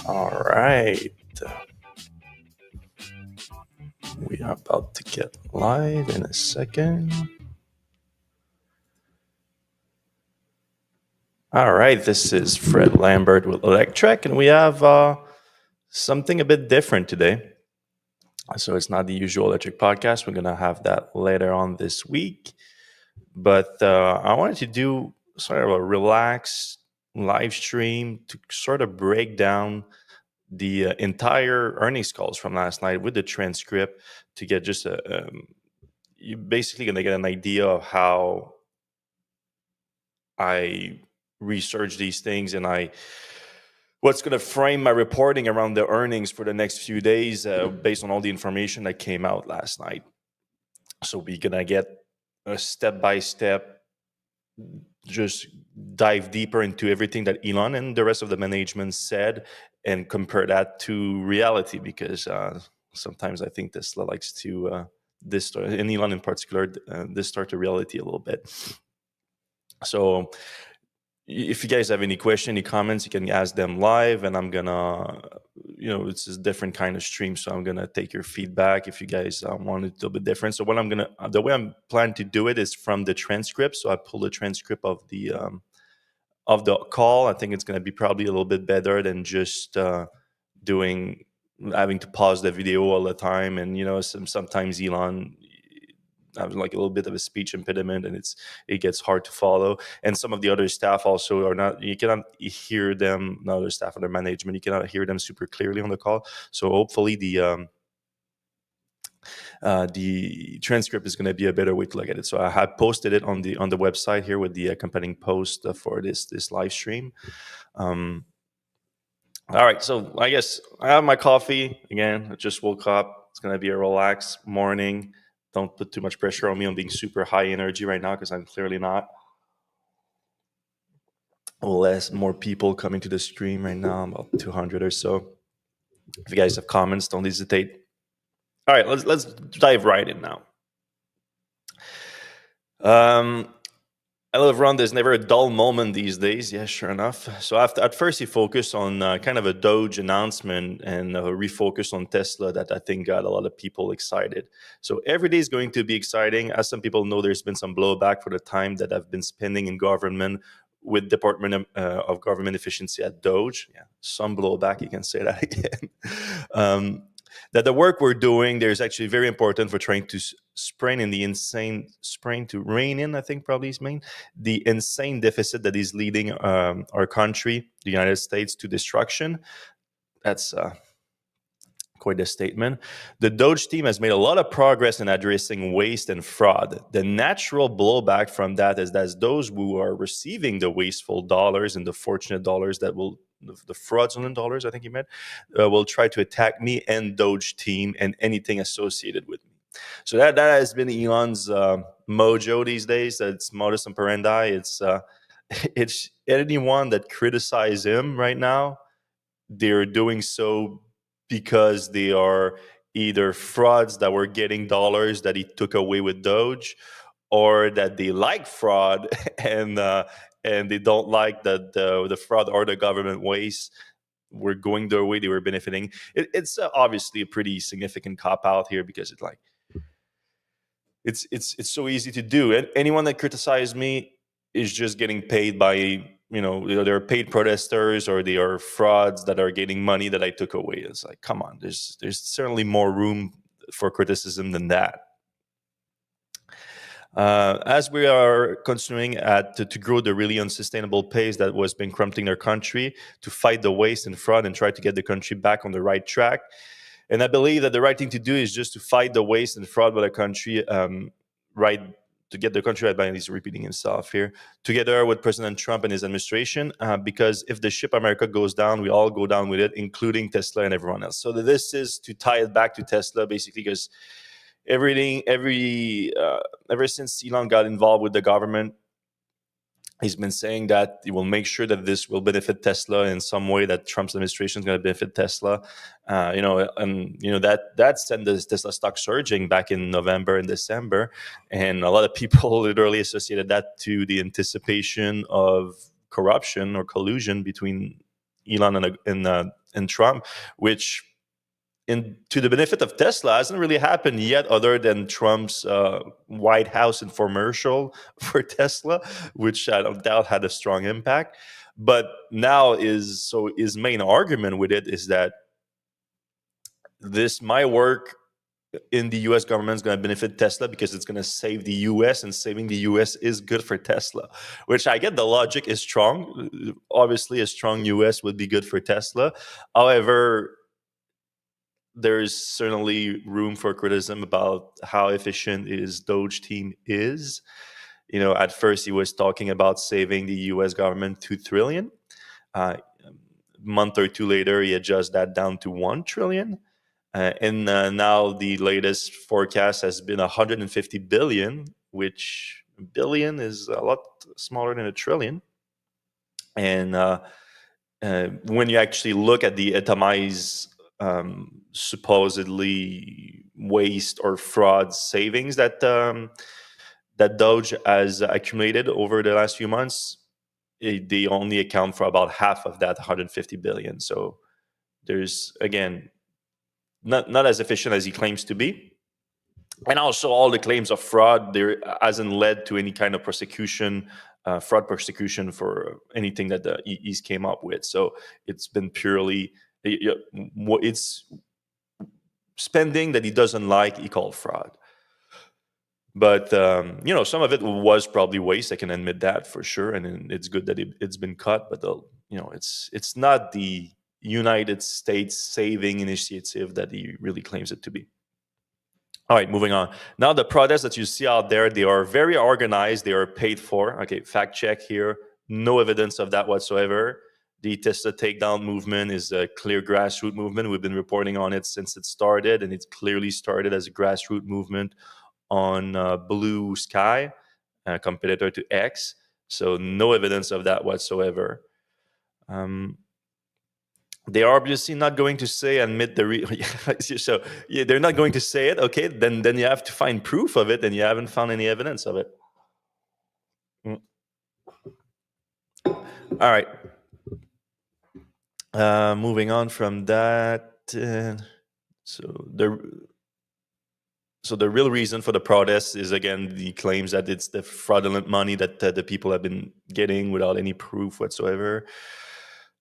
All right. We are about to get live in a second. All right. This is Fred Lambert with Electrek, and we have something a bit different today. So it's not the usual Electric podcast. We're going to have that later on this week. But I wanted to do sort of a relaxed live stream to sort of break down the entire earnings calls from last night with the transcript to get just you're basically going to get an idea of how I research these things and what's going to frame my reporting around the earnings for the next few days based on all the information that came out last night. So we're going to get a step-by-step, just dive deeper into everything that Elon and the rest of the management said and compare that to reality, because sometimes I think Tesla likes to distort, and Elon in particular, distort the reality a little bit. So if you guys have any questions, any comments, you can ask them live, and I'm gonna, it's a different kind of stream, so I'm gonna take your feedback if you guys want it a little bit different. So what the way I'm planning to do it is from the transcript. So I pull the transcript of the call. I think it's gonna be probably a little bit better than just having to pause the video all the time, and sometimes Elon have like a little bit of a speech impediment, and it gets hard to follow. And some of the other staff also you cannot hear them, not other staff, other management, you cannot hear them super clearly on the call. So hopefully the transcript is going to be a better way to look at it. So I have posted it on the website here with the accompanying post for this live stream. All right, so I guess I have my coffee again. I just woke up. It's going to be a relaxed morning. Don't put too much pressure on me on being super high energy right now, because I'm clearly not. More people coming to the stream right now, about 200 or so. If you guys have comments, don't hesitate. All right, let's dive right in now. I love Ron. There's never a dull moment these days. Yeah, sure enough. So at first, he focused on kind of a DOGE announcement and refocused on Tesla that I think got a lot of people excited. So every day is going to be exciting. As some people know, there's been some blowback for the time that I've been spending in government with Department of Government Efficiency at DOGE. Yeah, some blowback. You can say that again. That the work we're doing there is actually very important for trying to rein in, I think probably is main, the insane deficit that is leading our country, the United States, to destruction. That's quite a statement. The DOGE team has made a lot of progress in addressing waste and fraud. The natural blowback from that is that those who are receiving the wasteful dollars and the fortunate dollars the fraudulent dollars, I think you meant, will try to attack me and DOGE team and anything associated with me. So that has been Elon's mojo these days. It's modus operandi. It's anyone that criticize him right now, they're doing so because they are either frauds that were getting dollars that he took away with DOGE, or that they like fraud and they don't like that the fraud or the government waste were going their way, they were benefiting. It's obviously a pretty significant cop out here, because it's so easy to do. And anyone that criticizes me is just getting paid by they're paid protesters, or they are frauds that are getting money that I took away. It's like, come on, there's certainly more room for criticism than that. As we are continuing to grow the really unsustainable pace that was been crumpling our country, to fight the waste and fraud and try to get the country back on the right track. And I believe that the right thing to do is just to fight the waste and fraud by the country right to get the country right, by he's repeating himself here, together with President Trump and his administration, because if the ship America goes down, we all go down with it, including Tesla and everyone else. So this is to tie it back to Tesla, basically, because ever since Elon got involved with the government, he's been saying that he will make sure that this will benefit Tesla in some way, that Trump's administration is going to benefit Tesla. That sent the Tesla stock surging back in November and December. And a lot of people literally associated that to the anticipation of corruption or collusion between Elon and Trump, which to the benefit of Tesla hasn't really happened yet, other than Trump's White House infomercial for Tesla, which I don't doubt had a strong impact. But now his main argument with it is that my work in the U.S. government is going to benefit Tesla because it's going to save the U.S. and saving the U.S. is good for Tesla, which I get the logic is strong. Obviously, a strong U.S. would be good for Tesla. However, there's certainly room for criticism about how efficient his DOGE team is. At first he was talking about saving the U.S. government $2 trillion. A month or two later, he adjusts that down to $1 trillion. And now the latest forecast has been $150 billion, which billion is a lot smaller than a trillion. And when you actually look at the itemized supposedly waste or fraud savings that DOGE has accumulated over the last few months, they only account for about half of that 150 billion. So there's, again, not as efficient as he claims to be. And also all the claims of fraud, there hasn't led to any kind of prosecution, fraud prosecution for anything that he's came up with. So it's been purely, it's spending that he doesn't like, he called fraud. But some of it was probably waste. I can admit that for sure, and it's good that it's been cut. But it's not the United States saving initiative that he really claims it to be. All right, moving on. Now the protests that you see out there, they are very organized. They are paid for. Okay, fact check here. No evidence of that whatsoever. The Tesla takedown movement is a clear grassroots movement. We've been reporting on it since it started, and it's clearly started as a grassroots movement on Blue Sky, a competitor to X. So no evidence of that whatsoever. They are obviously not going to say admit so they're not going to say it. Okay, then you have to find proof of it, and you haven't found any evidence of it. All right. Moving on from that, so the real reason for the protests is, again, the claims that it's the fraudulent money that the people have been getting without any proof whatsoever.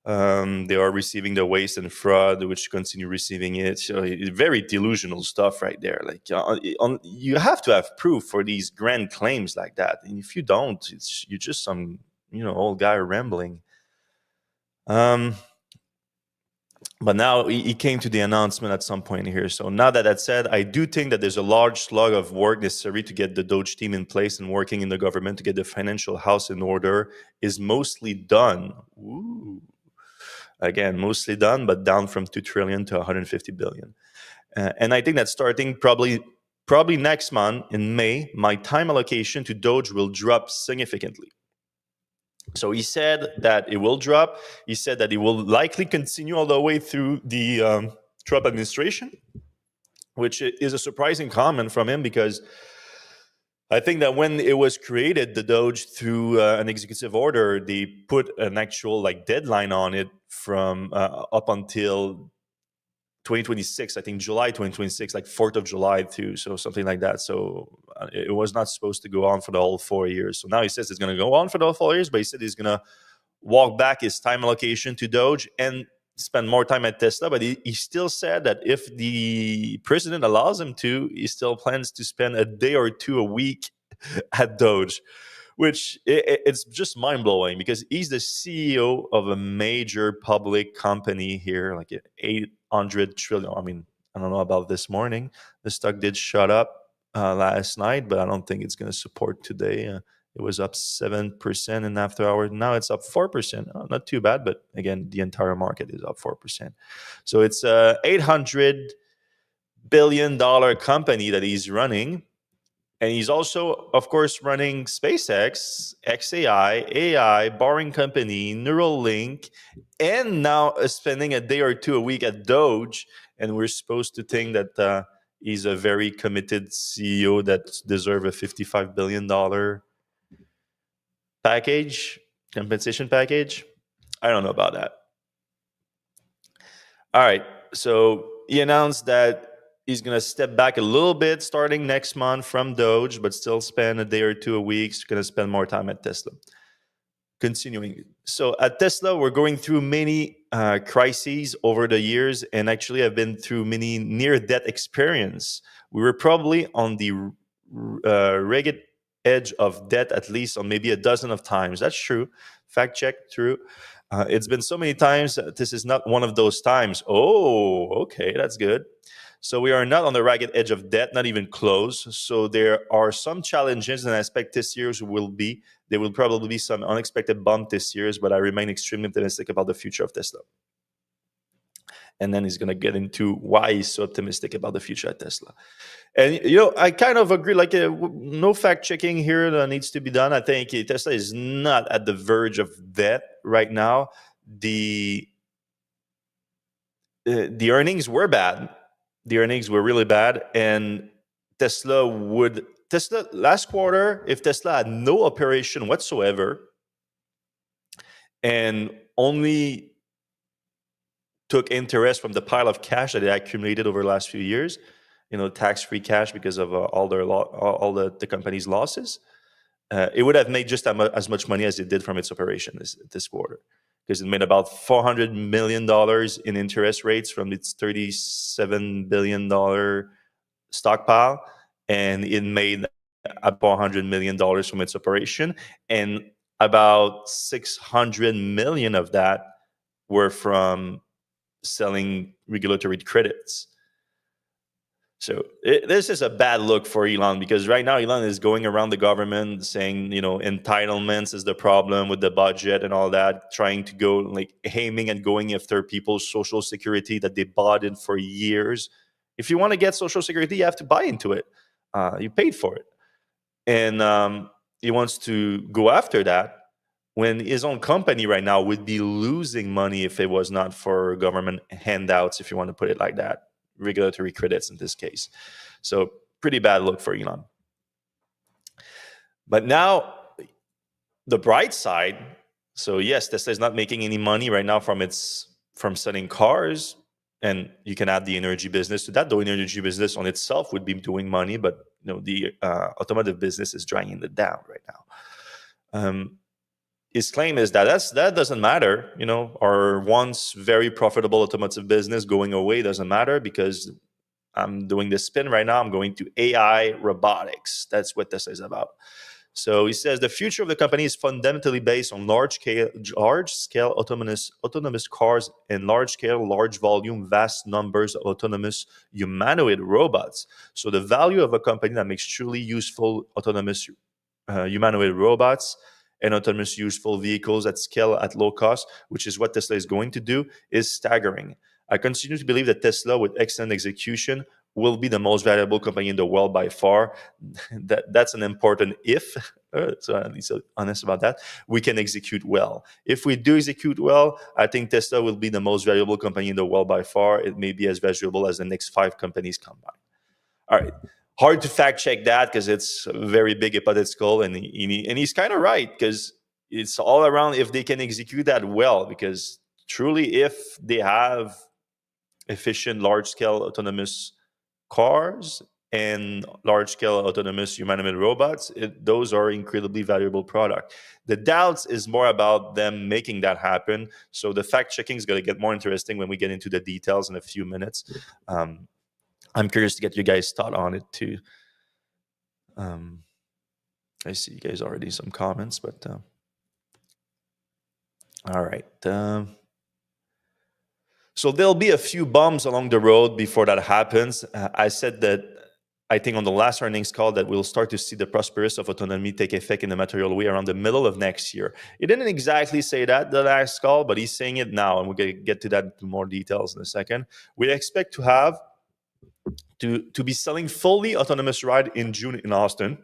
They are receiving the waste and fraud, which continue receiving it. So very delusional stuff right there. Like you have to have proof for these grand claims like that. And if you don't, you're just some old guy rambling. But now he came to the announcement at some point here. So now that said, I do think that there's a large slug of work necessary to get the DOGE team in place and working in the government to get the financial house in order is mostly done. Ooh. Again, mostly done, but down from 2 trillion to 150 billion. And I think that starting probably next month in May, my time allocation to DOGE will drop significantly. So he said that it will drop. He said that it will likely continue all the way through the Trump administration, which is a surprising comment from him, because I think that when it was created, the DOGE, through an executive order, they put an actual deadline on it from up until 2026. I think July 2026, like 4th of July too, so something like that. So it was not supposed to go on for the whole 4 years. So now he says it's going to go on for the whole 4 years, but he said he's going to walk back his time allocation to DOGE and spend more time at Tesla. But he still said that if the president allows him to, he still plans to spend a day or two a week at DOGE, which it's just mind-blowing, because he's the CEO of a major public company here, like 800 trillion. I mean, I don't know about this morning. The stock did shut up last night, but I don't think it's going to support today. It was up 7% in after hours. Now it's up 4%. Not too bad, but again, the entire market is up 4%. So it's a $800 billion company that he's running. And he's also, of course, running SpaceX, XAI, AI, Boring Company, Neuralink, and now spending a day or two a week at DOGE. And we're supposed to think that he's a very committed CEO that deserves a $55 billion package, compensation package. I don't know about that. All right. So he announced that he's going to step back a little bit starting next month from Doge, but still spend a day or two a week. He's going to spend more time at Tesla. Continuing. So at Tesla, we're going through many crises over the years, and actually I've been through many near-death experience. We were probably on the ragged edge of death at least on maybe a dozen of times. That's true. Fact check, true. It's been so many times. This is not one of those times. Oh, okay, that's good. So we are not on the ragged edge of death, not even close. So there are some challenges, and I expect this year's will be. There will probably be some unexpected bump this year's, but I remain extremely optimistic about the future of Tesla. And then he's going to get into why he's so optimistic about the future at Tesla. And, I kind of agree, like, no fact checking here that needs to be done. I think Tesla is not at the verge of death right now. The earnings were bad. The earnings were really bad. And Tesla last quarter, if Tesla had no operation whatsoever and only took interest from the pile of cash that they accumulated over the last few years, tax-free cash because of all the company's losses, it would have made just as much money as it did from its operation this quarter, because it made about $400 million in interest rates from its $37 billion stockpile, and it made about $400 million from its operation, and about 600 million of that were from selling regulatory credits. So this is a bad look for Elon, because right now Elon is going around the government saying, entitlements is the problem with the budget and all that, trying to go like aiming and going after people's social security that they bought in for years. If you want to get social security, you have to buy into it. You paid for it. And he wants to go after that when his own company right now would be losing money if it was not for government handouts, if you want to put it like that, regulatory credits in this case. So pretty bad look for Elon. But now the bright side, so yes, Tesla is not making any money right now from selling cars, and you can add the energy business to that. The energy business on itself would be doing money, but the automotive business is dragging it down right now. His claim is that doesn't matter. Our once very profitable automotive business going away doesn't matter, because I'm doing this spin right now. I'm going to AI robotics. That's what this is about. So he says the future of the company is fundamentally based on large-scale autonomous cars and large-scale, large-volume, vast numbers of autonomous humanoid robots. So the value of a company that makes truly useful autonomous humanoid robots and autonomous useful vehicles at scale at low cost, which is what Tesla is going to do, is staggering. I continue to believe that Tesla, with excellent execution, will be the most valuable company in the world by far. That's an important if. So at least honest about that. We can execute well. If we do execute well, I think Tesla will be the most valuable company in the world by far. It may be as valuable as the next 5 companies combined. All right. Hard to fact check that, because it's very big hypothetical, and he's kind of right, because it's all around if they can execute that well. Because truly, if they have efficient, large-scale autonomous cars and large-scale autonomous humanoid robots, those are incredibly valuable products. The doubts is more about them making that happen. So the fact checking is going to get more interesting when we get into the details in a few minutes. I'm curious to get you guys' thought on it too. I see you guys already some comments, but all right. So there'll be a few bumps along the road before that happens. I said that I think on the last earnings call that we'll start to see the prosperous of autonomy take effect in a material way around the middle of next year. He didn't exactly say that the last call, but he's saying it now, and we're going to get to that in more details in a second. We expect to have to be selling fully autonomous ride in June in Austin.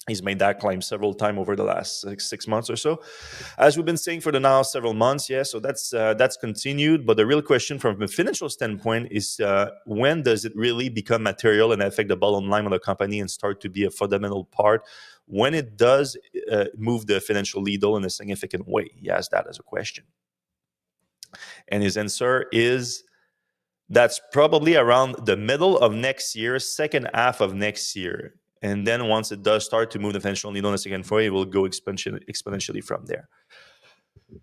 He's made that claim several times over the last 6 months or so, as we've been saying for the now several months. Yeah, so that's continued. But the real question from a financial standpoint is when does it really become material and affect the bottom line of the company and start to be a fundamental part? When it does move the financial needle in a significant way? He asked that as a question, and his answer is that's probably around the middle of next year, second half of next year. And then once it does start to move the financial needle in a second way, it will go exponentially from there.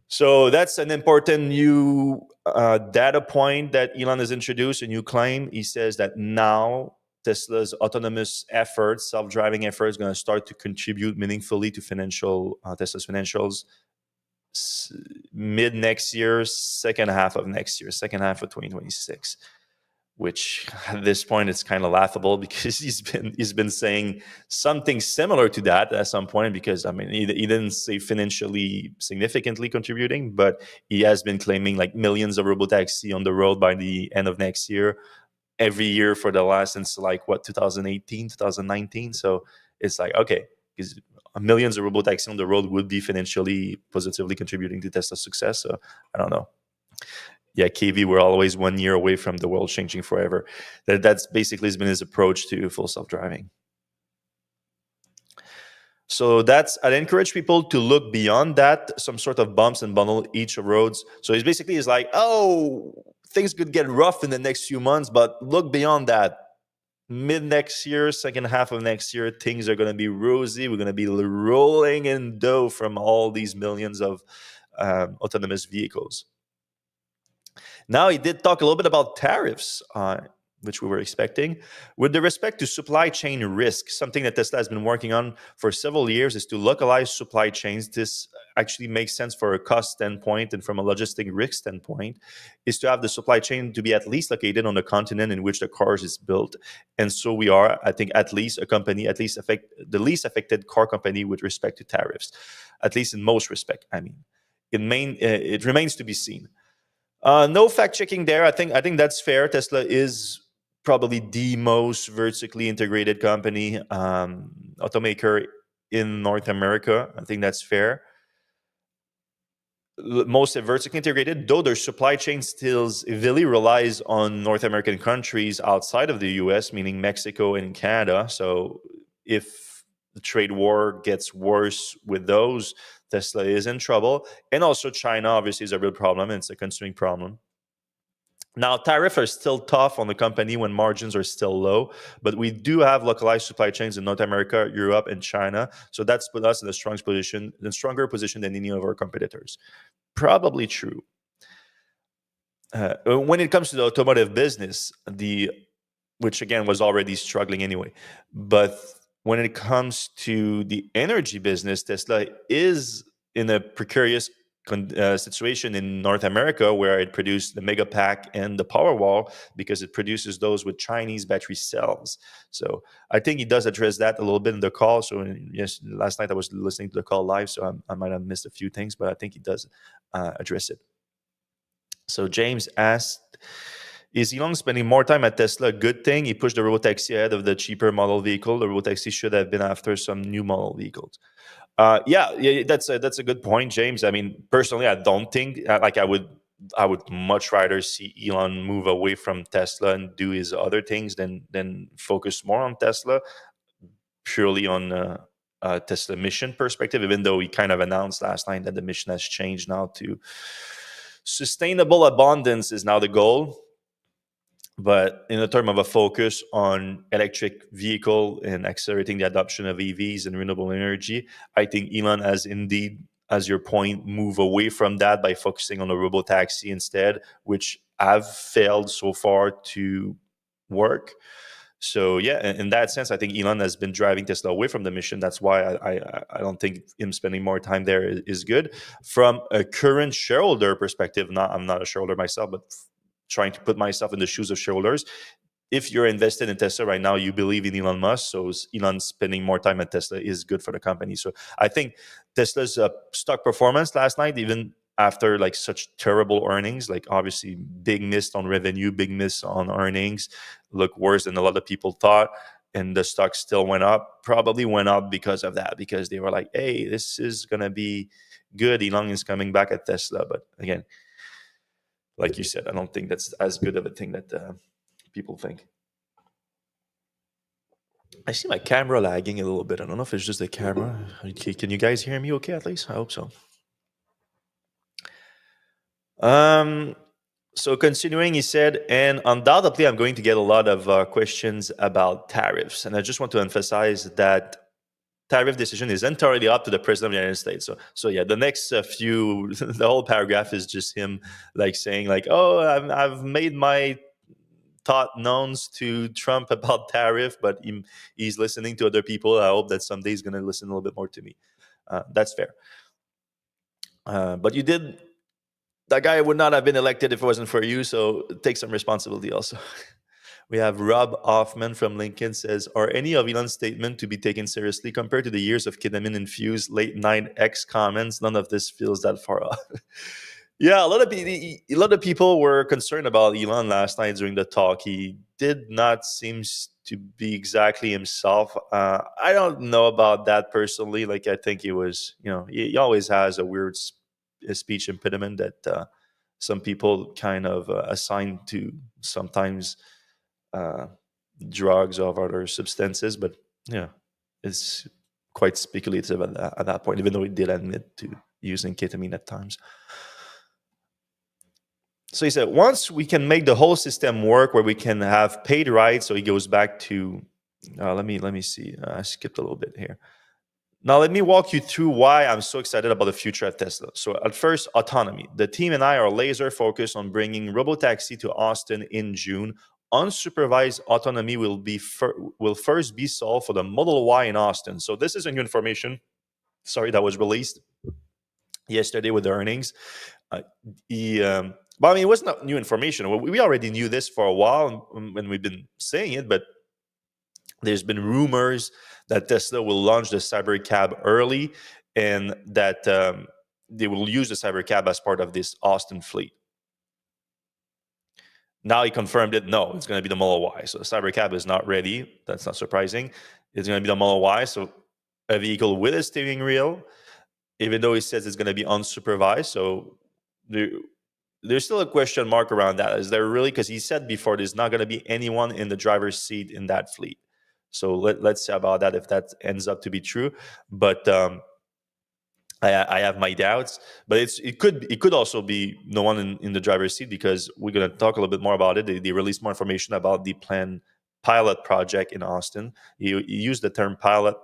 So that's an important new data point that Elon has introduced, a new claim. He says that now Tesla's autonomous efforts, self-driving efforts, going to start to contribute meaningfully to Tesla's financials mid next year, second half of next year, second half of 2026. Which at this point it's kind of laughable because he's been saying something similar to that at some point, because I mean he didn't say financially significantly contributing, but he has been claiming like millions of robotaxi on the road by the end of next year, every year for the last since like 2018 2019. So it's like, okay, because millions of robotaxi on the road would be financially positively contributing to Tesla's success. So I don't know. Yeah, KV, we're always 1 year away from the world changing forever. That's basically has been his approach to full self-driving. So I'd encourage people to look beyond that, some sort of bumps and bundle each of roads. So he's like, oh, things could get rough in the next few months, but look beyond that. Mid next year, second half of next year, things are going to be rosy. We're going to be rolling in dough from all these millions of autonomous vehicles. Now, he did talk a little bit about tariffs, which we were expecting. With respect to supply chain risk, something that Tesla has been working on for several years is to localize supply chains. This actually makes sense for a cost standpoint, and from a logistic risk standpoint, is to have the supply chain to be at least located on the continent in which the cars is built. And so we are, I think, at least the least affected car company with respect to tariffs, at least in most respect. I mean, it remains to be seen. No fact checking there. I think that's fair. Tesla is probably the most vertically integrated company, automaker in North America. I think that's fair. Most vertically integrated, though their supply chain still heavily relies on North American countries outside of the US, meaning Mexico and Canada. So if the trade war gets worse with those, Tesla is in trouble. And also China obviously is a real problem. And it's a consuming problem. Now, tariffs are still tough on the company when margins are still low, but we do have localized supply chains in North America, Europe, and China. So that's put us in a stronger position than any of our competitors. Probably true. When it comes to the automotive business, which again was already struggling anyway, but when it comes to the energy business, Tesla is in a precarious situation in North America, where it produced the Megapack and the Powerwall because it produces those with Chinese battery cells. So I think he does address that a little bit in the call. So yes, last night I was listening to the call live, so I might have missed a few things, but I think he does address it. So James asked, is Elon spending more time at Tesla a good thing? He pushed the robotaxi ahead of the cheaper model vehicle. The robotaxi should have been after some new model vehicles. Yeah, that's a good point, James. I mean, personally, I don't think I would much rather see Elon move away from Tesla and do his other things than focus more on Tesla, purely on Tesla mission perspective. Even though he kind of announced last night that the mission has changed now to sustainable abundance is now the goal. But in the term of a focus on electric vehicle and accelerating the adoption of EVs and renewable energy, I think Elon has indeed, as your point, move away from that by focusing on the robotaxi instead, which have failed so far to work. So yeah, in that sense, I think Elon has been driving Tesla away from the mission. That's why I don't think him spending more time there is good. From a current shareholder perspective, I'm not a shareholder myself, but trying to put myself in the shoes of shareholders, if you're invested in Tesla right now, you believe in Elon Musk. So Elon spending more time at Tesla is good for the company. So I think Tesla's stock performance last night, even after like such terrible earnings, like obviously big miss on revenue, big miss on earnings, look worse than a lot of people thought. And the stock still went up, probably went up because of that, because they were like, hey, this is going to be good. Elon is coming back at Tesla. But again, like you said, I don't think that's as good of a thing that people think. I see my camera lagging a little bit. I don't know if it's just the camera. Can you guys hear me okay at least? I hope so. So continuing, he said, and undoubtedly I'm going to get a lot of questions about tariffs. And I just want to emphasize that tariff decision is entirely up to the president of the United States. So yeah, the next few, the whole paragraph is just him like saying like, oh, I've made my thought knowns to Trump about tariff, but he's listening to other people. I hope that someday he's going to listen a little bit more to me. That's fair. But you did. That guy would not have been elected if it wasn't for you. So take some responsibility also. We have Rob Hoffman from Lincoln says, are any of Elon's statements to be taken seriously compared to the years of ketamine-infused late-night X comments? None of this feels that far off. Yeah, a lot of people were concerned about Elon last night during the talk. He did not seem to be exactly himself. I don't know about that personally. Like, I think he was, he always has a weird speech impediment that some people kind of assign to sometimes drugs or other substances. But yeah, it's quite speculative at that point, even though he did admit to using ketamine at times. So he said, once we can make the whole system work where we can have paid rides, so he goes back to, let me see, I skipped a little bit here. Now, let me walk you through why I'm so excited about the future of Tesla. So at first, autonomy. The team and I are laser focused on bringing robotaxi to Austin in June. Unsupervised autonomy will first be solved for the Model Y in Austin. So this is a new information, that was released yesterday with the earnings. But I mean, it wasn't new information. We already knew this for a while when we've been saying it, but there's been rumors that Tesla will launch the Cybercab early and that they will use the Cybercab as part of this Austin fleet. Now he confirmed it. No, it's going to be the Model Y. So the Cybercab is not ready. That's not surprising. It's going to be the Model Y. So a vehicle with a steering wheel, even though he says it's going to be unsupervised. So there's still a question mark around that. Is there really? Because he said before there's not going to be anyone in the driver's seat in that fleet. So let's see about that if that ends up to be true. But I have my doubts. But it could also be no one in the driver's seat, because we're going to talk a little bit more about it. They released more information about the planned pilot project in Austin. He used the term pilot.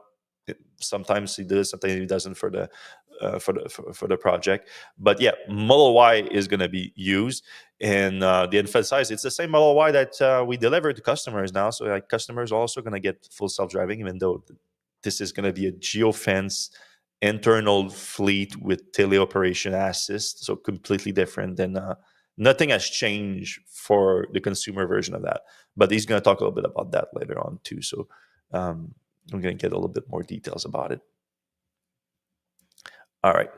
Sometimes he does, sometimes he doesn't for the project. But yeah, Model Y is going to be used, and they emphasize it's the same Model Y that we deliver to customers now. So like customers are also going to get full self-driving, even though this is going to be a geofence internal fleet with teleoperation assist. So completely different than nothing has changed for the consumer version of that. But he's going to talk a little bit about that later on too. So I'm going to get a little bit more details about it. All right.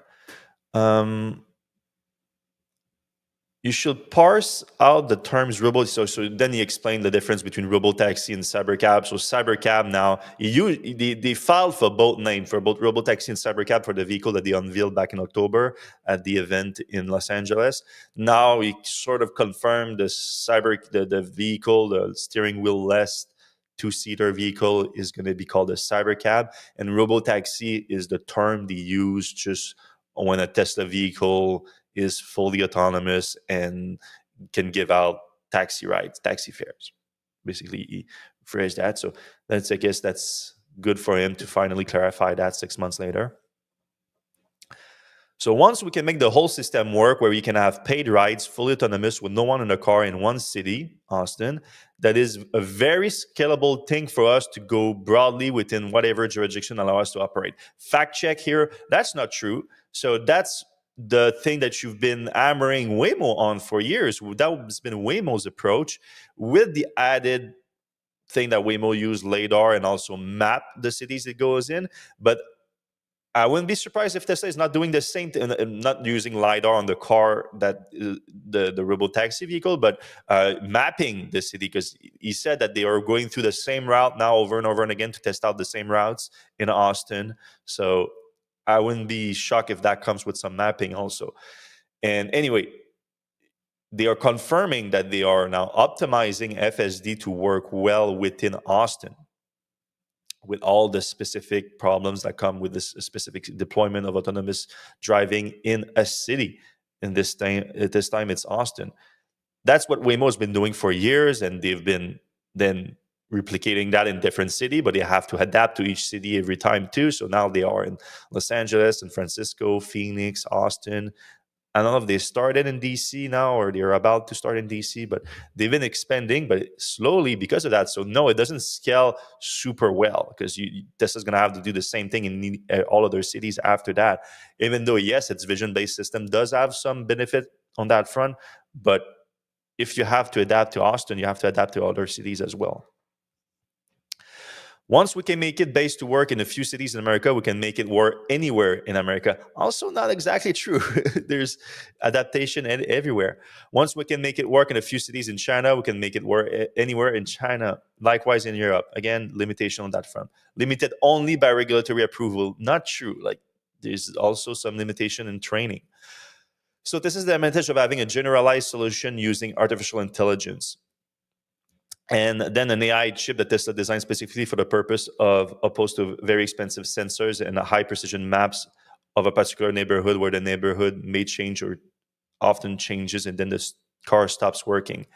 You should parse out the terms robot. So then he explained the difference between robotaxi and cybercab. So cybercab now, they filed for both names, for both robotaxi and cybercab, for the vehicle that they unveiled back in October at the event in Los Angeles. Now he sort of confirmed the vehicle, the steering wheel less two-seater vehicle is going to be called a cybercab, and robotaxi is the term they use just when a Tesla vehicle is fully autonomous and can give out taxi rides, taxi fares. Basically, he phrased that. So I guess that's good for him to finally clarify that 6 months later. So once we can make the whole system work where we can have paid rides, fully autonomous with no one in the car in one city, Austin, that is a very scalable thing for us to go broadly within whatever jurisdiction allow us to operate. Fact check here, that's not true. So that's the thing that you've been hammering Waymo on for years. That has been Waymo's approach, with the added think that Waymo use LiDAR and also map the cities it goes in. But I wouldn't be surprised if Tesla is not doing the same thing, not using LiDAR on the car that the robotaxi vehicle, but mapping the city, because he said that they are going through the same route now over and over and again to test out the same routes in Austin. So I wouldn't be shocked if that comes with some mapping also. And anyway, they are confirming that they are now optimizing FSD to work well within Austin, with all the specific problems that come with this specific deployment of autonomous driving in a city. And this time, it's Austin. That's what Waymo has been doing for years, and they've been then replicating that in different city, but they have to adapt to each city every time too. So now they are in Los Angeles, San Francisco, Phoenix, Austin. I don't know if they started in DC now or they're about to start in DC, but they've been expanding, but slowly because of that. So no, it doesn't scale super well, because Tesla's going to have to do the same thing in all other cities after that. Even though, yes, its vision-based system does have some benefit on that front, but if you have to adapt to Austin, you have to adapt to other cities as well. Once we can make it based to work in a few cities in America, we can make it work anywhere in America. Also, not exactly true. There's adaptation everywhere. Once we can make it work in a few cities in China, we can make it work anywhere in China. Likewise in Europe. Again, limitation on that front. Limited only by regulatory approval. Not true. Like, there's also some limitation in training. So this is the advantage of having a generalized solution using artificial intelligence. And then an AI chip that Tesla designed specifically for the purpose of, opposed to very expensive sensors and high precision maps of a particular neighborhood where the neighborhood may change or often changes, and then the car stops working.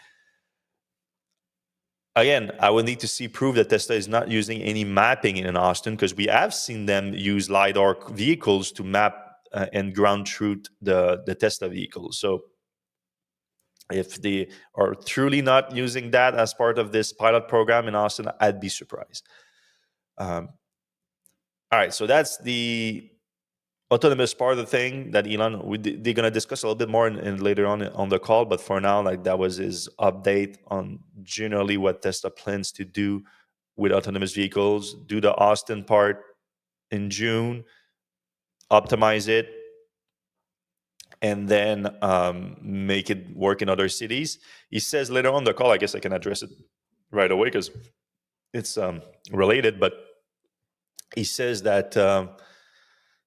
Again, I would need to see proof that Tesla is not using any mapping in Austin, because we have seen them use LiDAR vehicles to map and ground truth the Tesla vehicles. So if they are truly not using that as part of this pilot program in Austin, I'd be surprised. All right, so that's the autonomous part of the thing that Elon, they're going to discuss a little bit more in later on the call. But for now, like, that was his update on generally what Tesla plans to do with autonomous vehicles. Do the Austin part in June, optimize it, and then make it work in other cities. He says later on the call, I guess I can address it right away because it's related, but he says that they're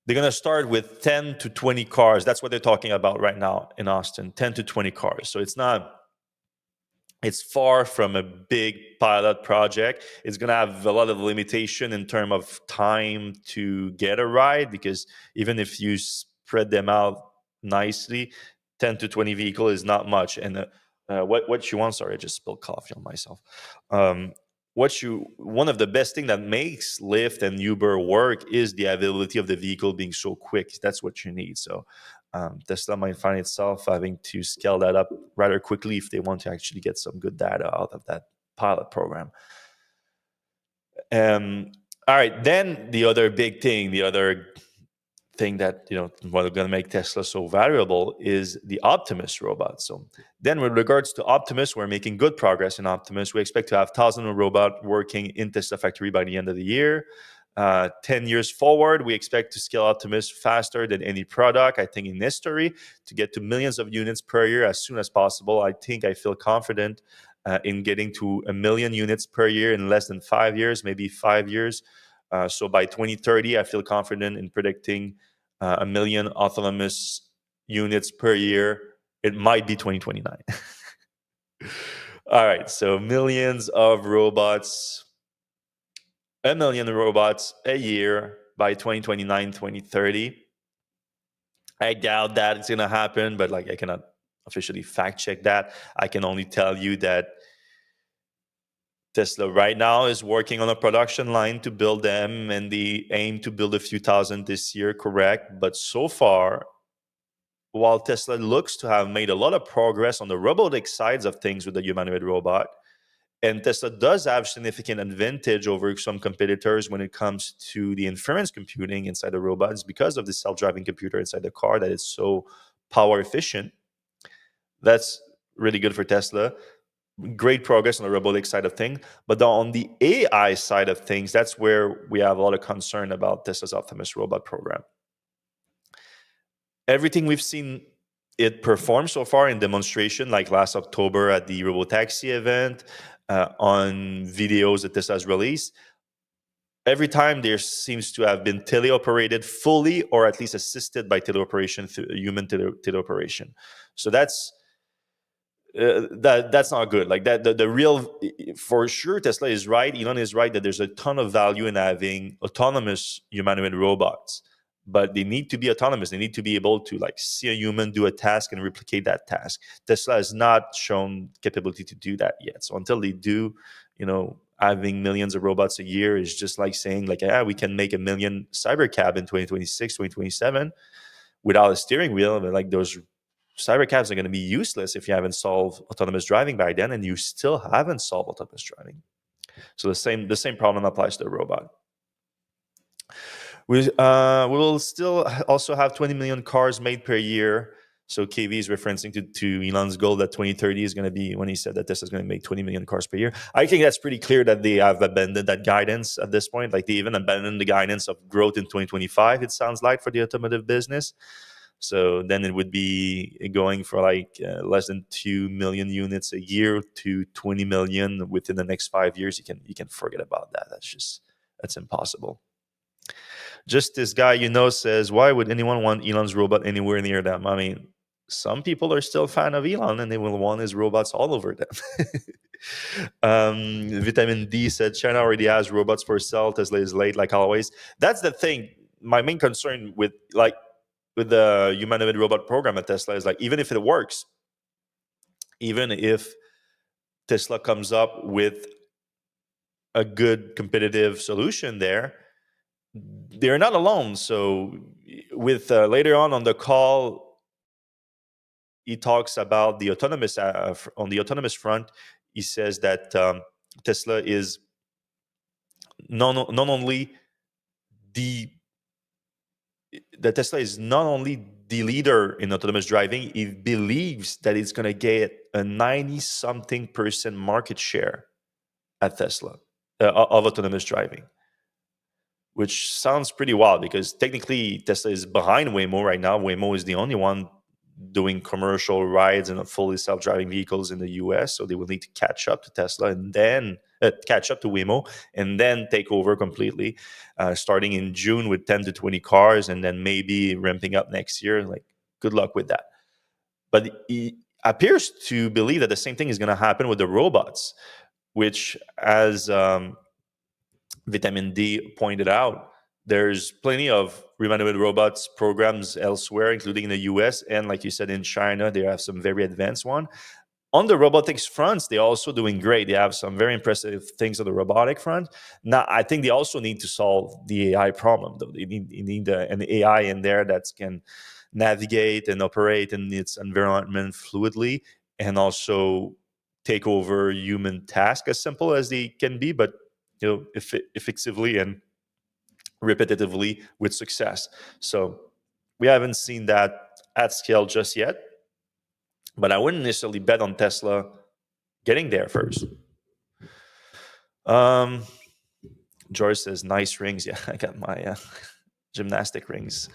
going to start with 10 to 20 cars. That's what they're talking about right now in Austin, 10 to 20 cars. So it's far from a big pilot project. It's going to have a lot of limitation in terms of time to get a ride, because even if you spread them out nicely, 10 to 20 vehicle is not much. And what you want, sorry, I just spilled coffee on myself. One of the best thing that makes Lyft and Uber work is the availability of the vehicle being so quick. That's what you need. So Tesla might find itself having to scale that up rather quickly if they want to actually get some good data out of that pilot program. All right, then the other big thing, the other thing that, what are going to make Tesla so valuable is the Optimus robot. So then with regards to Optimus, we're making good progress in Optimus. We expect to have 1,000 robots working in Tesla factory by the end of the year. 10 years forward, we expect to scale Optimus faster than any product, I think, in history, to get to millions of units per year as soon as possible. I feel confident in getting to 1 million units per year in less than 5 years, maybe 5 years. So by 2030, I feel confident in predicting 1 million autonomous units per year. It might be 2029. All right, so millions of robots, 1 million robots a year by 2029, 2030. I doubt that it's going to happen, but I cannot officially fact check that. I can only tell you that Tesla right now is working on a production line to build them, and they aim to build a few thousand this year, correct? But so far, while Tesla looks to have made a lot of progress on the robotic sides of things with the humanoid robot, and Tesla does have significant advantage over some competitors when it comes to the inference computing inside the robots, because of the self-driving computer inside the car that is so power efficient. That's really good for Tesla. great progress on the robotic side of things. But on the AI side of things, that's where we have a lot of concern about Tesla's Optimus robot program. Everything we've seen it perform so far in demonstration, like last October at the Robotaxi event, on videos that Tesla has released, every time there seems to have been teleoperated fully, or at least assisted by teleoperation, human teleoperation. So that's not good. Like that, the real, for sure, Tesla is right. Elon is right that there's a ton of value in having autonomous humanoid robots, but they need to be autonomous. They need to be able to like see a human do a task and replicate that task. Tesla has not shown capability to do that yet. So until they do, having millions of robots a year is just like saying like, yeah, we can make a million cybercab in 2026, 2027 without a steering wheel. But like those cybercabs are going to be useless if you haven't solved autonomous driving by then, and you still haven't solved autonomous driving. So the same problem applies to the robot. We will still also have 20 million cars made per year. So KV is referencing to Elon's goal that 2030 is going to be when he said that Tesla is going to make 20 million cars per year. I think that's pretty clear that they have abandoned that guidance at this point. Like they even abandoned the guidance of growth in 2025, it sounds like, for the automotive business. So then it would be going for like less than 2 million units a year to 20 million within the next 5 years. You can forget about that. That's impossible. Just this guy, says, why would anyone want Elon's robot anywhere near them? I mean, some people are still a fan of Elon and they will want his robots all over them. Vitamin D said China already has robots for sale. Tesla is late, like always. That's the thing. My main concern with the humanoid robot program at Tesla is like, even if it works, even if Tesla comes up with a good competitive solution there, they're not alone. So with later on the call, he talks about the autonomous on the autonomous front. He says that Tesla is not only that Tesla is not only the leader in autonomous driving, he believes that it's going to get a 90-something% market share at Tesla of autonomous driving, which sounds pretty wild because technically Tesla is behind Waymo right now. Waymo is the only one doing commercial rides and fully self-driving vehicles in the US. So they will need to catch up to Tesla and then catch up to Waymo and then take over completely, starting in June with 10 to 20 cars and then maybe ramping up next year. Like, good luck with that. But he appears to believe that the same thing is going to happen with the robots, which, as Vitamin D pointed out, there's plenty of humanoid robots programs elsewhere, including in the US. And like you said, in China, they have some very advanced one. On the robotics fronts, they're also doing great. They have some very impressive things on the robotic front. Now, I think they also need to solve the AI problem, though. They need an AI in there that can navigate and operate in its environment fluidly and also take over human tasks as simple as they can be, but effectively and repetitively with success. So we haven't seen that at scale just yet, but I wouldn't necessarily bet on Tesla getting there first. George says, nice rings. Yeah, I got my gymnastic rings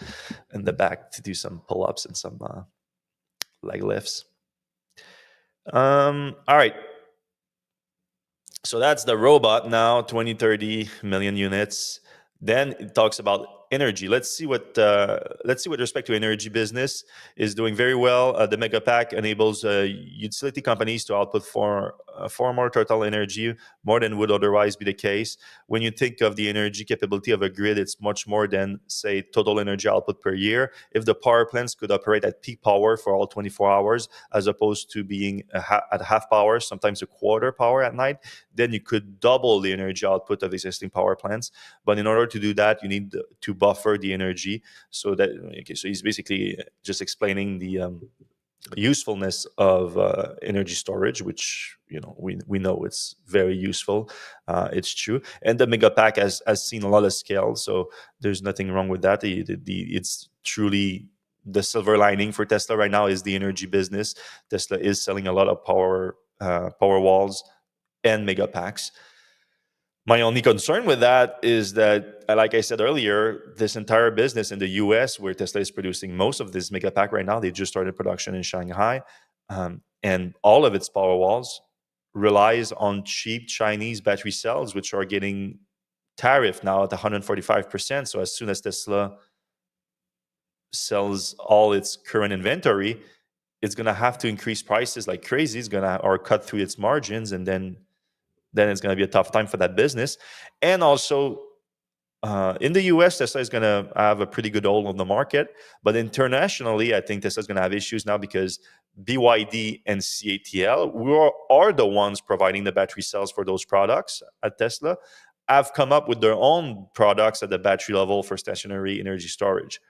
in the back to do some pull-ups and some leg lifts. All right. So that's the robot now, 20-30 million units. Then it talks about energy. Let's see what with respect to energy business is doing very well. The Megapack enables utility companies to output far more total energy, more than would otherwise be the case. When you think of the energy capability of a grid, it's much more than, say, total energy output per year. If the power plants could operate at peak power for all 24 hours, as opposed to being at half power, sometimes a quarter power at night, then you could double the energy output of existing power plants. But in order to do that, you need to buffer the energy. So he's basically just explaining the usefulness of energy storage, which we know it's very useful. It's true, and the Megapack has seen a lot of scale, so there's nothing wrong with that. It's truly the silver lining for Tesla right now is the energy business. Tesla is selling a lot of power power walls and mega packs. My only concern with that is that, like I said earlier, this entire business in the US, where Tesla is producing most of this mega pack right now, they just started production in Shanghai, and all of its power walls relies on cheap Chinese battery cells, which are getting tariff now at 145%. So as soon as Tesla sells all its current inventory, it's going to have to increase prices like crazy. It's going to or cut through its margins, and then it's going to be a tough time for that business. And also, in the US, Tesla is going to have a pretty good hold on the market. But internationally, I think Tesla is going to have issues now because BYD and CATL, who are the ones providing the battery cells for those products at Tesla, have come up with their own products at the battery level for stationary energy storage.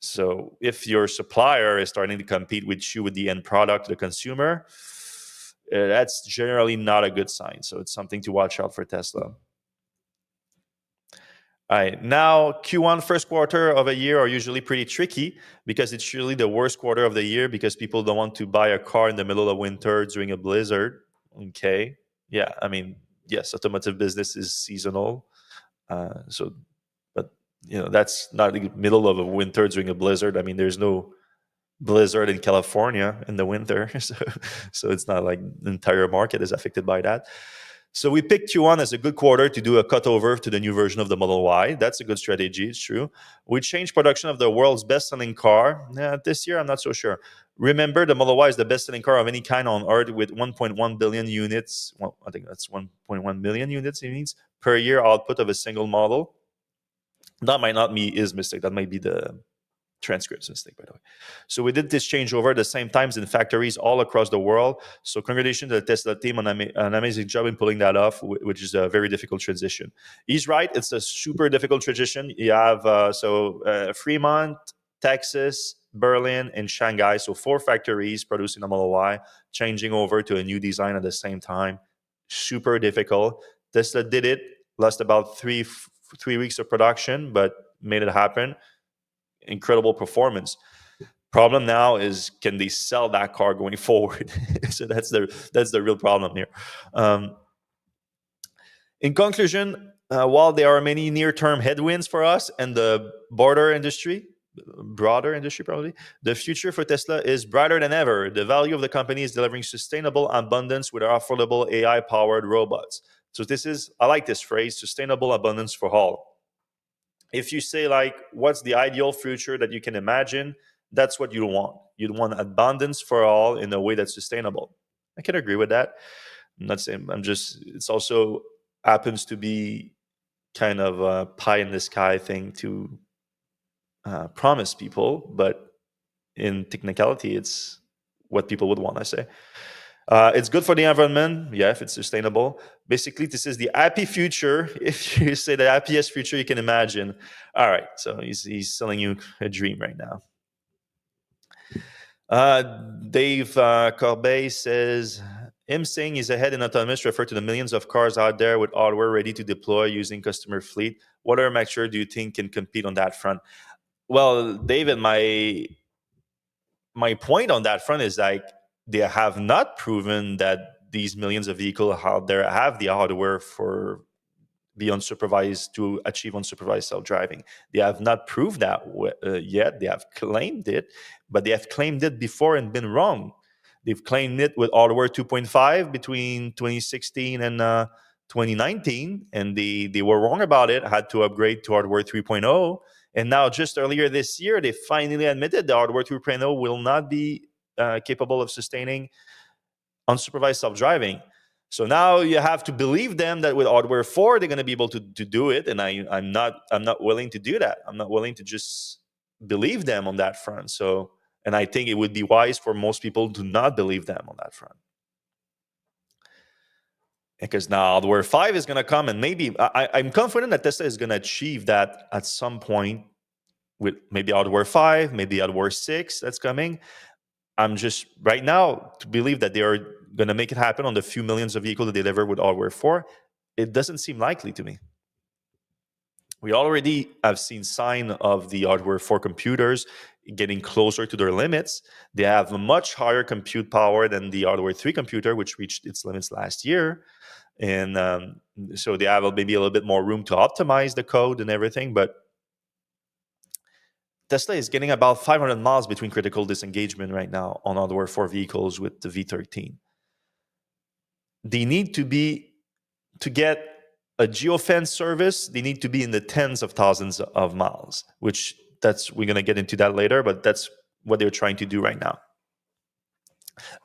So if your supplier is starting to compete with you with the end product to the consumer, that's generally not a good sign. So it's something to watch out for Tesla. All right, now Q1 first quarter of a year are usually pretty tricky because it's usually the worst quarter of the year because people don't want to buy a car in the middle of winter during a blizzard. Okay, yeah, I mean, yes, automotive business is seasonal. So, but that's not the middle of a winter during a blizzard. I mean, there's no blizzard in California in the winter, so it's not like the entire market is affected by that. So we picked Q1 as a good quarter to do a cutover to the new version of the Model Y. That's a good strategy, it's true. We changed production of the world's best-selling car. This year, I'm not so sure. Remember, the Model Y is the best-selling car of any kind on Earth with 1.1 billion units. Well, I think that's 1.1 million units, it means, per year output of a single model. That might not be his mistake. That might be the transcripts mistake, by the way. So we did this changeover at the same times in factories all across the world. So congratulations to the Tesla team on an amazing job in pulling that off, which is a very difficult transition. He's right. It's a super difficult transition. You have Fremont, Texas, Berlin, and Shanghai. So 4 factories producing the Model Y, changing over to a new design at the same time. Super difficult. Tesla did it. Lost about three weeks of production, but made it happen. Incredible performance. Problem now is, can they sell that car going forward? So that's the real problem here. In conclusion, while there are many near-term headwinds for us and the broader industry probably, the future for Tesla is brighter than ever. The value of the company is delivering sustainable abundance with our affordable AI-powered robots. So I like this phrase, sustainable abundance for all. If you say, like, what's the ideal future that you can imagine, that's what you want. You'd want abundance for all in a way that's sustainable. I can agree with that. I'm not saying, it's also happens to be kind of a pie in the sky thing to promise people, but in technicality, it's what people would want, I say. It's good for the environment, yeah, if it's sustainable. Basically, this is the happy future. If you say the happiest future you can imagine. All right, so he's selling you a dream right now. Dave Corbeil says, him saying he's ahead in Autonomous refer to the millions of cars out there with hardware ready to deploy using customer fleet. What other manufacturer do you think can compete on that front? Well, David, my point on that front is, like, they have not proven that these millions of vehicles out there have the hardware for be unsupervised to achieve unsupervised self-driving. They have not proved that yet. They have claimed it, but they have claimed it before and been wrong. They've claimed it with hardware 2.5 between 2016 and 2019, and they were wrong about it, had to upgrade to hardware 3.0. And now, just earlier this year, they finally admitted the hardware 2.0 will not be capable of sustaining unsupervised self-driving. So now you have to believe them that with hardware 4, they're going to be able to do it. And I'm not willing to do that. I'm not willing to just believe them on that front. So, and I think it would be wise for most people to not believe them on that front. Because now hardware 5 is going to come, and maybe I'm confident that Tesla is going to achieve that at some point with maybe hardware 5, maybe hardware 6 that's coming. I'm just right now to believe that they are going to make it happen on the few millions of vehicles that they deliver with hardware 4. It doesn't seem likely to me. We already have seen sign of the hardware 4 computers getting closer to their limits. They have a much higher compute power than the Hardware 3 computer, which reached its limits last year. And so they have maybe a little bit more room to optimize the code and everything. But Tesla is getting about 500 miles between critical disengagement right now on Hardware 4 vehicles with the V13. They need to get a geofence service, they need to be in the tens of thousands of miles, which we're going to get into that later, but that's what they're trying to do right now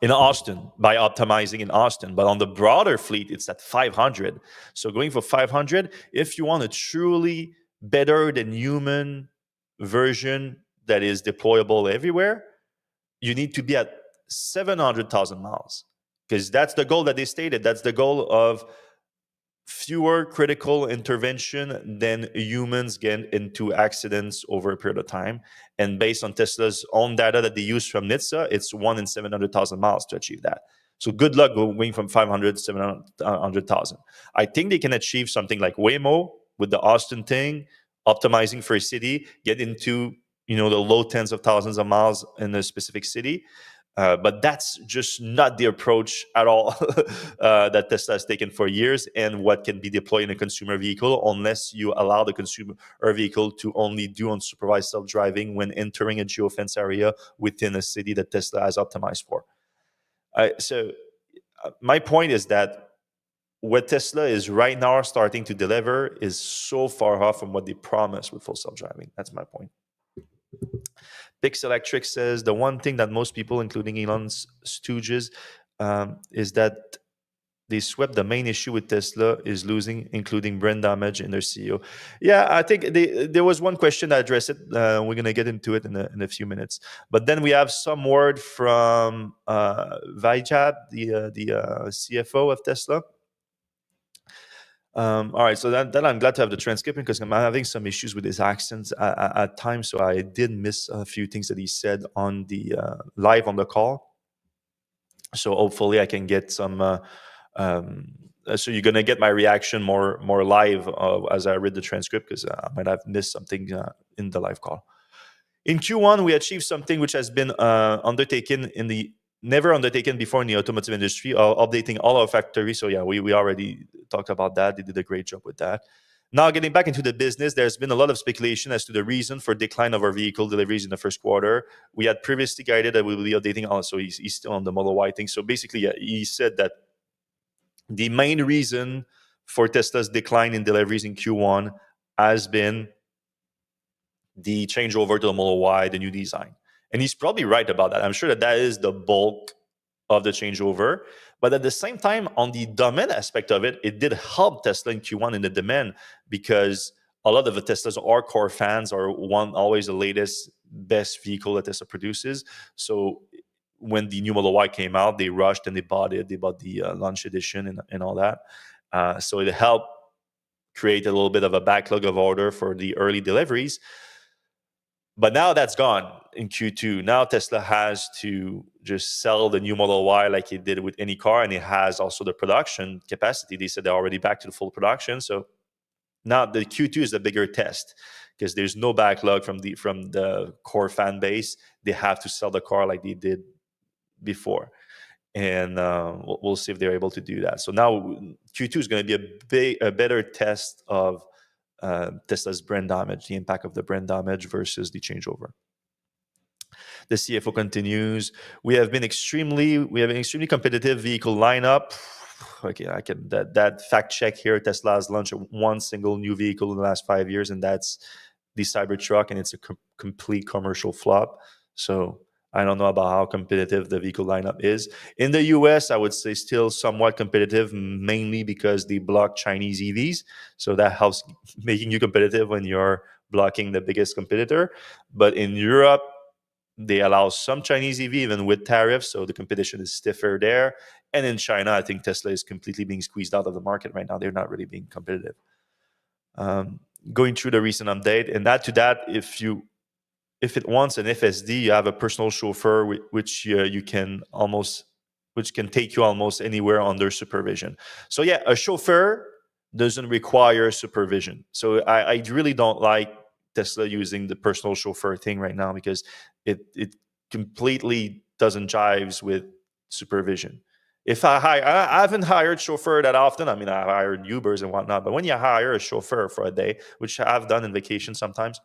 in Austin by optimizing in Austin. But on the broader fleet, it's at 500. So going for 500, if you want a truly better than human version that is deployable everywhere, you need to be at 700,000 miles, because that's the goal that they stated. That's the goal of fewer critical intervention than humans get into accidents over a period of time. And based on Tesla's own data that they use from NHTSA, it's 1 in 700,000 miles to achieve that. So good luck going from 500 to 700,000. I think they can achieve something like Waymo with the Austin thing, optimizing for a city, get into the low tens of thousands of miles in a specific city. But that's just not the approach at all that Tesla has taken for years, and what can be deployed in a consumer vehicle, unless you allow the consumer vehicle to only do unsupervised self-driving when entering a geofence area within a city that Tesla has optimized for. So my point is that what Tesla is right now starting to deliver is so far off from what they promised with full self-driving. That's my point. Pix Electrek says the one thing that most people, including Elon's stooges, is that they swept the main issue with Tesla is losing, including brand damage in their CEO. Yeah, I think there was one question that addressed it. We're going to get into it in a few minutes. But then we have some word from Vijay, the CFO of Tesla. All right, so then I'm glad to have the transcript because I'm having some issues with his accents at times, so I did miss a few things that he said on the live on the call. So hopefully I can get some. So you're gonna get my reaction more live as I read the transcript, because I might have missed something in the live call. In Q1, we achieved something which has been never undertaken before in the automotive industry, updating all our factories. So yeah, we already talked about that. They did a great job with that. Now, getting back into the business, there's been a lot of speculation as to the reason for decline of our vehicle deliveries in the first quarter. We had previously guided that we will be updating also. He's still on the Model Y thing. So basically, yeah, he said that the main reason for Tesla's decline in deliveries in Q1 has been the changeover to the Model Y, the new design. And he's probably right about that. I'm sure that is the bulk of the changeover. But at the same time, on the demand aspect of it, it did help Tesla in Q1 in the demand, because a lot of the Teslas are core fans, or want always the latest, best vehicle that Tesla produces. So when the new Model Y came out, they rushed and they bought it. They bought the launch edition and all that. So it helped create a little bit of a backlog of order for the early deliveries. But now that's gone in Q2. Now Tesla has to just sell the new Model Y like it did with any car, and it has also the production capacity. They said they're already back to the full production. So now the Q2 is the bigger test, because there's no backlog from the core fan base. They have to sell the car like they did before, and we'll see if they're able to do that. So now Q2 is going to be a better test of Tesla's brand damage, the impact of the brand damage versus the changeover. The CFO continues, we have an extremely competitive vehicle lineup. Okay, I can that fact check here. Tesla has launched one single new vehicle in the last 5 years, and that's the Cybertruck, and it's a complete commercial flop. So I don't know about how competitive the vehicle lineup is. In the US, I would say still somewhat competitive, mainly because they block Chinese EVs. So that helps making you competitive when you're blocking the biggest competitor. But in Europe, they allow some Chinese EV, even with tariffs. So the competition is stiffer there. And in China, I think Tesla is completely being squeezed out of the market right now. They're not really being competitive. Going through the recent update, and add to that, if it wants an FSD, you have a personal chauffeur which can take you almost anywhere under supervision. So a chauffeur doesn't require supervision. So I really don't like Tesla using the personal chauffeur thing right now, because it completely doesn't jives with supervision. If I haven't hired chauffeur that often. I mean, I hired Ubers and whatnot, but when you hire a chauffeur for a day, which I've done in vacation sometimes,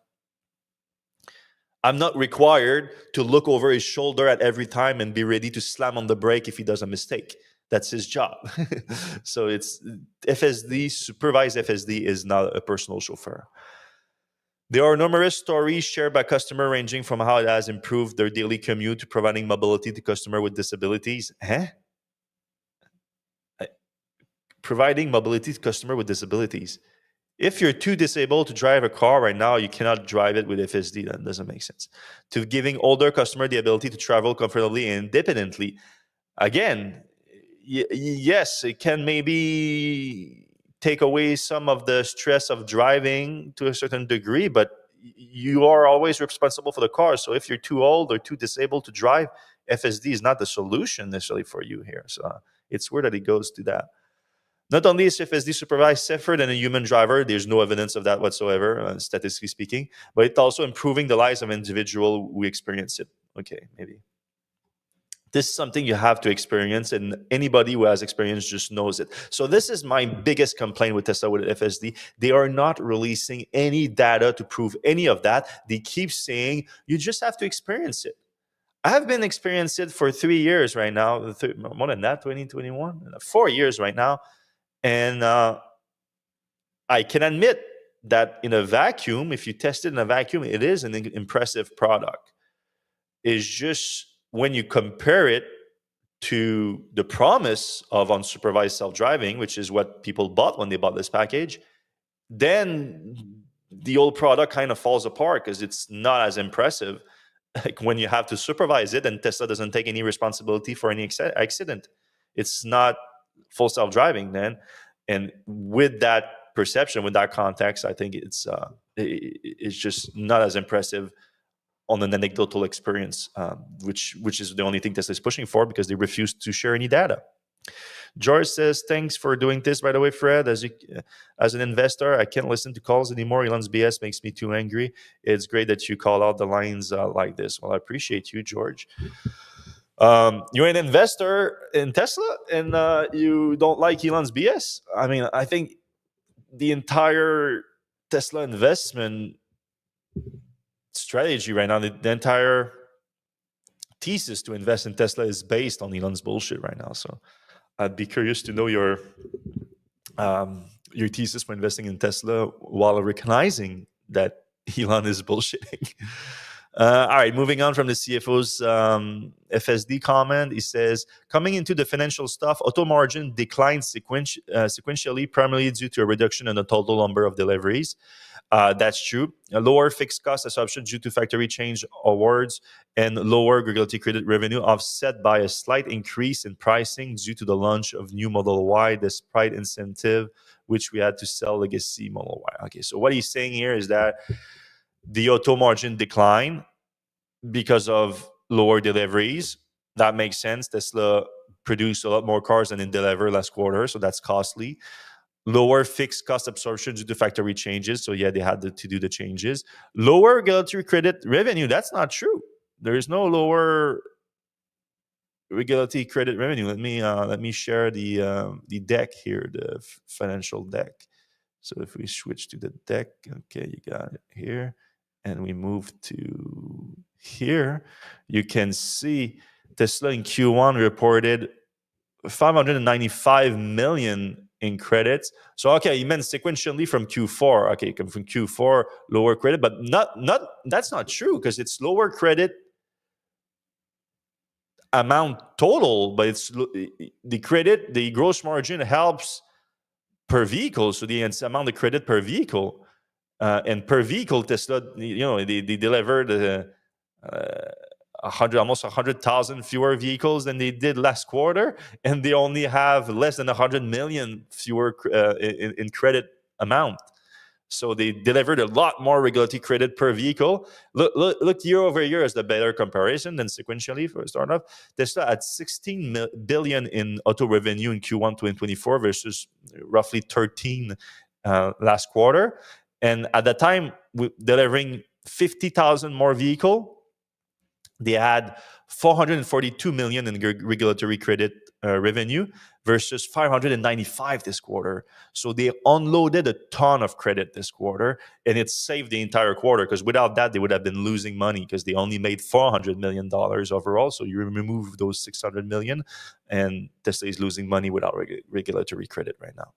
I'm not required to look over his shoulder at every time and be ready to slam on the brake if he does a mistake. That's his job. So it's FSD, supervised FSD is not a personal chauffeur. There are numerous stories shared by customers ranging from how it has improved their daily commute to providing mobility to customers with disabilities. Providing mobility to customers with disabilities. If you're too disabled to drive a car right now, you cannot drive it with FSD. That doesn't make sense. To giving older customer the ability to travel comfortably and independently. Again, yes, it can maybe take away some of the stress of driving to a certain degree, but you are always responsible for the car. So if you're too old or too disabled to drive, FSD is not the solution necessarily for you here. So it's weird that it goes to that. Not only is FSD supervised safer than a human driver, there's no evidence of that whatsoever, statistically speaking, but it's also improving the lives of individuals who experience it. Okay, maybe. This is something you have to experience, and anybody who has experience just knows it. So this is my biggest complaint with Tesla with FSD. They are not releasing any data to prove any of that. They keep saying, you just have to experience it. I have been experiencing it for 3 years right now, more than that, 2021, 4 years right now. And I can admit that in a vacuum, if you test it in a vacuum, it is an impressive product. It's just when you compare it to the promise of unsupervised self-driving, which is what people bought when they bought this package, then the old product kind of falls apart because it's not as impressive. Like when you have to supervise it, and Tesla doesn't take any responsibility for any accident. It's not full self-driving then. And with that perception, with that context, I think it's just not as impressive on an anecdotal experience, which is the only thing Tesla is pushing for, because they refuse to share any data. George says, thanks for doing this, by the way, Fred. As an investor, I can't listen to calls anymore. Elon's BS makes me too angry. It's great that you call out the lines like this. Well, I appreciate you, George. You're an investor in Tesla and you don't like Elon's BS. I mean, I think the entire Tesla investment strategy right now, the entire thesis to invest in Tesla is based on Elon's bullshit right now. So I'd be curious to know your thesis for investing in Tesla while recognizing that Elon is bullshitting. All right, moving on from the CFO's FSD comment. He says, coming into the financial stuff, auto margin declined sequentially, primarily due to a reduction in the total number of deliveries. That's true. A lower fixed cost assumption due to factory change awards and lower regulatory credit revenue, offset by a slight increase in pricing due to the launch of new Model Y, despite incentive, which we had to sell legacy Model Y. Okay, so what he's saying here is that the auto margin decline because of lower deliveries. That makes sense. Tesla produced a lot more cars than it delivered last quarter, so that's costly. Lower fixed cost absorption due to factory changes. So yeah, they had to do the changes. Lower regulatory credit revenue. That's not true. There is no lower regulatory credit revenue. Let me share the deck here, the financial deck. So if we switch to the deck, okay, you got it here, and we move to here, you can see Tesla in Q1 reported 595 million in credits. So okay, you meant sequentially from Q4. Okay, from Q4 lower credit, but not that's not true, because it's lower credit amount total, but it's the credit, the gross margin helps per vehicle, so the amount of credit per vehicle, and per vehicle, Tesla, they delivered almost 100,000 fewer vehicles than they did last quarter, and they only have less than 100 million fewer in credit amount. So they delivered a lot more regulatory credit per vehicle. Look year over year as the better comparison than sequentially for a startup. Tesla had 16 billion in auto revenue in Q1 2024 versus roughly 13 last quarter. And at the time, delivering 50,000 more vehicle, they had 442 million in regulatory credit revenue versus 595 this quarter. So they unloaded a ton of credit this quarter, and it saved the entire quarter, because without that, they would have been losing money, because they only made $400 million overall. So you remove those 600 million, and Tesla is losing money without regulatory credit right now.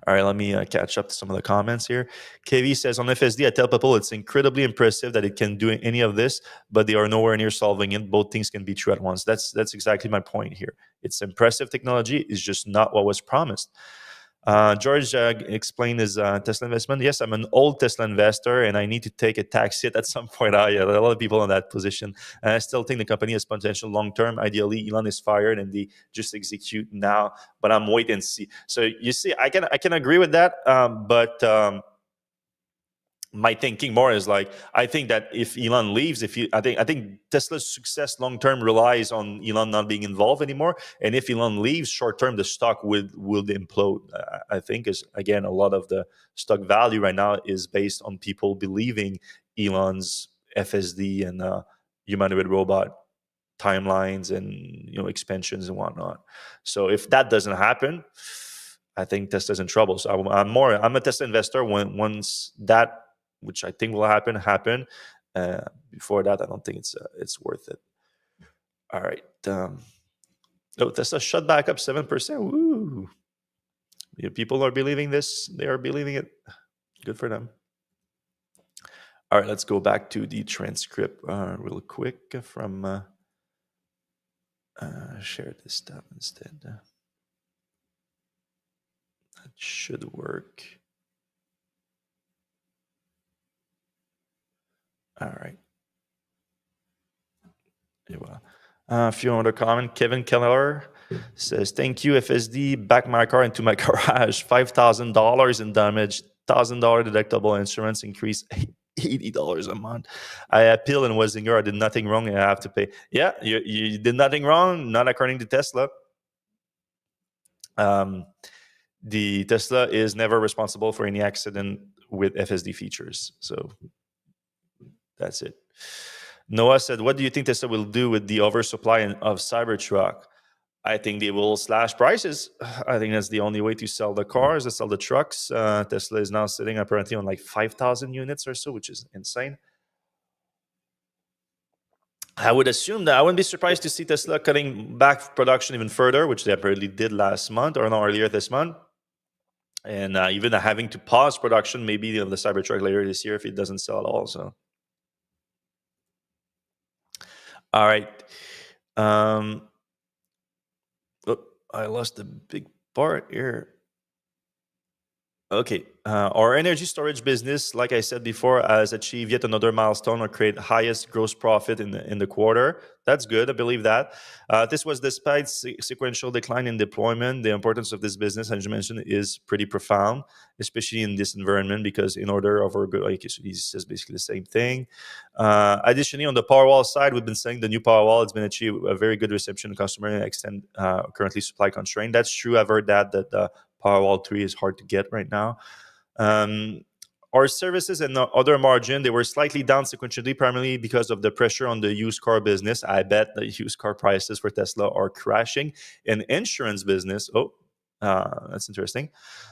All right, let me catch up to some of the comments here. KV says, on FSD, I tell people it's incredibly impressive that it can do any of this, but they are nowhere near solving it. Both things can be true at once. That's exactly my point here. It's impressive technology. It's just not what was promised. George explained his Tesla investment. Yes, I'm an old Tesla investor, and I need to take a tax hit at some point. Yeah, a lot of people in that position. And I still think the company has potential long term. Ideally, Elon is fired and they just execute now. But I'm wait and see. So you see, I can agree with that. But my thinking more is like, I think that if Elon leaves, I think Tesla's success long term relies on Elon not being involved anymore. And if Elon leaves short term, the stock will implode. I think is, again, a lot of the stock value right now is based on people believing Elon's FSD and humanoid robot timelines and expansions and whatnot. So if that doesn't happen, I think Tesla's in trouble. So I'm a Tesla investor once that, which I think will happen. Before that, I don't think it's worth it. All right. Tesla shut back up 7%. Woo! People are believing this. They are believing it. Good for them. All right, let's go back to the transcript real quick from share this tab instead. That should work. All right. A few other comments. Kevin Keller says, thank you, FSD. Back my car into my garage. $5,000 in damage. $1,000 deductible insurance increase. $80 a month. I appealed and was in I did nothing wrong and I have to pay. Yeah, you did nothing wrong, not according to Tesla. The Tesla is never responsible for any accident with FSD features. So that's it. Noah said, what do you think Tesla will do with the oversupply of Cybertruck? I think they will slash prices. I think that's the only way to sell the cars, to sell the trucks. Tesla is now sitting apparently on like 5,000 units or so, which is insane. I would assume that I wouldn't be surprised to see Tesla cutting back production even further, which they apparently did last month or no, earlier this month. And even having to pause production maybe of the Cybertruck later this year if it doesn't sell at all. So, all right. I lost the big part here. Okay. Our energy storage business, like I said before, has achieved yet another milestone or create highest gross profit in the quarter. That's good. I believe that. This was despite sequential decline in deployment. The importance of this business, as you mentioned, is pretty profound, especially in this environment, because in order of our good, like he says basically the same thing. Additionally, on the Powerwall side, we've been saying the new Powerwall has been achieved a very good reception to customer and extend currently supply constraint. That's true. I've heard that Powerwall 3 is hard to get right now. Our services and other margin, they were slightly down sequentially, primarily because of the pressure on the used car business. I bet the used car prices for Tesla are crashing. In insurance business, that's interesting.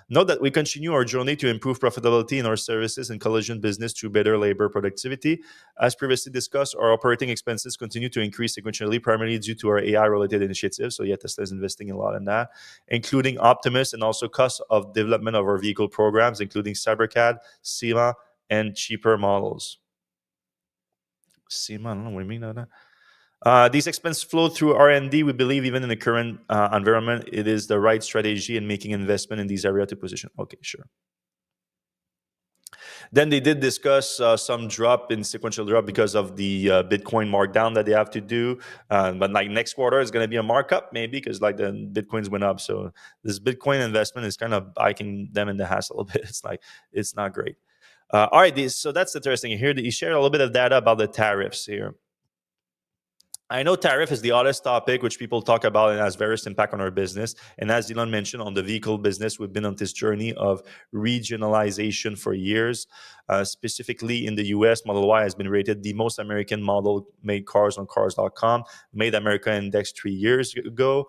Note that we continue our journey to improve profitability in our services and collision business through better labor productivity. As previously discussed, our operating expenses continue to increase sequentially, primarily due to our AI-related initiatives. So yeah, Tesla is investing a lot in that, including Optimus and also cost of development of our vehicle programs, including CyberCAD, SEMA, and cheaper models. SEMA, I don't know what you mean by that. These expenses flow through R&D. We believe even in the current environment, it is the right strategy in making investment in these areas to position. Okay, sure. Then they did discuss some drop in sequential drop because of the Bitcoin markdown that they have to do. But like next quarter is going to be a markup maybe because like the Bitcoins went up. So this Bitcoin investment is kind of biting them in the ass a little bit. It's like, it's not great. All right, so that's interesting. Here he shared a little bit of data about the tariffs here. I know tariff is the hottest topic, which people talk about and has various impact on our business. And as Dylan mentioned, on the vehicle business, we've been on this journey of regionalization for years. Specifically in the US, Model Y has been rated the most American model made cars on cars.com, made America Index 3 years ago.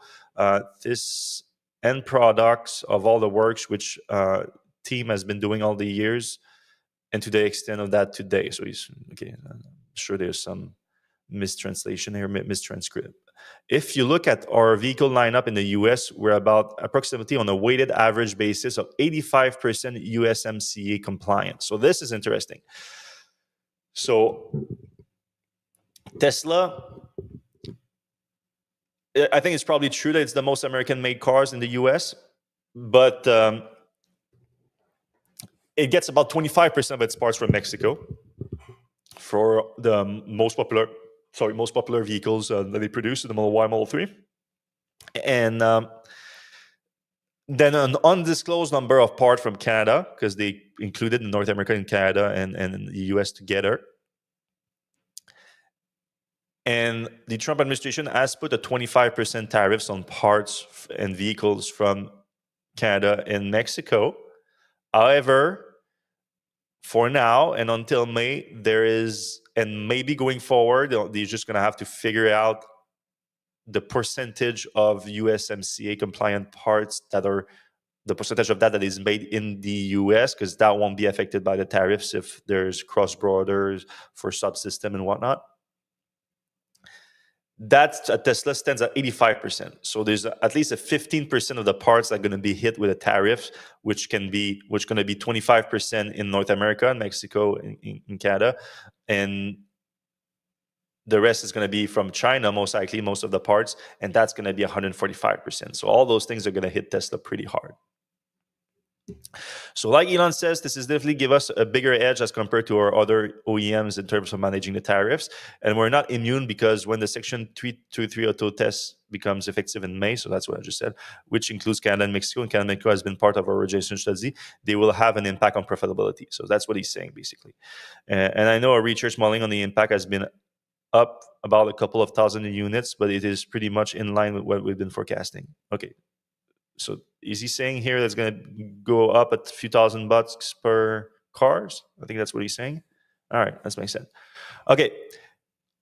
This end products of all the works which team has been doing all the years, and to the extent of that today. So he's okay. I'm sure there's some mistranslation here, mistranscript. If you look at our vehicle lineup in the US, we're about approximately on a weighted average basis of 85% USMCA compliant. So this is interesting. So Tesla, I think it's probably true that it's the most American made cars in the US, but it gets about 25% of its parts from Mexico for the most popular vehicles that they produce, the Model Y, Model 3. And then an undisclosed number of parts from Canada, because they included North America and Canada and the US together. And the Trump administration has put a 25% tariffs on parts and vehicles from Canada and Mexico. However, for now and until May, there is, and maybe going forward, they're just going to have to figure out the percentage of USMCA compliant parts that are the percentage of that is made in the US, because that won't be affected by the tariffs if there's cross borders for subsystem and whatnot. That Tesla stands at 85%. So there's at least a 15% of the parts that are going to be hit with a tariff, which going to be 25% in North America and Mexico in Canada, and the rest is going to be from China, most likely, most of the parts, and that's going to be 145%. So all those things are going to hit Tesla pretty hard. So like Elon says, this is definitely give us a bigger edge as compared to our other OEMs in terms of managing the tariffs. And we're not immune, because when the Section 323 auto test becomes effective in May, so that's what I just said, which includes Canada and Mexico, and Canada and Mexico has been part of our registration strategy, they will have an impact on profitability. So that's what he's saying, basically. And I know our research modeling on the impact has been up about a couple of thousand units, but it is pretty much in line with what we've been forecasting. Okay. So is he saying here that's going to go up a few $1,000 per cars? I think that's what he's saying. All right, that makes sense. Okay.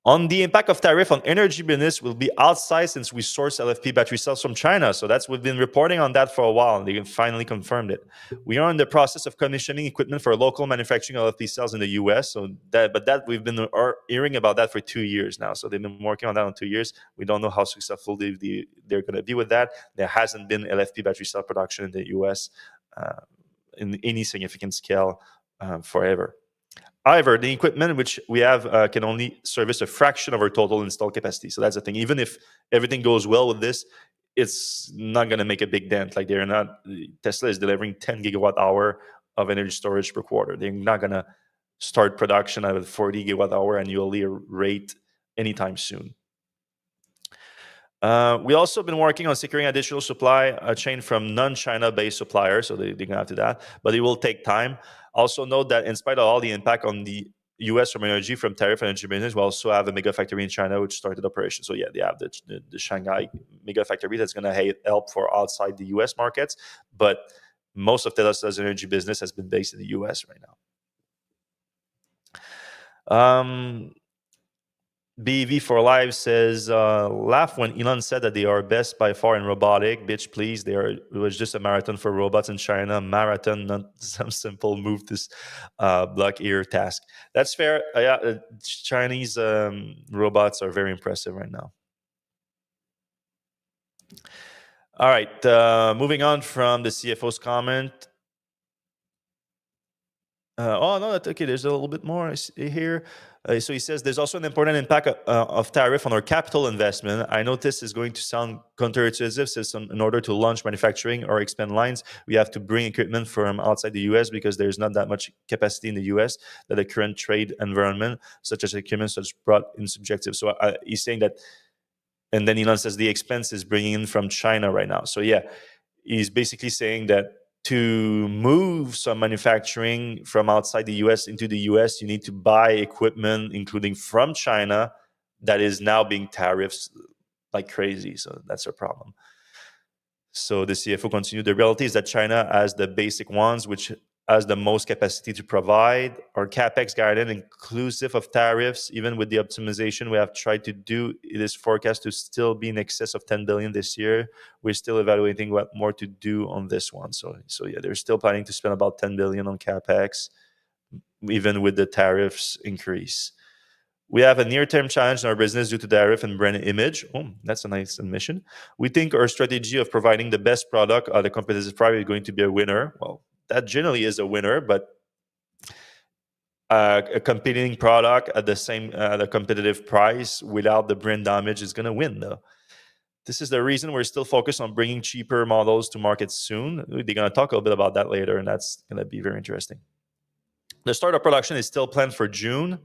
On the impact of tariff on energy business will be outside, since we source LFP battery cells from China. So we've been reporting on that for a while, and they finally confirmed it. We are in the process of commissioning equipment for local manufacturing LFP cells in the US. But we've been hearing about that for 2 years now. So they've been working on that in 2 years. We don't know how successful they're going to be with that. There hasn't been LFP battery cell production in the US in any significant scale forever. However, the equipment which we have can only service a fraction of our total installed capacity. So that's the thing. Even if everything goes well with this, it's not going to make a big dent. Like Tesla is delivering 10 gigawatt hour of energy storage per quarter. They're not going to start production at a 40 gigawatt hour annually rate anytime soon. We also been working on securing additional supply chain from non-China based suppliers, so they're going to have to do that, but it will take time. Also note that in spite of all the impact on the US from energy from tariff energy business, we also have a mega factory in China which started operation. So yeah, they have the Shanghai mega factory that's going to help for outside the US markets, but most of Tesla's energy business has been based in the US right now. BV for Life says, laugh when Elon said that they are best by far in robotic. Bitch, please. It was just a marathon for robots in China. Marathon, not some simple move this block ear task. That's fair. Chinese robots are very impressive right now. All right. Moving on from the CFO's comment. Okay. There's a little bit more here. So he says there's also an important impact of tariff on our capital investment. I know this is going to sound counterintuitive, since in order to launch manufacturing or expand lines, we have to bring equipment from outside the US, because there's not that much capacity in the US that the current trade environment, such as equipment, such brought in subjective. So he's saying that, and then Elon says the expense is bringing in from China right now. So yeah, he's basically saying that to move some manufacturing from outside the US into the US, you need to buy equipment, including from China, that is now being tariffs like crazy. So that's a problem. So the CFO continued, the reality is that China has the basic ones, which has the most capacity to provide. Our CapEx guidance, inclusive of tariffs, even with the optimization we have tried to do, it is forecast to still be in excess of 10 billion this year. We're still evaluating what more to do on this one. So yeah, they're still planning to spend about 10 billion on CapEx, even with the tariffs increase. We have a near-term challenge in our business due to tariff and brand image. Oh, that's a nice admission. We think our strategy of providing the best product at a competitive price is going to be a winner. Well, that generally is a winner, but a competing product at the same at a competitive price without the brand damage is going to win, though. This is the reason we're still focused on bringing cheaper models to market soon. They're going to talk a little bit about that later, and that's going to be very interesting. The start of production is still planned for June.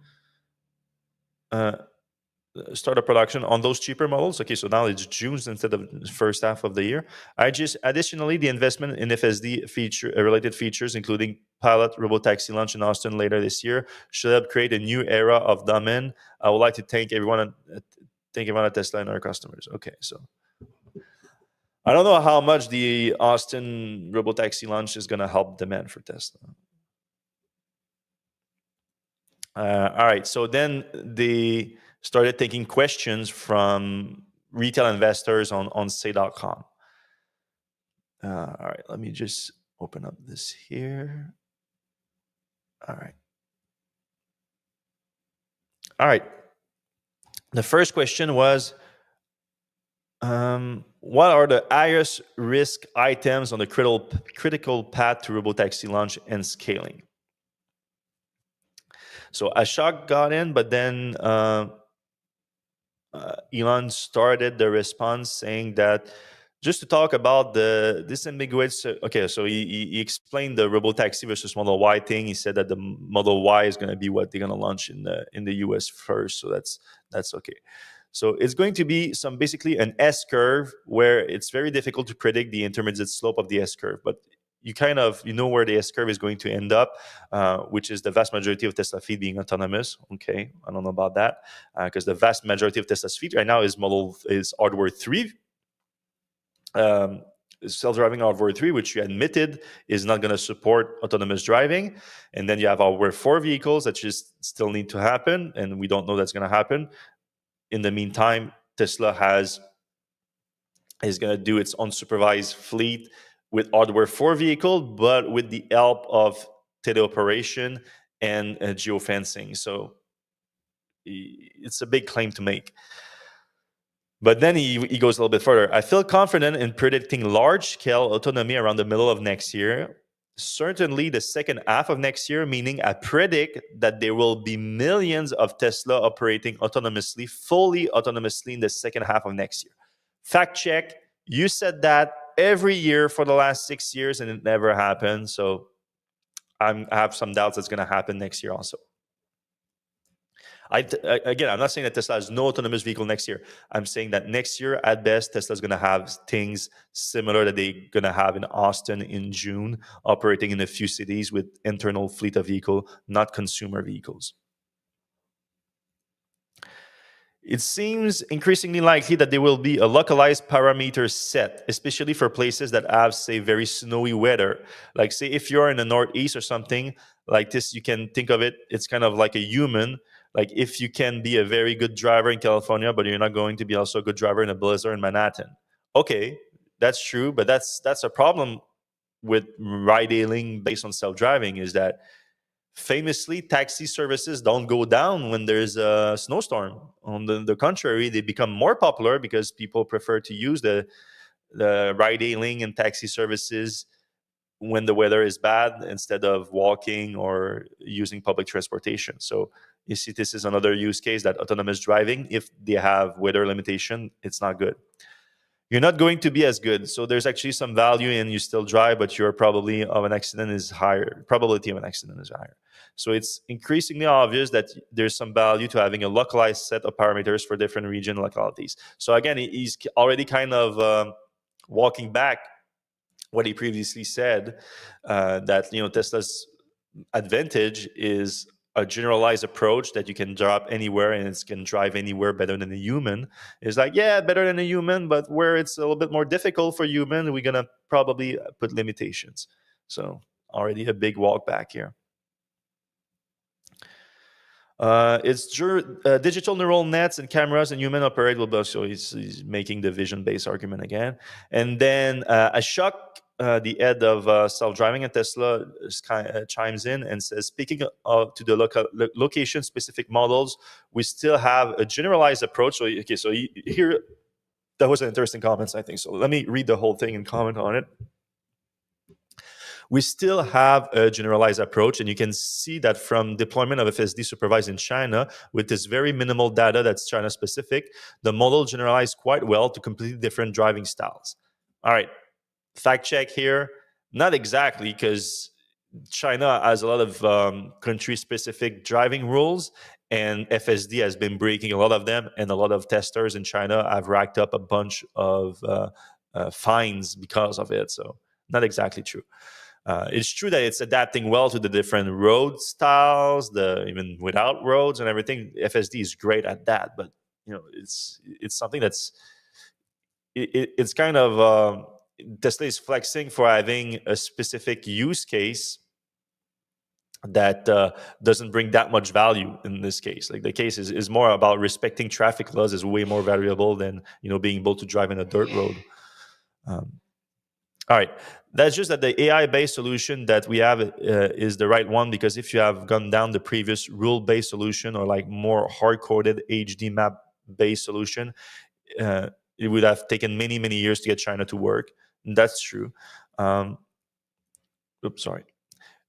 Start of production on those cheaper models. Okay, so now it's June instead of the first half of the year. Additionally, the investment in FSD related features, including pilot robotaxi launch in Austin later this year, should help create a new era of domain. I would like to thank everyone at Tesla and our customers. Okay, so I don't know how much the Austin robotaxi launch is going to help demand for Tesla. All right, so then they started taking questions from retail investors on say.com. All right, let me just open up this here. All right. The first question was, what are the highest risk items on the critical path to robotaxi launch and scaling? So Ashok got in, but then Elon started the response saying that just to talk about this ambiguity. Okay, so he explained the robotaxi versus Model Y thing. He said that the Model Y is going to be what they're going to launch in the US first. So that's okay. So it's going to be basically an S curve where it's very difficult to predict the intermediate slope of the S curve, but you know where the S curve is going to end up, which is the vast majority of Tesla fleet being autonomous. Okay, I don't know about that because the vast majority of Tesla's fleet right now is hardware 3, self-driving hardware 3, which you admitted is not going to support autonomous driving, and then you have hardware 4 vehicles that just still need to happen, and we don't know that's going to happen. In the meantime, Tesla is going to do its unsupervised fleet with hardware 4 vehicle, but with the help of teleoperation and geofencing. So it's a big claim to make. But then he goes a little bit further. I feel confident in predicting large-scale autonomy around the middle of next year. Certainly the second half of next year, meaning I predict that there will be millions of Tesla operating fully autonomously in the second half of next year. Fact check, you said that every year for the last 6 years and it never happened. So I have some doubts that's going to happen next year also. Again, I'm not saying that Tesla has no autonomous vehicle next year. I'm saying that next year, at best, Tesla's going to have things similar that they're going to have in Austin in June, operating in a few cities with internal fleet of vehicle, not consumer vehicles. It seems increasingly likely that there will be a localized parameter set, especially for places that have, say, very snowy weather. Like, say, if you're in the Northeast or something like this, you can think of it, it's kind of like a human. Like, if you can be a very good driver in California, but you're not going to be also a good driver in a blizzard in Manhattan. Okay, that's true, but that's a problem with ride-hailing based on self-driving, is that famously, taxi services don't go down when there's a snowstorm. On the contrary, they become more popular because people prefer to use the ride-hailing and taxi services when the weather is bad instead of walking or using public transportation. So you see, this is another use case that autonomous driving, if they have weather limitation, it's not good. You're not going to be as good. So there's actually some value in you still drive, but your probability of an accident is higher. So it's increasingly obvious that there's some value to having a localized set of parameters for different region localities. So again, he's already kind of walking back what he previously said, that Tesla's advantage is a generalized approach that you can drop anywhere and it can drive anywhere better than a human. It's like, yeah, better than a human, but where it's a little bit more difficult for human, we're gonna probably put limitations. So already a big walk back here. Digital neural nets and cameras and human operate. So he's making the vision-based argument again. And then Ashok, the head of self-driving at Tesla, chimes in and says, speaking of to the location-specific models, we still have a generalized approach. So okay, so here, that was an interesting comment, I think. So let me read the whole thing and comment on it. We still have a generalized approach, and you can see that from deployment of FSD supervised in China with this very minimal data that's China specific, the model generalized quite well to completely different driving styles. All right, fact check here. Not exactly, because China has a lot of country-specific driving rules, and FSD has been breaking a lot of them, and a lot of testers in China have racked up a bunch of fines because of it. So not exactly true. It's true that it's adapting well to the different road styles, even without roads and everything. FSD is great at that, but it's something that's it's kind of Tesla is flexing for having a specific use case that doesn't bring that much value in this case. Like the case is more about respecting traffic laws is way more valuable than being able to drive in a dirt road. All right, that's just that the AI-based solution that we have is the right one, because if you have gone down the previous rule-based solution or like more hard-coded HD map-based solution, it would have taken many, many years to get China to work. And that's true. Sorry.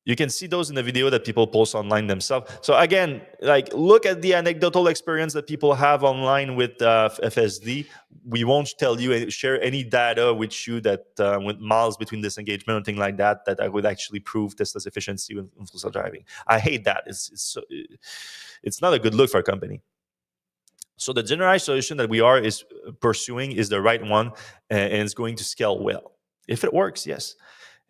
You can see those in the video that people post online themselves. So again, like look at the anecdotal experience that people have online with FSD. We won't tell you share any data with you that with miles between disengagement or thing like that I would actually prove Tesla's efficiency with full self-driving. I hate that. It's not a good look for a company. So the generalized solution that we are is pursuing is the right one, and it's going to scale well. If it works, yes.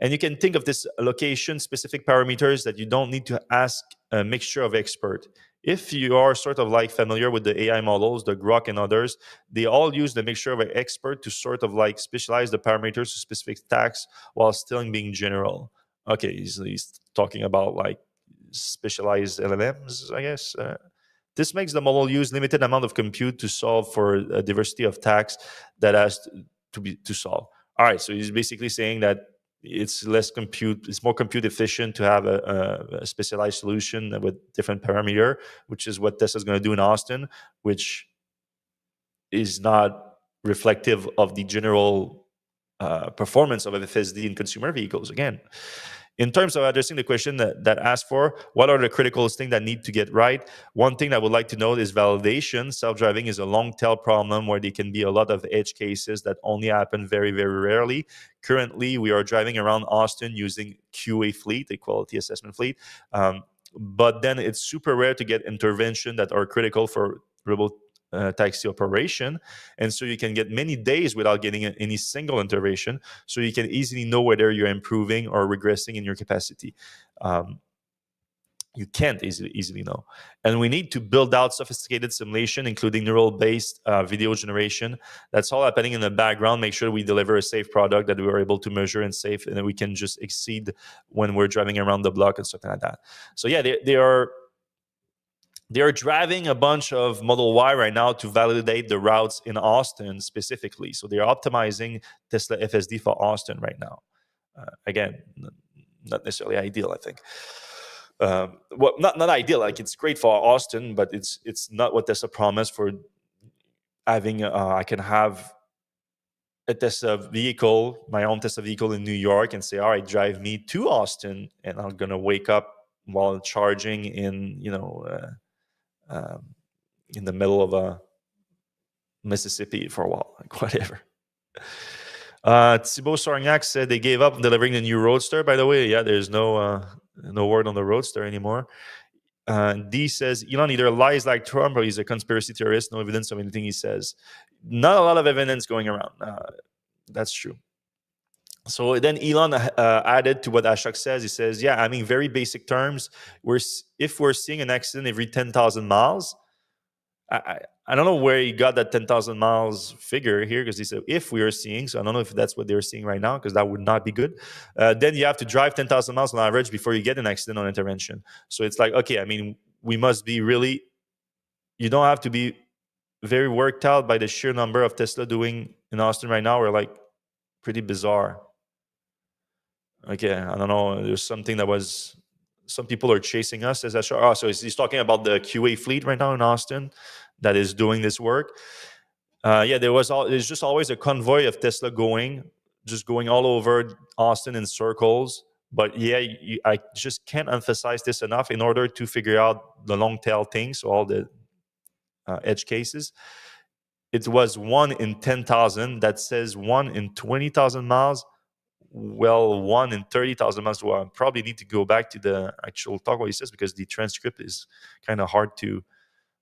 And you can think of this location-specific parameters that you don't need to ask a mixture of expert. If you are sort of like familiar with the AI models, the Grok and others, they all use the mixture of an expert to sort of like specialize the parameters to specific tasks while still being general. Okay, he's talking about like specialized LLMs, I guess. This makes the model use limited amount of compute to solve for a diversity of tasks that has to solve. All right, so he's basically saying that it's less compute, it's more compute efficient to have a specialized solution with different parameter, which is what Tesla is going to do in Austin, which is not reflective of the general performance of FSD in consumer vehicles. Again, in terms of addressing the question that asked for, what are the critical things that need to get right? One thing I would like to note is validation. Self-driving is a long tail problem where there can be a lot of edge cases that only happen very, very rarely. Currently, we are driving around Austin using QA fleet, a quality assessment fleet. But then it's super rare to get intervention that are critical for robot taxi operation, and so you can get many days without getting any single intervention, so you can easily know whether you're improving or regressing in your capacity. You can't easily know, and we need to build out sophisticated simulation, including neural-based video generation. That's all happening in the background. Make sure we deliver a safe product that we are able to measure and safe, and then we can just exceed when we're driving around the block and something like that. So yeah, they are driving a bunch of Model Y right now to validate the routes in Austin specifically. So they are optimizing Tesla FSD for Austin right now. Again, not necessarily ideal, I think. Well, not ideal. Like it's great for Austin, but it's not what Tesla promised for having. I can have a Tesla vehicle, my own Tesla vehicle in New York, and say, "All right, drive me to Austin," and I'm gonna wake up while charging in in the middle of Mississippi for a while, like whatever. Thibaut Sorgnac said they gave up on delivering the new Roadster. By the way, yeah, there's no word on the Roadster anymore. D says Elon either lies like Trump or he's a conspiracy theorist. No evidence of anything he says. Not a lot of evidence going around. That's true. So then Elon added to what Ashok says. He says, "Yeah, I mean, very basic terms. If we're seeing an accident every 10,000 miles, I don't know where he got that 10,000 miles figure here, because he said if we are seeing. So I don't know if that's what they're seeing right now, because that would not be good. Then you have to drive 10,000 miles on average before you get an accident on intervention. So it's like, okay, I mean, we must be really. You don't have to be very worked out by the sheer number of Tesla doing in Austin right now. We're like pretty bizarre. Okay, I don't know. There's something that was. Some people are chasing us. As I show. Oh, so he's talking about the QA fleet right now in Austin that is doing this work. Yeah, there's just always a convoy of Tesla just going all over Austin in circles. But yeah, I just can't emphasize this enough. In order to figure out the long tail things, so all the edge cases, it was 1 in 10,000. That says 1 in 20,000 miles. Well, 1 in 30,000 miles. Well, I probably need to go back to the actual talk what he says, because the transcript is kind of hard to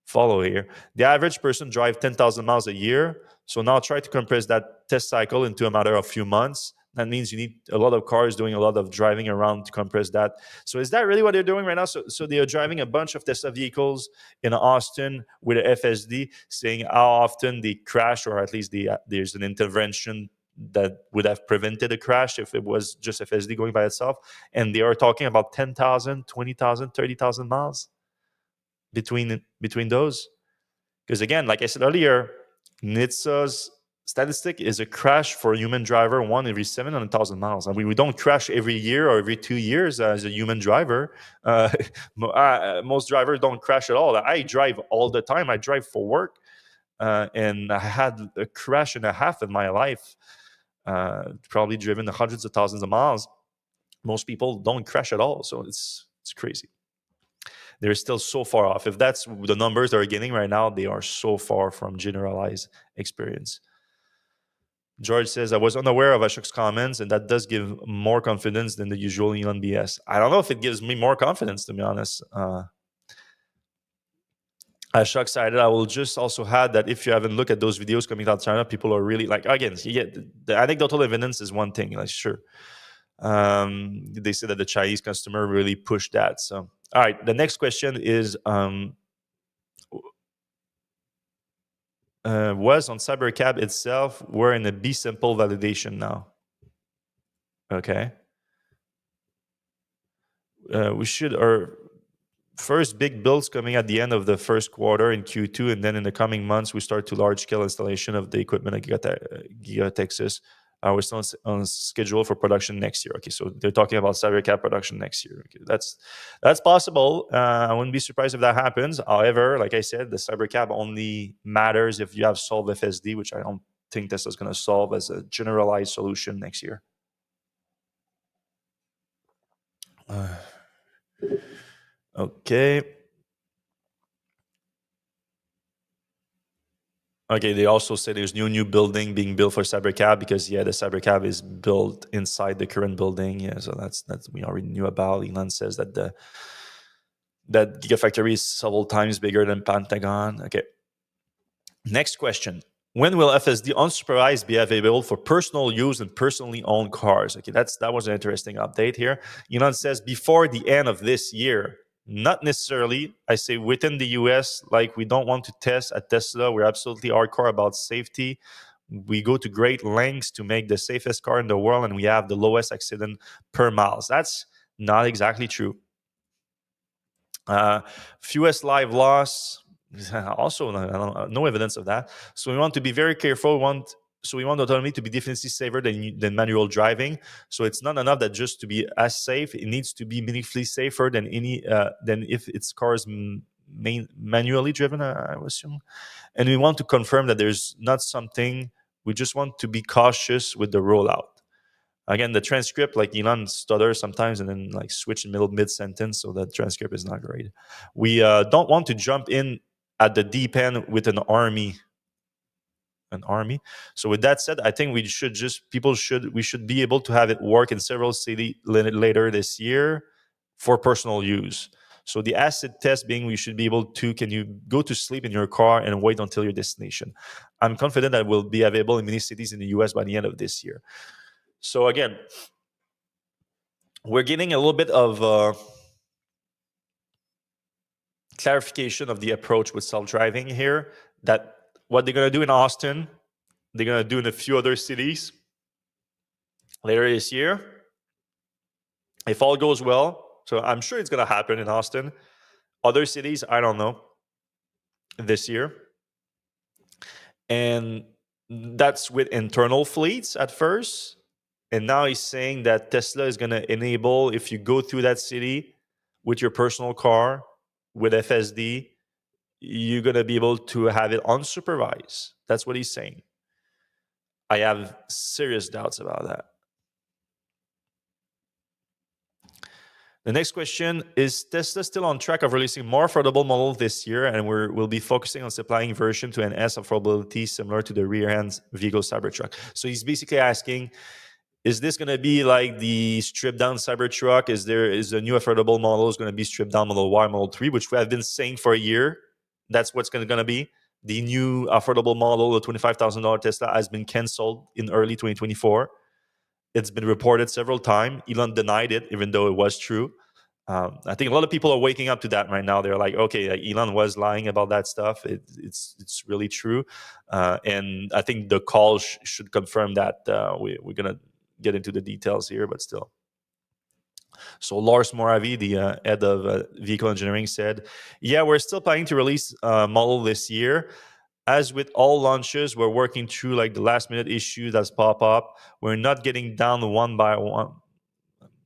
follow here. The average person drives 10,000 miles a year. So now try to compress that test cycle into a matter of few months. That means you need a lot of cars doing a lot of driving around to compress that. So is that really what they're doing right now? So they are driving a bunch of Tesla vehicles in Austin with a FSD, saying how often they crash, or at least there's an intervention that would have prevented a crash if it was just FSD going by itself. And they are talking about 10,000, 20,000, 30,000 miles between those. Because again, like I said earlier, NHTSA's statistic is a crash for a human driver 1 every 700,000 miles. I mean, we don't crash every year or every 2 years as a human driver. Most drivers don't crash at all. I drive all the time. I drive for work, and I had a crash and a half in my life. Probably driven hundreds of thousands of miles. Most people don't crash at all, so it's crazy. They're still so far off. If that's the numbers they're getting right now, they are so far from generalized experience. George says, I was unaware of Ashok's comments, and that does give more confidence than the usual Elon BS. I don't know if it gives me more confidence, to be honest. Ashok cited, I will just also add that if you haven't looked at those videos coming out of China, people are really like, again, the anecdotal evidence is one thing, like, sure. They say that the Chinese customer really pushed that. So, all right, the next question is, was on CyberCab itself, we're in a B simple validation now. Okay. We should, our first big builds coming at the end of the first quarter in Q2, and then in the coming months, we start to large scale installation of the equipment at Giga Texas. We're still on schedule for production next year. Okay, so they're talking about CyberCab production next year. Okay, that's possible. I wouldn't be surprised if that happens. However, like I said, the CyberCab only matters if you have solved FSD, which I don't think Tesla's going to solve as a generalized solution next year. Okay. Okay, they also say there's new building being built for CyberCab, because the CyberCab is built inside the current building. Yeah, so that's we already knew about. Elon says that that Gigafactory is several times bigger than Pentagon. Okay. Next question. When will FSD unsupervised be available for personal use and personally owned cars? Okay, that was an interesting update here. Elon says before the end of this year. Not necessarily. I say within the US, like we don't want to test at Tesla. We're absolutely hardcore about safety. We go to great lengths to make the safest car in the world, and we have the lowest accident per miles. That's not exactly true. Fewest live loss, also no evidence of that. So we want to be very careful. We want autonomy to be definitely safer than manual driving. So it's not enough that just to be as safe. It needs to be meaningfully safer than if its car is manually driven, I would assume. And we want to confirm that there's not something. We just want to be cautious with the rollout. Again, the transcript, like Elon stutters sometimes and then like switch in mid sentence, so that transcript is not great. We don't want to jump in at the deep end with an army. So with that said, I think we should be able to have it work in several cities later this year for personal use. So the acid test being, we should be able to, can you go to sleep in your car and wait until your destination? I'm confident that it will be available in many cities in the US by the end of this year. So again, we're getting a little bit of clarification of the approach with self-driving here, that what they're going to do in Austin, they're going to do in a few other cities later this year, if all goes well. So I'm sure it's going to happen in Austin. Other cities, I don't know, this year. And that's with internal fleets at first. And now he's saying that Tesla is going to enable, if you go through that city with your personal car with FSD, you're going to be able to have it unsupervised. That's what he's saying. I have serious doubts about that. The next question is Tesla still on track of releasing more affordable models this year, and we'll be focusing on supplying version to enhance affordability similar to the rear-end vehicle Cybertruck. So he's basically asking, is this going to be like the stripped down Cybertruck? Is a new affordable model is going to be stripped down Model Y, Model 3, which we have been saying for a year? That's what's going to be. The new affordable model, the $25,000 Tesla, has been canceled in early 2024. It's been reported several times. Elon denied it, even though it was true. I think a lot of people are waking up to that right now. They're like, okay, Elon was lying about that stuff. It's really true. And I think the call should confirm that. We're going to get into the details here, but still. So Lars Moravi, the head of vehicle engineering, said, yeah, we're still planning to release a model this year. As with all launches, we're working through like the last minute issues that pop up. We're not getting down one by one.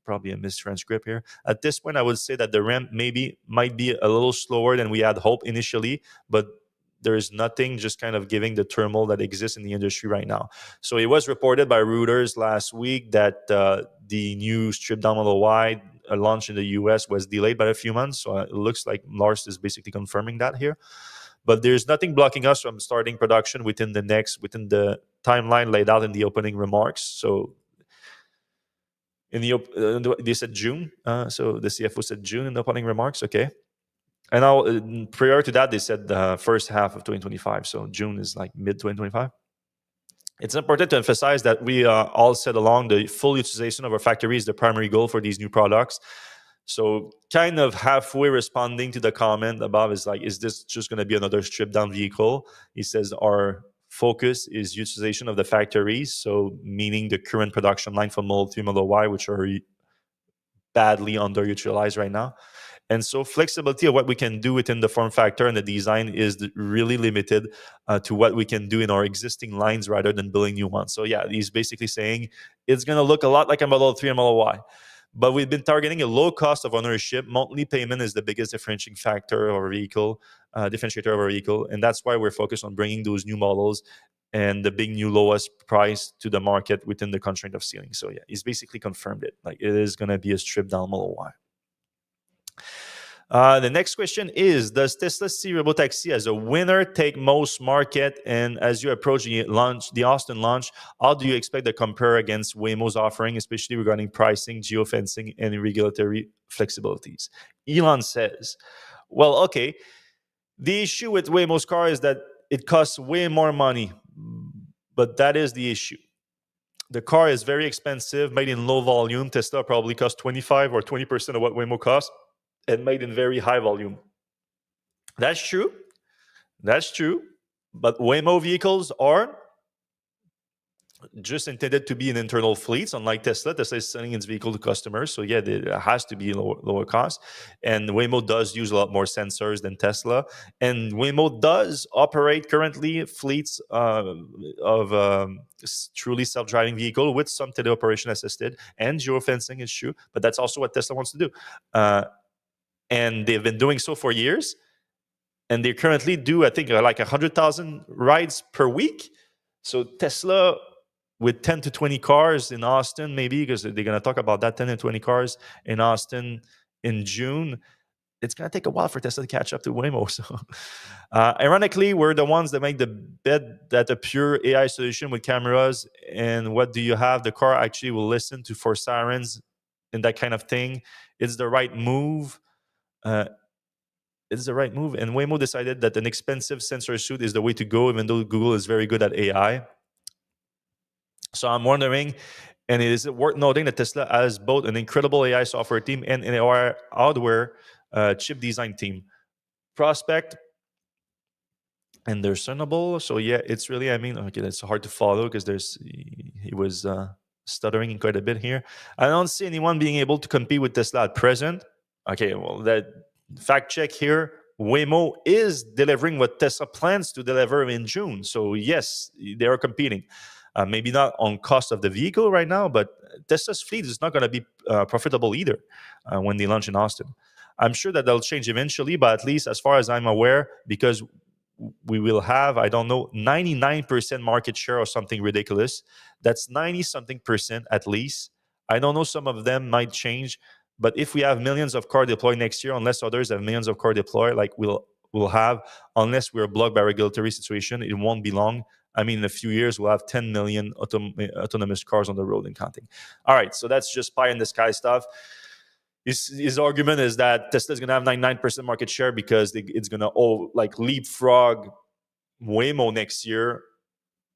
Probably a mistranscript here. At this point, I would say that the ramp might be a little slower than we had hoped initially, but there is nothing just kind of giving the turmoil that exists in the industry right now. So it was reported by Reuters last week that the new stripped down Model Y launch in the US was delayed by a few months. So it looks like Lars is basically confirming that here. But there's nothing blocking us from starting production within the timeline laid out in the opening remarks. So they said June. So the CFO said June in the opening remarks. Okay. And now, prior to that, they said the first half of 2025. So June is like mid 2025. It's important to emphasize that we all said along the full utilization of our factory is the primary goal for these new products. So kind of halfway responding to the comment above is like, is this just going to be another stripped down vehicle? He says our focus is utilization of the factories. So meaning the current production line for Model 3, Model Y, which are badly underutilized right now. And so flexibility of what we can do within the form factor and the design is really limited to what we can do in our existing lines rather than building new ones. So yeah, he's basically saying it's going to look a lot like a Model 3 and Model Y. But we've been targeting a low cost of ownership. Monthly payment is the biggest differentiating factor of our vehicle, differentiator of our vehicle. And that's why we're focused on bringing those new models and the big new lowest price to the market within the constraint of ceiling. So yeah, he's basically confirmed it. Like it is going to be a stripped down Model Y. The next question is, does Tesla see robotaxi as a winner take most market? And as you approach the Austin launch, how do you expect to compare against Waymo's offering, especially regarding pricing, geofencing, and regulatory flexibilities? Elon says, well, okay, the issue with Waymo's car is that it costs way more money, but that is the issue. The car is very expensive, made in low volume. Tesla probably costs 25 or 20% of what Waymo costs, and made in very high volume. That's true. That's true. But Waymo vehicles are just intended to be in internal fleets, unlike Tesla. Tesla is selling its vehicle to customers. So yeah, it has to be lower cost. And Waymo does use a lot more sensors than Tesla. And Waymo does operate currently fleets of truly self-driving vehicle with some teleoperation assisted, and geofencing is true. But that's also what Tesla wants to do. And they've been doing so for years. And they currently do, I think, like 100,000 rides per week. So Tesla, with 10 to 20 cars in Austin, maybe, because they're going to talk about that, 10 to 20 cars in Austin in June, it's going to take a while for Tesla to catch up to Waymo. So, ironically, we're the ones that make the bet that a pure AI solution with cameras and what do you have, the car actually will listen to for sirens and that kind of thing. It's the right move. It's the right move. And Waymo decided that an expensive sensor suite is the way to go, even though Google is very good at AI. So I'm wondering And it is worth noting that Tesla has both an incredible AI software team and an AI hardware chip design team. Prospect and discernible. So yeah, it's really, I mean, okay, it's hard to follow because he was stuttering quite a bit here. I don't see anyone being able to compete with Tesla at present. Okay, well, that fact check here. Waymo is delivering what Tesla plans to deliver in June. So yes, they are competing. Maybe not on cost of the vehicle right now, but Tesla's fleet is not going to be profitable either when they launch in Austin. I'm sure that they'll change eventually, but at least as far as I'm aware, because we will have, I don't know, 99% market share or something ridiculous. That's 90 something percent at least. I don't know, some of them might change, but if we have millions of car deployed next year, unless others have millions of car deployed, like we'll have, unless we're blocked by regulatory situation, it won't be long. I mean, in a few years, we'll have 10 million autonomous cars on the road and counting. All right, so that's just pie in the sky stuff. His argument is that Tesla's going to have 99% market share because it's going to leapfrog Waymo next year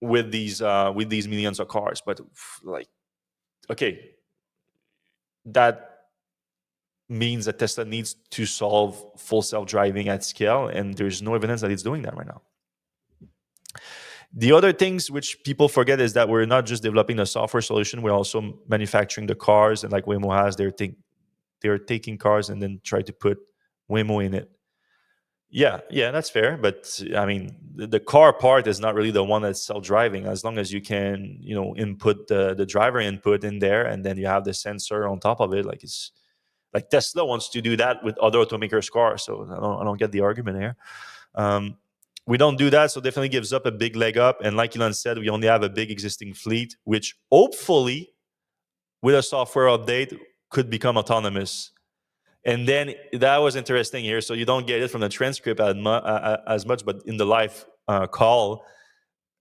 with these millions of cars. But like, okay, that means that Tesla needs to solve full self-driving at scale, and there's no evidence that it's doing that right now. The other things which people forget is that we're not just developing a software solution, we're also manufacturing the cars, and like Waymo has, they're taking cars and then try to put Waymo in it. Yeah, that's fair. But I mean, the car part is not really the one that's self-driving. As long as you can, input the driver input in there, and then you have the sensor on top of it. Like it's like Tesla wants to do that with other automakers' cars. So I don't get the argument here. We don't do that, so definitely gives up a big leg up. And like Elon said, we only have a big existing fleet, which hopefully, with a software update, could become autonomous. And then that was interesting here. So you don't get it from the transcript as much, but in the live call,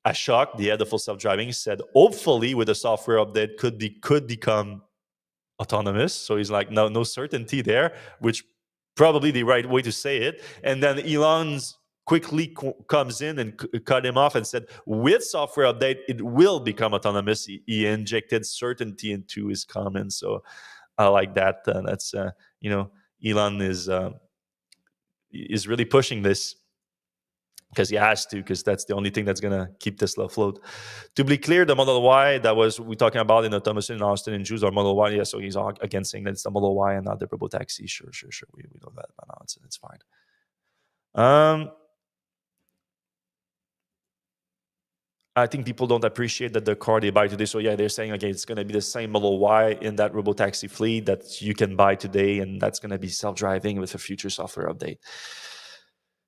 Ashok, the head of full self-driving, said, hopefully with a software update could become autonomous. So he's like, no certainty there, which probably the right way to say it. And then Elon's quickly comes in and cut him off and said, with software update, it will become autonomous. He injected certainty into his comments. So I like that. That's Elon is really pushing this because he has to, because that's the only thing that's going to keep Tesla afloat. To be clear, the Model Y that we're talking about in Optimus in Austin and Jews, or Model Y, yeah, so he's again saying that it's the Model Y and not the Robo Taxi. Sure. We know that, but no, it's fine. I think people don't appreciate that the car they buy today. So yeah, they're saying, okay, it's going to be the same Model Y in that robotaxi fleet that you can buy today, and that's going to be self-driving with a future software update.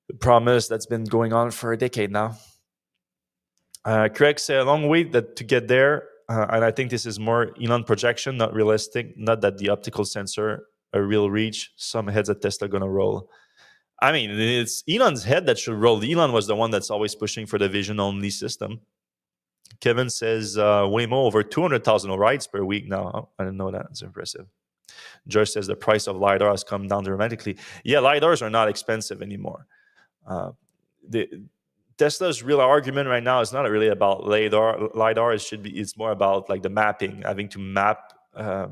The promise that's been going on for a decade now. Craig said a long way to get there, and I think this is more Elon projection, not realistic. Not that the optical sensor a real reach. Some heads at Tesla going to roll. I mean, it's Elon's head that should roll. Elon was the one that's always pushing for the vision-only system. Kevin says Waymo over 200,000 rides per week now. Oh, I didn't know that. It's impressive. Josh says the price of LiDAR has come down dramatically. Yeah, LiDARs are not expensive anymore. Tesla's real argument right now is not really about LiDAR. LiDAR it's more about like the mapping, having to map a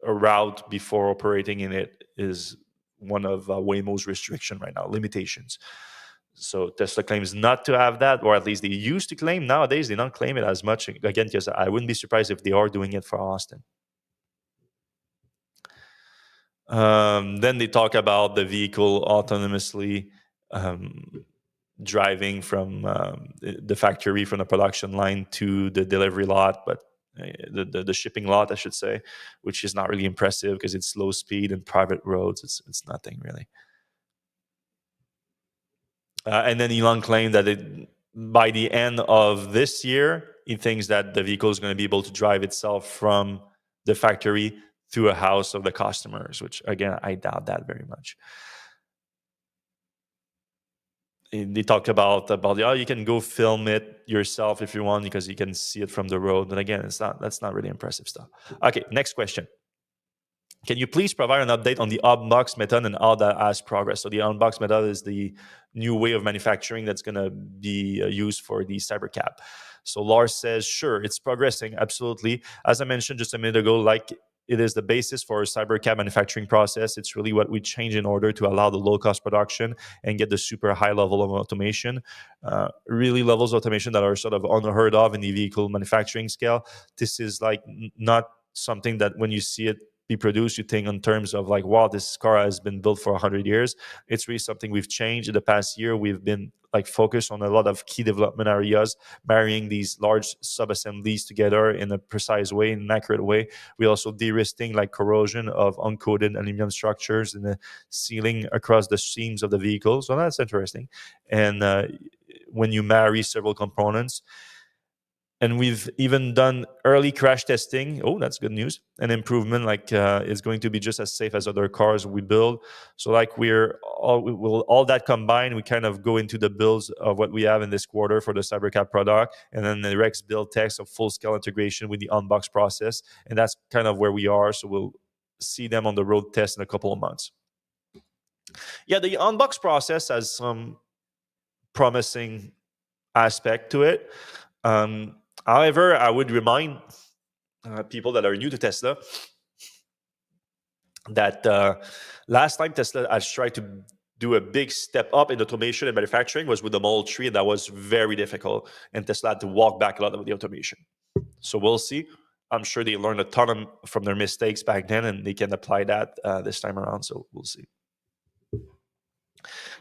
route before operating in it is one of Waymo's restriction right now, limitations. So Tesla claims not to have that, or at least they used to claim. Nowadays, they don't claim it as much. Again, because I wouldn't be surprised if they are doing it for Austin. Then they talk about the vehicle autonomously driving from the factory, from the production line to the delivery lot, but the shipping lot, I should say, which is not really impressive because it's low speed and private roads. It's nothing really. And then Elon claimed that by the end of this year, he thinks that the vehicle is going to be able to drive itself from the factory to a house of the customers, which, again, I doubt that very much. They talked about you can go film it yourself if you want because you can see it from the road. But again, that's not really impressive stuff. Okay, next question. Can you please provide an update on the unbox method and how that has progress? So the unbox method is the new way of manufacturing that's going to be used for the Cybercab. So Lars says, sure, it's progressing, absolutely. As I mentioned just a minute ago, like it is the basis for a cybercab manufacturing process. It's really what we change in order to allow the low-cost production and get the super high level of automation, really levels of automation that are sort of unheard of in the vehicle manufacturing scale. This is like not something that when you see it be produced, you think in terms of like, wow, this car has been built for 100 years. It's really something we've changed in the past year. We've been like focused on a lot of key development areas, marrying these large sub-assemblies together in a precise way, in an accurate way. We also de-risking like corrosion of uncoated aluminum structures in the ceiling across the seams of the vehicle. So that's interesting. And when you marry several components, and we've even done early crash testing. Oh, that's good news. An improvement, like it's going to be just as safe as other cars we build. So like we'll all that combined, we kind of go into the builds of what we have in this quarter for the Cybercab product, and then the Rex build tests of full scale integration with the unbox process, and that's kind of where we are. So we'll see them on the road test in a couple of months. Yeah, the unbox process has some promising aspect to it. However, I would remind people that are new to Tesla that last time Tesla has tried to do a big step up in automation and manufacturing was with the Model 3, and that was very difficult, and Tesla had to walk back a lot of the automation. So we'll see. I'm sure they learned a ton from their mistakes back then, and they can apply that this time around, so we'll see.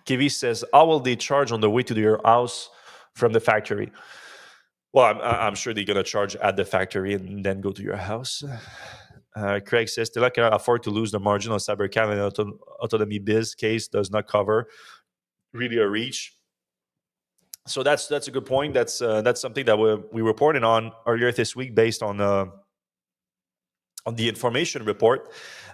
Kiwi says, how will they charge on the way to your house from the factory? Well, I'm sure they're going to charge at the factory and then go to your house. Craig says, Tesla cannot afford to lose the margin on Cybercab, and Autonomy Biz case does not cover really a reach. So that's a good point. That's something that we reported on earlier this week based on the information report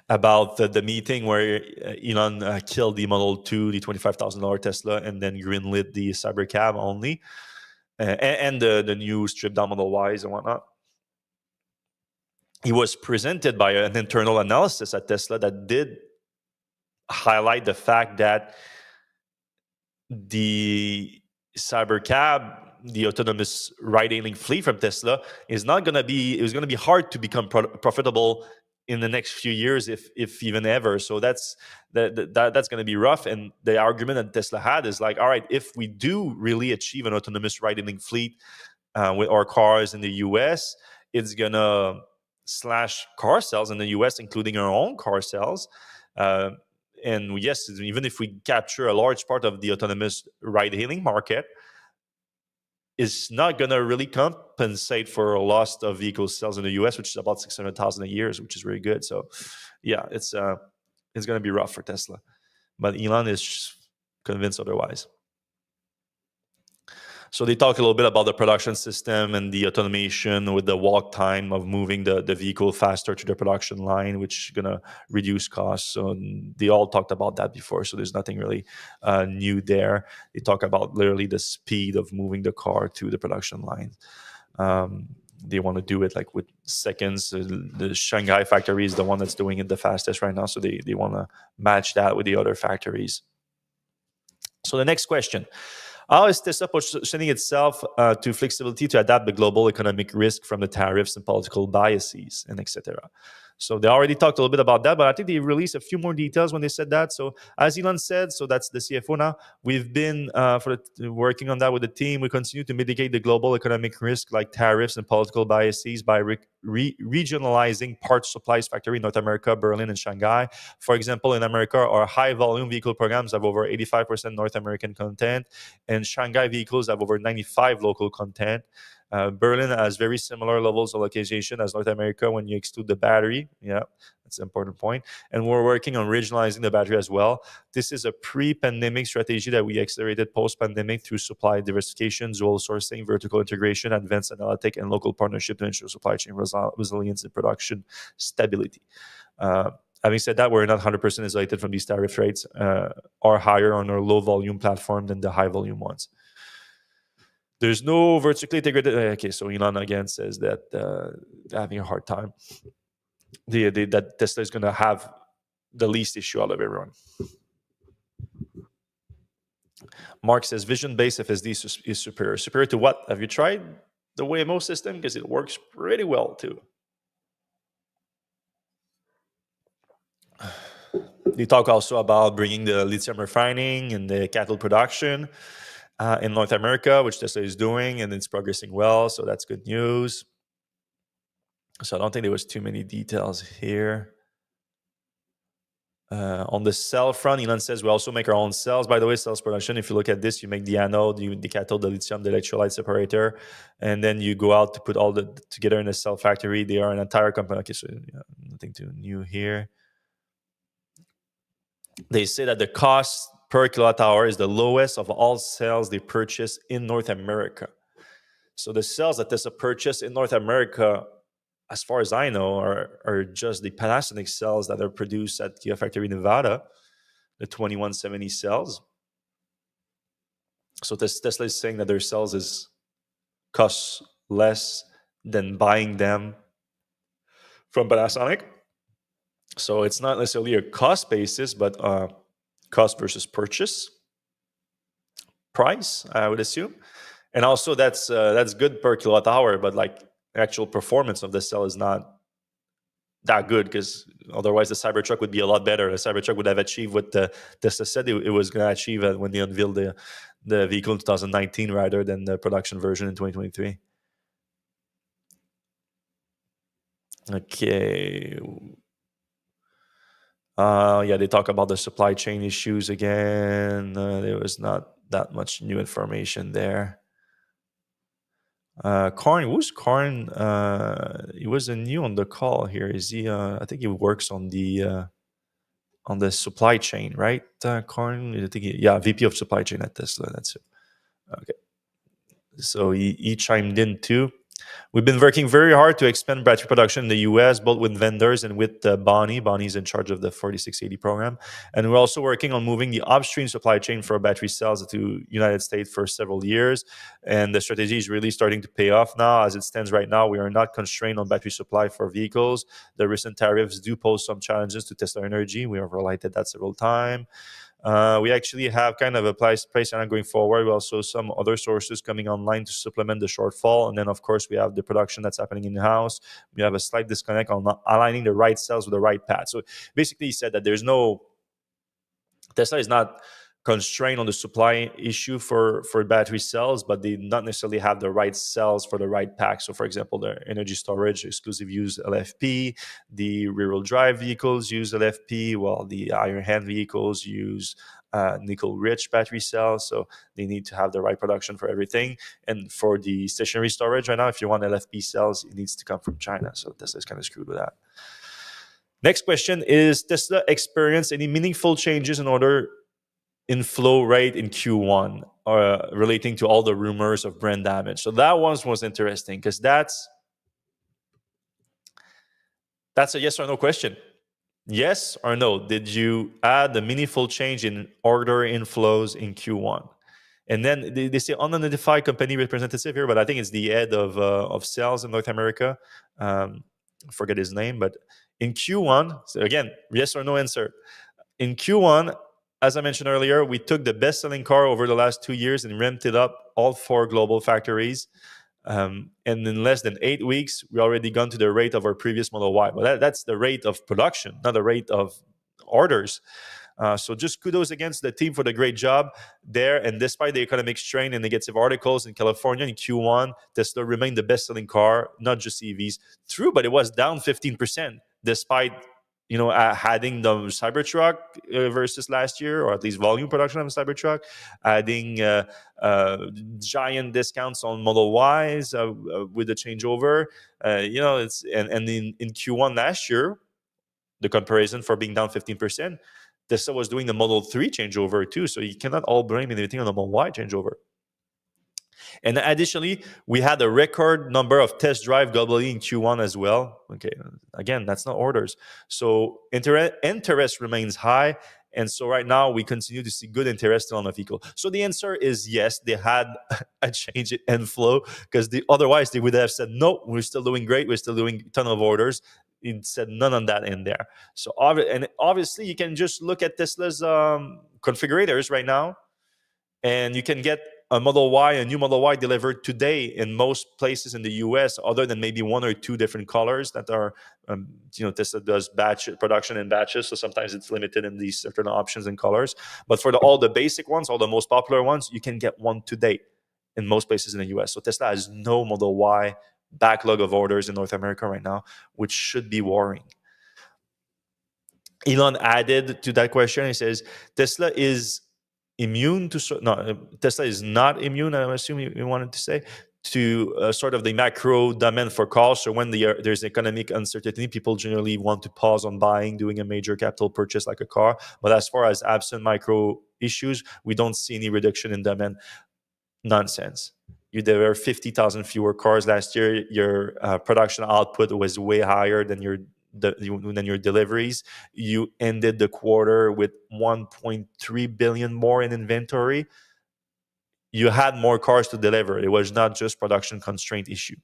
about the meeting where Elon killed the Model 2, the $25,000 Tesla, and then greenlit the Cybercab only. And the new stripped down Model Ys and whatnot. He was presented by an internal analysis at Tesla that did highlight the fact that the Cybercab, the autonomous ride-hailing fleet from Tesla, is not going to be. It was going to be hard to become profitable in the next few years, if even ever. So that's going to be rough. And the argument that Tesla had is like, all right, if we do really achieve an autonomous ride-hailing fleet with our cars in the US, it's going to slash car sales in the US, including our own car sales. And yes, even if we capture a large part of the autonomous ride-hailing market, is not going to really compensate for a loss of vehicle sales in the US, which is about 600,000 a year, which is very good. So, yeah, it's going to be rough for Tesla. But Elon is convinced otherwise. So they talk a little bit about the production system and the automation with the walk time of moving the vehicle faster to the production line, which is going to reduce costs. So they all talked about that before. So there's nothing really new there. They talk about literally the speed of moving the car to the production line. They want to do it like with seconds. The Shanghai factory is the one that's doing it the fastest right now. So they want to match that with the other factories. So the next question. How is Tesla positioning itself to flexibility to adapt the global economic risk from the tariffs and political biases, and etc.? So they already talked a little bit about that, but I think they released a few more details when they said that. So as Elon said, so that's the CFO now, we've been working on that with the team. We continue to mitigate the global economic risk like tariffs and political biases by regionalizing parts supplies factory in North America, Berlin, and Shanghai. For example, in America, our high-volume vehicle programs have over 85% North American content, and Shanghai vehicles have over 95 local content. Berlin has very similar levels of localization as North America when you exclude the battery. Yeah, that's an important point. And we're working on regionalizing the battery as well. This is a pre-pandemic strategy that we accelerated post-pandemic through supply diversification, dual sourcing, vertical integration, advanced analytic, and local partnership to ensure supply chain resilience and production stability. Having said that, we're not 100% isolated from these tariff rates, are higher on our low-volume platform than the high-volume ones. There's no vertically integrated. Okay, so Elon again says that they're having a hard time. That Tesla is going to have the least issue out of everyone. Mark says vision-based FSD is superior. Superior to what? Have you tried the Waymo system because it works pretty well too. They talk also about bringing the lithium refining and the cathode production in North America, which Tesla is doing, and it's progressing well. So that's good news. So I don't think there was too many details here. On the cell front, Elon says we also make our own cells. By the way, cells production, if you look at this, you make the anode, the cathode, the lithium, the electrolyte separator, and then you go out to put all the together in a cell factory. They are an entire company. Okay, so yeah, nothing too new here. They say that the cost per kilowatt hour is the lowest of all cells they purchase in North America. So the cells that Tesla purchased in North America, as far as I know, are just the Panasonic cells that are produced at Gigafactory Nevada, the 2170 cells. So Tesla is saying that their cells cost less than buying them from Panasonic. So it's not necessarily a cost basis, but cost versus purchase price, I would assume. And also that's good per kilowatt hour, but like actual performance of the cell is not that good, because otherwise the Cybertruck would be a lot better. The Cybertruck would have achieved what Tesla said it was going to achieve when they unveiled the vehicle in 2019 rather than the production version in 2023. Okay. Yeah, they talk about the supply chain issues again. There was not that much new information there. Karn, who's Karn? He wasn't new on the call here. Is he? I think he works on the supply chain, right? Karn, I think yeah, VP of supply chain at Tesla. That's it. Okay, so he chimed in too. We've been working very hard to expand battery production in the US, both with vendors and with Bonnie. Bonnie's in charge of the 4680 program. And we're also working on moving the upstream supply chain for battery cells to United States for several years. And the strategy is really starting to pay off now. As it stands right now, we are not constrained on battery supply for vehicles. The recent tariffs do pose some challenges to Tesla Energy. We have highlighted that several times. We actually have kind of a place going forward. We also some other sources coming online to supplement the shortfall. And then, of course, we have the production that's happening in-house. We have a slight disconnect on aligning the right cells with the right path. So basically, he said that Tesla is not constrained on the supply issue for battery cells, but they not necessarily have the right cells for the right pack. So, for example, the energy storage exclusive use LFP, the rear-wheel drive vehicles use LFP, while the iron hand vehicles use nickel-rich battery cells. So they need to have the right production for everything. And for the stationary storage right now, if you want LFP cells, it needs to come from China. So Tesla is kind of screwed with that. Next question is, Tesla experienced any meaningful changes in flow rate in Q1 relating to all the rumors of brand damage? So that one was interesting because that's a yes or no question. Yes or no? Did you add a meaningful change in order inflows in Q1? And then they say unidentified company representative here, but I think it's the head of sales in North America. Forget his name, but in Q1, so again, yes or no answer. In Q1, as I mentioned earlier, we took the best-selling car over the last 2 years and ramped it up all 4 global factories. And in less than 8 weeks, we already gone to the rate of our previous Model Y. But that's the rate of production, not the rate of orders. So just kudos against the team for the great job there. And despite the economic strain and negative articles in California in Q1, Tesla remained the best-selling car, not just EVs. True, but it was down 15% despite adding the Cybertruck versus last year, or at least volume production of the Cybertruck, adding giant discounts on Model Ys with the changeover. It's and in Q1 last year, the comparison for being down 15%, Tesla was doing the Model 3 changeover too. So you cannot all blame anything on the Model Y changeover. And additionally, we had a record number of test drive globally in Q1 as well. Okay, again, that's not orders. So interest remains high. And so right now, we continue to see good interest on the vehicle. So the answer is yes, they had a change in inflow, because otherwise they would have said, no, we're still doing great. We're still doing a ton of orders. It said none of that in there. So obviously, you can just look at Tesla's configurators right now, and you can get a Model Y, a new Model Y delivered today in most places in the US, other than maybe one or two different colors that are, Tesla does batch production in batches. So sometimes it's limited in these certain options and colors. But for all the basic ones, all the most popular ones, you can get one today in most places in the US. So Tesla has no Model Y backlog of orders in North America right now, which should be worrying. Elon added to that question. He says Tesla is immune to Tesla is not immune. I assume you wanted to say to sort of the macro demand for cars. So when there's economic uncertainty, people generally want to pause on buying, doing a major capital purchase like a car. But as far as absent micro issues, we don't see any reduction in demand. Nonsense. There were 50,000 fewer cars last year. Your production output was way higher than your deliveries. You ended the quarter with 1.3 billion more in inventory. You had more cars to deliver. It was not just production constraint issue.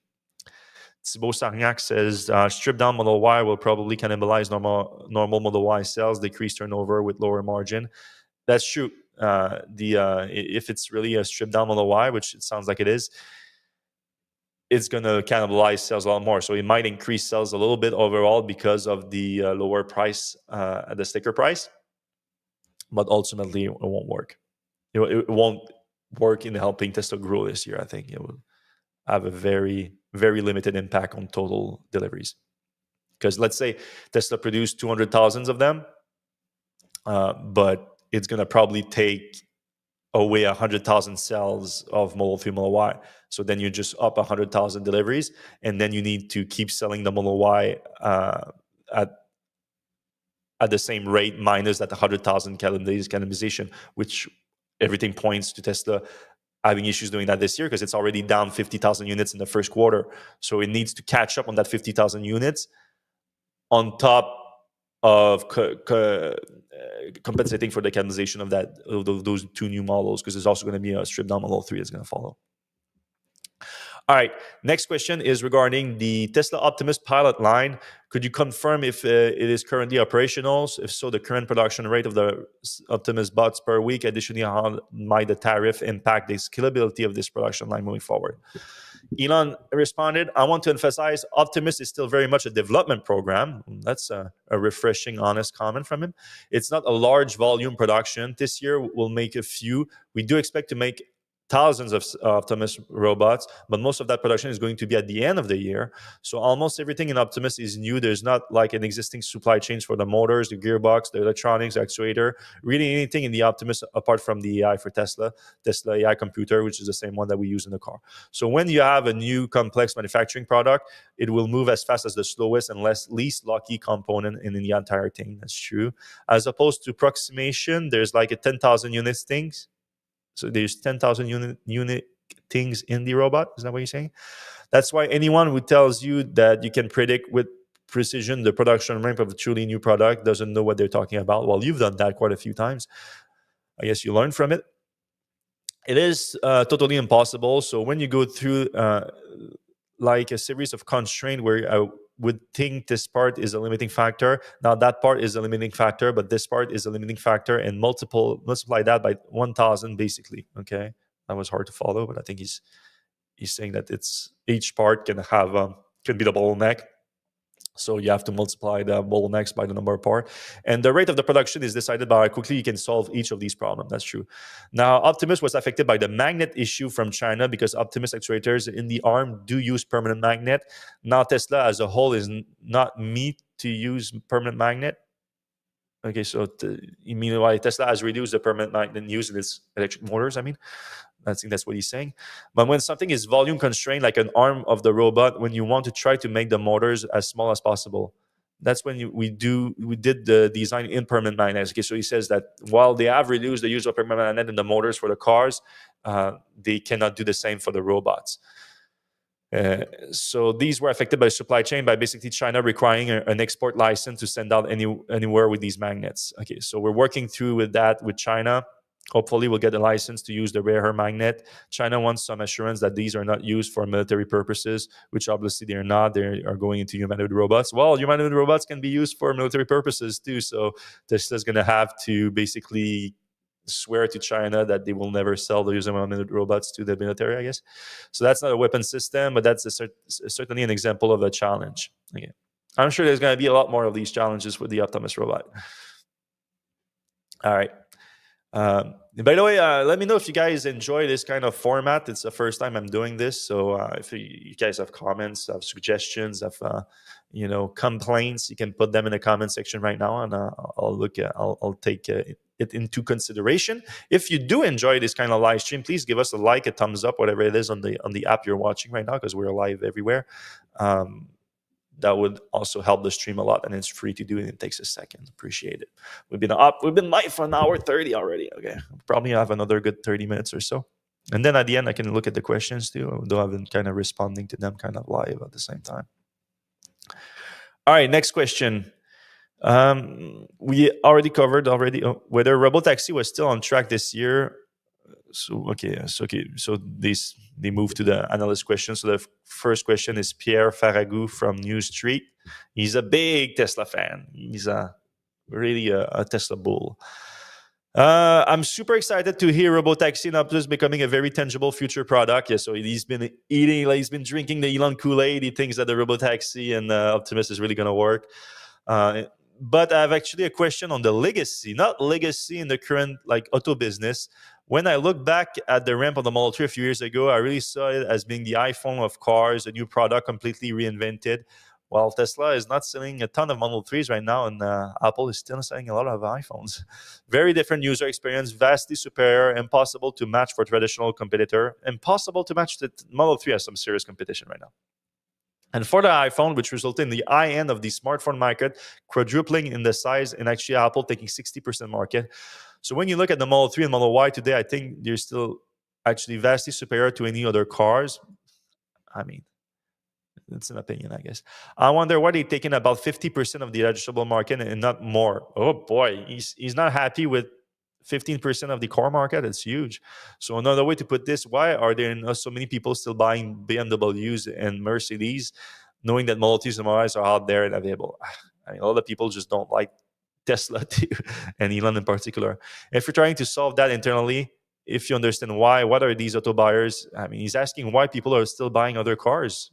Thibaut Sarniac says, stripped down Model Y will probably cannibalize normal Model Y sales, decrease turnover with lower margin. That's true. If it's really a stripped down Model Y, which it sounds like it is, it's going to cannibalize sales a lot more. So it might increase sales a little bit overall because of the lower price at the sticker price. But ultimately, it won't work. It won't work in helping Tesla grow this year. I think it will have a very, very limited impact on total deliveries. Because let's say Tesla produced 200,000 of them, but it's going to probably take away 100,000 cells of Model 3, Model Y. So then you just up 100,000 deliveries, and then you need to keep selling the Model Y at the same rate minus that 100,000 cannibalization, which everything points to Tesla having issues doing that this year because it's already down 50,000 units in the first quarter. So it needs to catch up on that 50,000 units on top of compensating for the cannibalization of those two new models, because there's also going to be a stripped down Model 3 that's going to follow. All right, next question is regarding the Tesla Optimus pilot line. Could you confirm if it is currently operational? If so, the current production rate of the Optimus bots per week. Additionally, how might the tariff impact the scalability of this production line moving forward? Elon responded, I want to emphasize Optimus is still very much a development program. That's a refreshing, honest comment from him. It's not a large volume production. This year, we'll make a few. We do expect to make thousands of Optimus robots, but most of that production is going to be at the end of the year. So almost everything in Optimus is new. There's not like an existing supply chains for the motors, the gearbox, the electronics, the actuator, really anything in the Optimus apart from the AI for Tesla AI computer, which is the same one that we use in the car. So when you have a new complex manufacturing product, it will move as fast as the slowest and least lucky component in the entire thing. That's true. As opposed to approximation, there's like a 10,000 units things. So there's 10,000 unit things in the robot. Is that what you're saying? That's why anyone who tells you that you can predict with precision the production ramp of a truly new product doesn't know what they're talking about. Well, you've done that quite a few times. I guess you learned from it. It is totally impossible. So when you go through like a series of constraints where I would think this part is a limiting factor. Now that part is a limiting factor, but this part is a limiting factor, and multiply that by 1,000 basically. Okay, that was hard to follow, but I think he's saying that it's each part can have can be the bottleneck. So you have to multiply the bottlenecks by the number of parts. And the rate of the production is decided by how quickly you can solve each of these problems. That's true. Now, Optimus was affected by the magnet issue from China because Optimus actuators in the arm do use permanent magnet. Now, Tesla as a whole is not meant to use permanent magnet. Okay, so meanwhile, Tesla has reduced the permanent magnet used in its electric motors, I think that's what he's saying. But when something is volume constrained, like an arm of the robot, when you want to try to make the motors as small as possible, that's when we did the design in permanent magnets. Okay, so he says that while they have reduced the use of permanent magnet in the motors for the cars, they cannot do the same for the robots. So these were affected by supply chain by basically China requiring an export license to send out anywhere with these magnets. Okay, so we're working through with that with China. Hopefully, we'll get a license to use the rare earth magnet. China wants some assurance that these are not used for military purposes, which obviously they are not. They are going into humanoid robots. Well, humanoid robots can be used for military purposes too. So Tesla's going to have to basically swear to China that they will never sell the humanoid robots to the military, I guess. So that's not a weapon system, but that's certainly an example of a challenge. Okay. I'm sure there's going to be a lot more of these challenges with the Optimus robot. All right. By the way, let me know if you guys enjoy this kind of format. It's the first time I'm doing this, so if you guys have comments, have suggestions, have complaints, you can put them in the comment section right now, and I'll take it into consideration. If you do enjoy this kind of live stream, please give us a like, a thumbs up, whatever it is on the app you're watching right now, because we're live everywhere. That would also help the stream a lot, and it's free to do, and it takes a second. Appreciate it. We've been live for an hour 30 already. Okay, probably have another good 30 minutes or so, and then at the end I can look at the questions too, though I've been kind of responding to them kind of live at the same time. All right, next question. We already covered whether robotaxi was still on track this year. So they move to the analyst question. So the first question is Pierre Faragou from New Street. He's a big Tesla fan. He's really a Tesla bull. I'm super excited to hear robotaxi and Optimus becoming a very tangible future product. Yeah, so he's been drinking the Elon Kool-Aid. He thinks that the robotaxi and Optimus is really going to work. But I have actually a question on the legacy, not legacy in the current auto business. When I look back at the ramp of the Model 3 a few years ago, I really saw it as being the iPhone of cars, a new product completely reinvented. While Tesla is not selling a ton of Model 3s right now, and Apple is still selling a lot of iPhones. Very different user experience, vastly superior, impossible to match for traditional competitor, impossible to match. The Model 3 has some serious competition right now. And for the iPhone, which resulted in the high end of the smartphone market, quadrupling in the size, and actually Apple taking 60% market. So when you look at the Model 3 and Model Y today, I think they're still actually vastly superior to any other cars. I mean, it's an opinion, I guess. I wonder why they're taking about 50% of the addressable market and not more. Oh boy, he's not happy with 15% of the car market. It's huge. So another way to put this, why are there not so many people still buying BMWs and Mercedes, knowing that Model 3s and Model Ys are out there and available? I mean, a lot of people just don't like Tesla too, and Elon in particular. If you're trying to solve that internally, if you understand why, what are these auto buyers? I mean, he's asking why people are still buying other cars.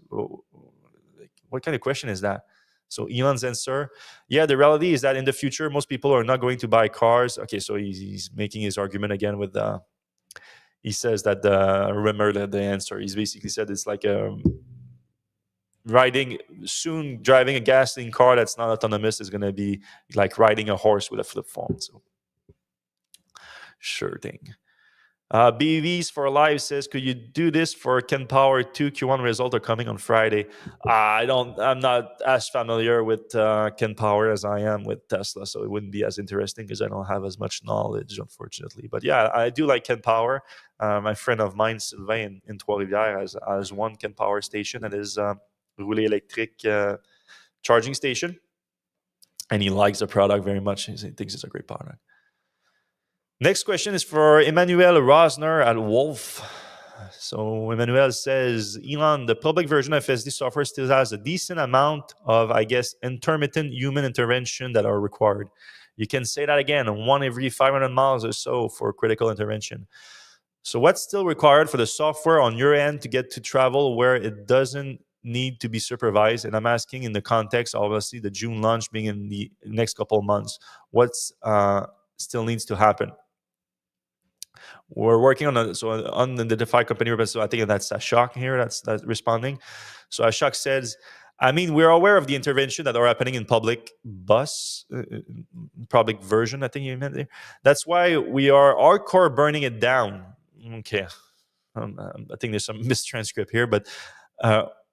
What kind of question is that? So Elon's answer, yeah, the reality is that in the future, most people are not going to buy cars. Okay, so he's making his argument again with he says that remember the answer. He's basically said it's like driving a gasoline car that's not autonomous is going to be like riding a horse with a flip phone. So sure thing. BVs for Live says, could you do this for Ken Power 2? Q1 results are coming on Friday. I'm not as familiar with Ken Power as I am with Tesla, so it wouldn't be as interesting because I don't have as much knowledge, unfortunately. But yeah, I do like Ken Power. My friend of mine, Sylvain in Trois-Rivières, has one Ken Power station that is Rouler Electrek charging station. And he likes the product very much. He thinks it's a great product. Next question is for Emmanuel Rosner at Wolf. So Emmanuel says, Elon, the public version of FSD software still has a decent amount of, I guess, intermittent human intervention that are required. You can say that again, 1 every 500 miles or so for critical intervention. So what's still required for the software on your end to get to travel where it doesn't need to be supervised? And I'm asking in the context, obviously, the June launch being in the next couple of months. What's still needs to happen? We're working on the DeFi company. So I think that's Ashok here that's responding. So Ashok says, I mean, we're aware of the intervention that are happening in public bus, public version, I think you meant there. That's why we are hardcore burning it down. Okay. I think there's some mistranscript here, but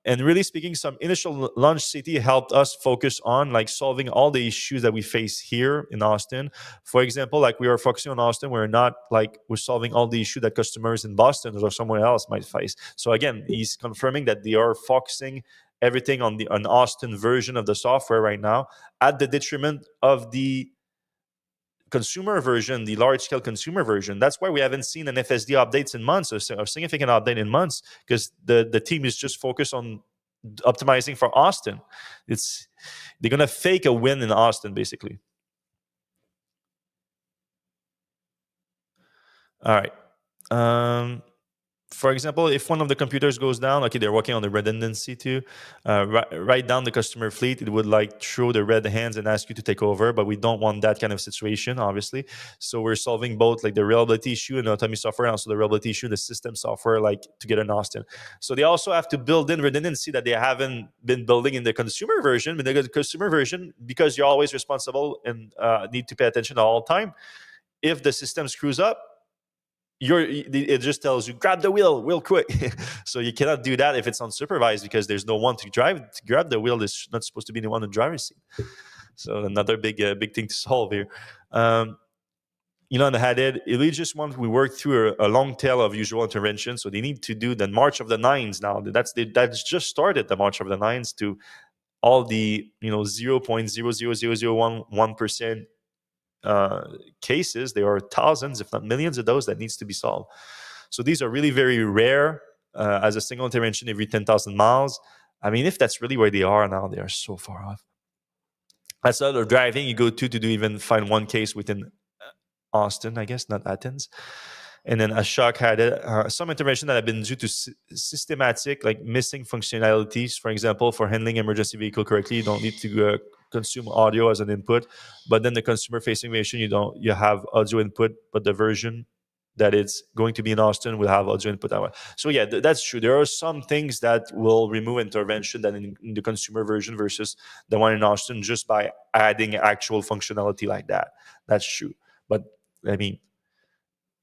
and really speaking, some initial launch city helped us focus on solving all the issues that we face here in Austin. For example, we are focusing on Austin, we're not we're solving all the issues that customers in Boston or somewhere else might face. So again, he's confirming that they are focusing everything on an Austin version of the software right now, at the detriment of the consumer version, the large-scale consumer version. That's why we haven't seen an FSD updates in months, or significant update in months, because the team is just focused on optimizing for Austin. They're gonna fake a win in Austin, basically. All right, next question is for Emmanuel Rosner at Wolf. So Emmanuel says, Elon, the public version of FSD software still has a decent amount of, I guess, intermittent human intervention that are required. You can say that again, 1 every 500 miles or so for critical intervention. So what's still required for the software on your end to get to travel where it doesn't need to be supervised? And I'm asking in the context, obviously, the June launch being in the next couple of months. What's All right. Um, for example, if one of the computers goes down, okay, they're working on the redundancy too. Write down the customer fleet. It would like throw the red hands and ask you to take over, but we don't want that kind of situation, obviously. So we're solving both like the reliability issue and autonomy software, and also the reliability issue, the system software, like together in Austin. So they also have to build in redundancy that they haven't been building in the consumer version. But the consumer version, because you're always responsible and need to pay attention all the time. If the system screws up, it just tells you grab the wheel real quick. So you cannot do that if it's unsupervised because there's no one to grab the wheel. Is not supposed to be the one in the driver's seat. So another big thing to solve here. Elon had it. Really just want we work through a long tail of usual intervention. So they need to do the March of the Nines now. That's just started the March of the Nines to all the 0.00001% cases. There are thousands, if not millions, of those that needs to be solved. So these are really very rare as a single intervention every 10,000 miles. I mean, if that's really where they are now, they are so far off. That's other driving you go to do even find one case within Austin, I guess, not Athens. And then Ashok had some intervention that have been due to systematic, like missing functionalities. For example, for handling emergency vehicle correctly, you don't need to consume audio as an input. But then the consumer-facing version, you have audio input, but the version that it's going to be in Austin will have audio input. So yeah, that's true. There are some things that will remove intervention that in the consumer version versus the one in Austin just by adding actual functionality like that. That's true. But I mean,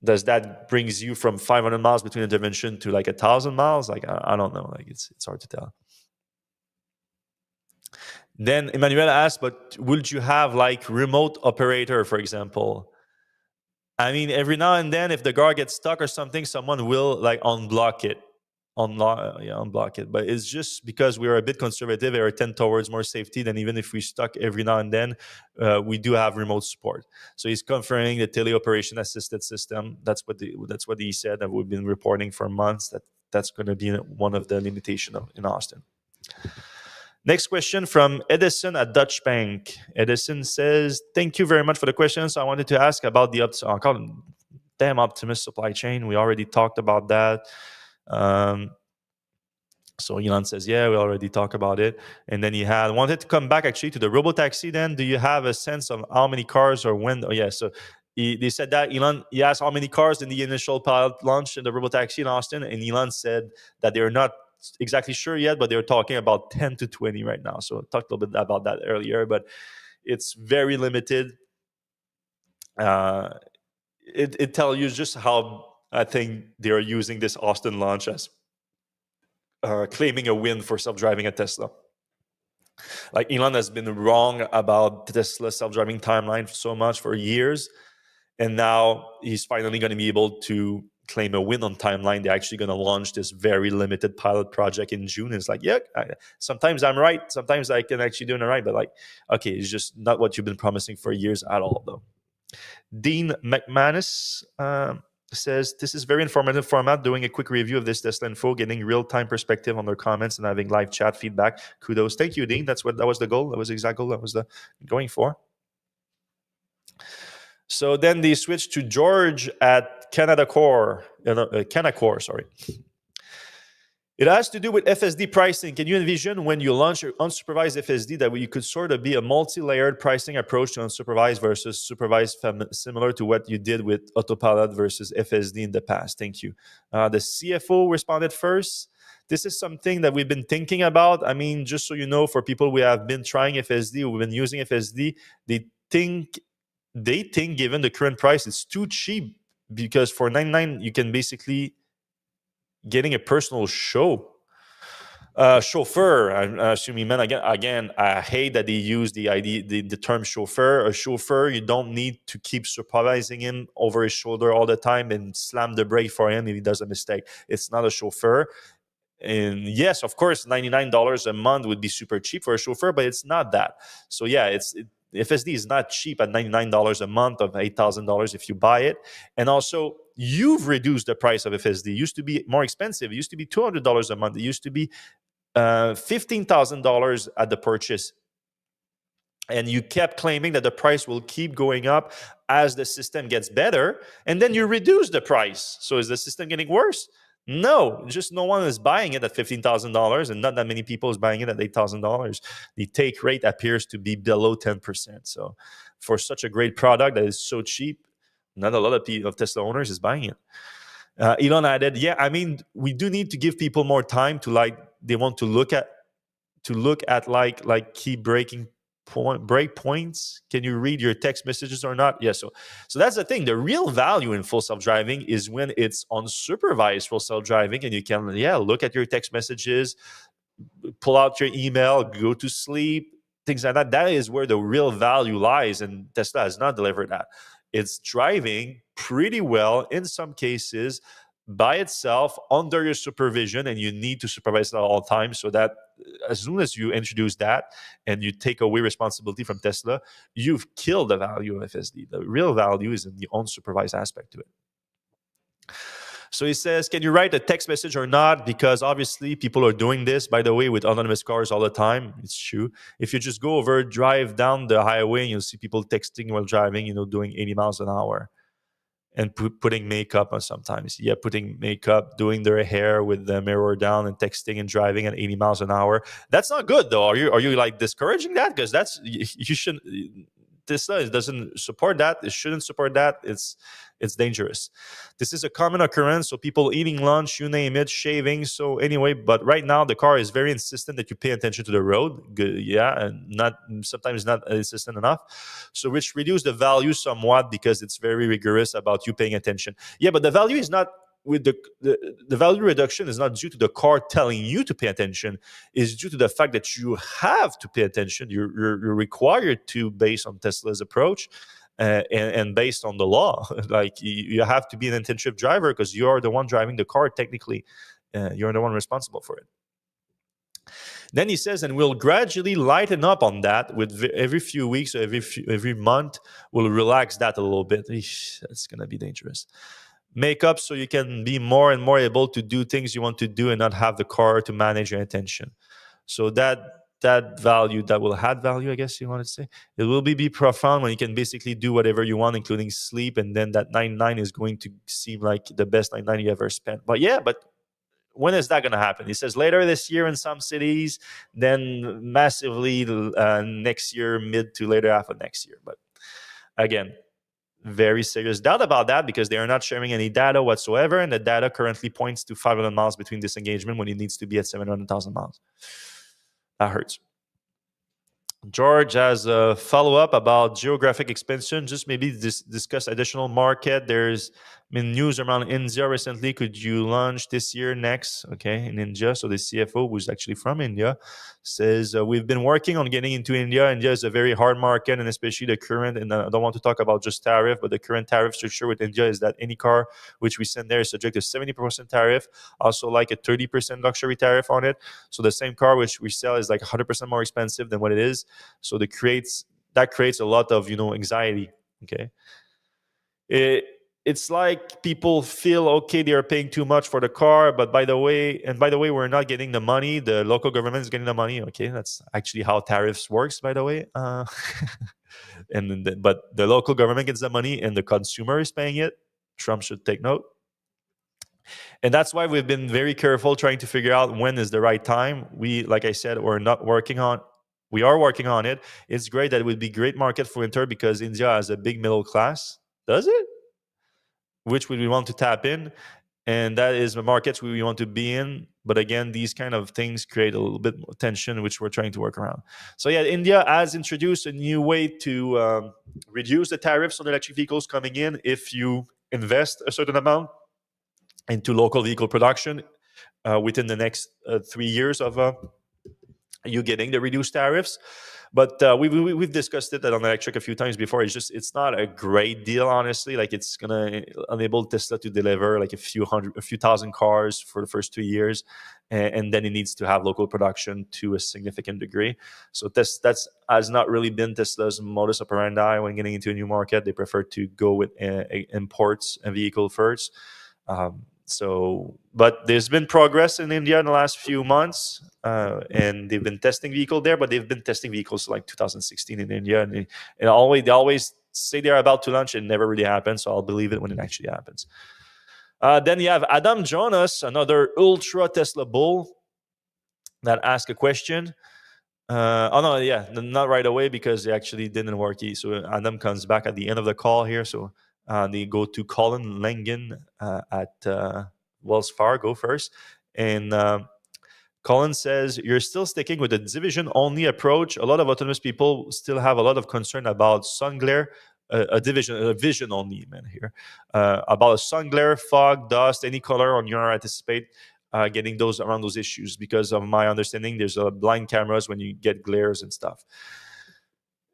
does that brings you from 500 miles between intervention to like 1,000 miles? Like I don't know. Like it's hard to tell. Then Emmanuel asked, but would you have like remote operator, for example? I mean, every now and then, if the guard gets stuck or something, someone will like unblock it, unblock it. But it's just because we are a bit conservative, we are tend towards more safety. Than even if we stuck every now and then, we do have remote support. So he's confirming the teleoperation assisted system. That's what he said, and we've been reporting for months that's going to be one of the limitations in Austin. Next question from Edison at Dutch Bank. Edison says, thank you very much for the question. So I wanted to ask about the damn Optimus supply chain. We already talked about that. So Elon says, yeah, we already talked about it. And then he wanted to come back actually to the robotaxi then. Do you have a sense of how many cars or when? Oh, yeah. So they said that Elon, he asked how many cars in the initial pilot launch in the robotaxi in Austin. And Elon said that they're not exactly sure yet, but they're talking about 10 to 20 right now. So I talked a little bit about that earlier, but it's very limited. It tells you just how I think they're using this Austin launch as claiming a win for self-driving at Tesla. Like Elon has been wrong about Tesla self-driving timeline so much for years, and now he's finally going to be able to claim a win on timeline. They're actually going to launch this very limited pilot project in June. It's like, yeah, sometimes I'm right, sometimes I can actually do it right, but like, okay, it's just not what you've been promising for years at all, though. Dean McManus says, this is very informative format, doing a quick review of this Tesla info, getting real-time perspective on their comments and having live chat feedback. Kudos. Thank you, Dean. That was the goal. That was the exact goal that was the going for. So then they switched to George at Canacor, sorry. It has to do with FSD pricing. Can you envision when you launch your unsupervised FSD that you could sort of be a multi-layered pricing approach to unsupervised versus supervised, similar to what you did with Autopilot versus FSD in the past? Thank you. The CFO responded first. This is something that we've been thinking about. I mean, just so you know, for people who have been trying FSD, we've been using FSD, they think given the current price, it's too cheap because for $99, you can basically getting a personal chauffeur. I assume you meant again. I hate that they use the term chauffeur. A chauffeur, you don't need to keep supervising him over his shoulder all the time and slam the brake for him if he does a mistake. It's not a chauffeur. And yes, of course, $99 a month would be super cheap for a chauffeur, but it's not that. So yeah, FSD is not cheap at $99 a month of $8,000 if you buy it. And also, you've reduced the price of FSD. It used to be more expensive. It used to be $200 a month. It used to be $15,000 at the purchase. and you kept claiming that the price will keep going up as the system gets better, and then you reduce the price. So is the system getting worse? No, just no one is buying it at $15,000, and not that many people is buying it at $8,000. The take rate appears to be below 10%. So for such a great product that is so cheap, not a lot of people, of Tesla owners is buying it. Elon added, "Yeah, I mean, we do need to give people more time to they want to look at key break points. Can you read your text messages or not?" Yeah, so that's the thing. The real value in full self-driving is when it's unsupervised full self-driving, and you can look at your text messages, pull out your email, go to sleep, things like that. That is where the real value lies, and Tesla has not delivered that. It's driving pretty well in some cases by itself under your supervision, and you need to supervise it at all times, so that as soon as you introduce that and you take away responsibility from Tesla, you've killed the value of FSD. The real value is in the unsupervised aspect to it. So he says, can you write a text message or not? Because obviously people are doing this, by the way, with autonomous cars all the time. It's true. If you just go over, drive down the highway, and you'll see people texting while driving, doing 80 miles an hour and putting makeup on sometimes. Yeah, putting makeup, doing their hair with the mirror down and texting and driving at 80 miles an hour. That's not good, though. Are you like discouraging that? Because you shouldn't. Tesla doesn't support that. It shouldn't support that. It's dangerous. This is a common occurrence. So people eating lunch, you name it, shaving. So anyway, but right now the car is very insistent that you pay attention to the road. Yeah, and sometimes not insistent enough. So which reduce the value somewhat because it's very rigorous about you paying attention. Yeah, but the value is not with the value reduction is not due to the car telling you to pay attention. Is due to the fact that you have to pay attention. You're required to, based on Tesla's approach, and based on the law. Like you have to be an attentive driver because you are the one driving the car. Technically, you're the one responsible for it. Then he says, and we'll gradually lighten up on that with every few weeks or every month. We'll relax that a little bit. Eesh, that's gonna be dangerous. Make up so you can be more and more able to do things you want to do and not have the car to manage your attention. So that value, that will add value, I guess you want to say, it will be profound when you can basically do whatever you want, including sleep, and then that 99 is going to seem like the best 99 you ever spent. But when is that going to happen? He says later this year in some cities, then massively next year, mid to later half of next year. But again, very serious doubt about that because they are not sharing any data whatsoever, and the data currently points to 500 miles between disengagement when it needs to be at 700,000 miles. That hurts. George has a follow-up about geographic expansion. Just maybe discuss additional market. There's been news around India recently. Could you launch this year, next? Okay, in India. So the CFO, who's actually from India, says, we've been working on getting into India. India is a very hard market, and especially the current, and I don't want to talk about just tariff, but the current tariff structure with India is that any car which we send there is subject to 70% tariff, also like a 30% luxury tariff on it. So the same car which we sell is like 100% more expensive than what it is. So that creates a lot of anxiety. Okay, it's like people feel okay, they are paying too much for the car, but by the way, we're not getting the money. The local government is getting the money. Okay, that's actually how tariffs works, by the way. But the local government gets the money, and the consumer is paying it. Trump should take note. And that's why we've been very careful trying to figure out when is the right time. Like I said, we are working on it. It's great that it would be great market for winter because India has a big middle class. Does it? Which we want to tap in. And that is the markets we want to be in. But again, these kind of things create a little bit more tension, which we're trying to work around. So yeah, India has introduced a new way to reduce the tariffs on electric vehicles coming in if you invest a certain amount into local vehicle production within the next 3 years of you getting the reduced tariffs. But we've discussed it on Electrek a few times before. It's not a great deal, honestly. Like it's gonna enable Tesla to deliver like a few thousand cars for the first 2 years, and then it needs to have local production to a significant degree. So that's has not really been Tesla's modus operandi when getting into a new market. They prefer to go with imports and vehicle first. But there's been progress in India in the last few months, and they've been testing vehicles there. But they've been testing vehicles like 2016 in India, and they always say they're about to launch, and it never really happens. So I'll believe it when it actually happens. Then you have Adam Jonas, another ultra Tesla bull, that asked a question. Oh no, yeah, not right away because it actually didn't work. So Adam comes back at the end of the call here. So they go to Colin Langan at Wells Fargo first, and Colin says you're still sticking with the division-only approach. A lot of autonomous people still have a lot of concern about sun glare. A vision only, man. Here about sun glare, fog, dust, any color on your anticipate getting those around those issues because of my understanding there's blind cameras when you get glares and stuff.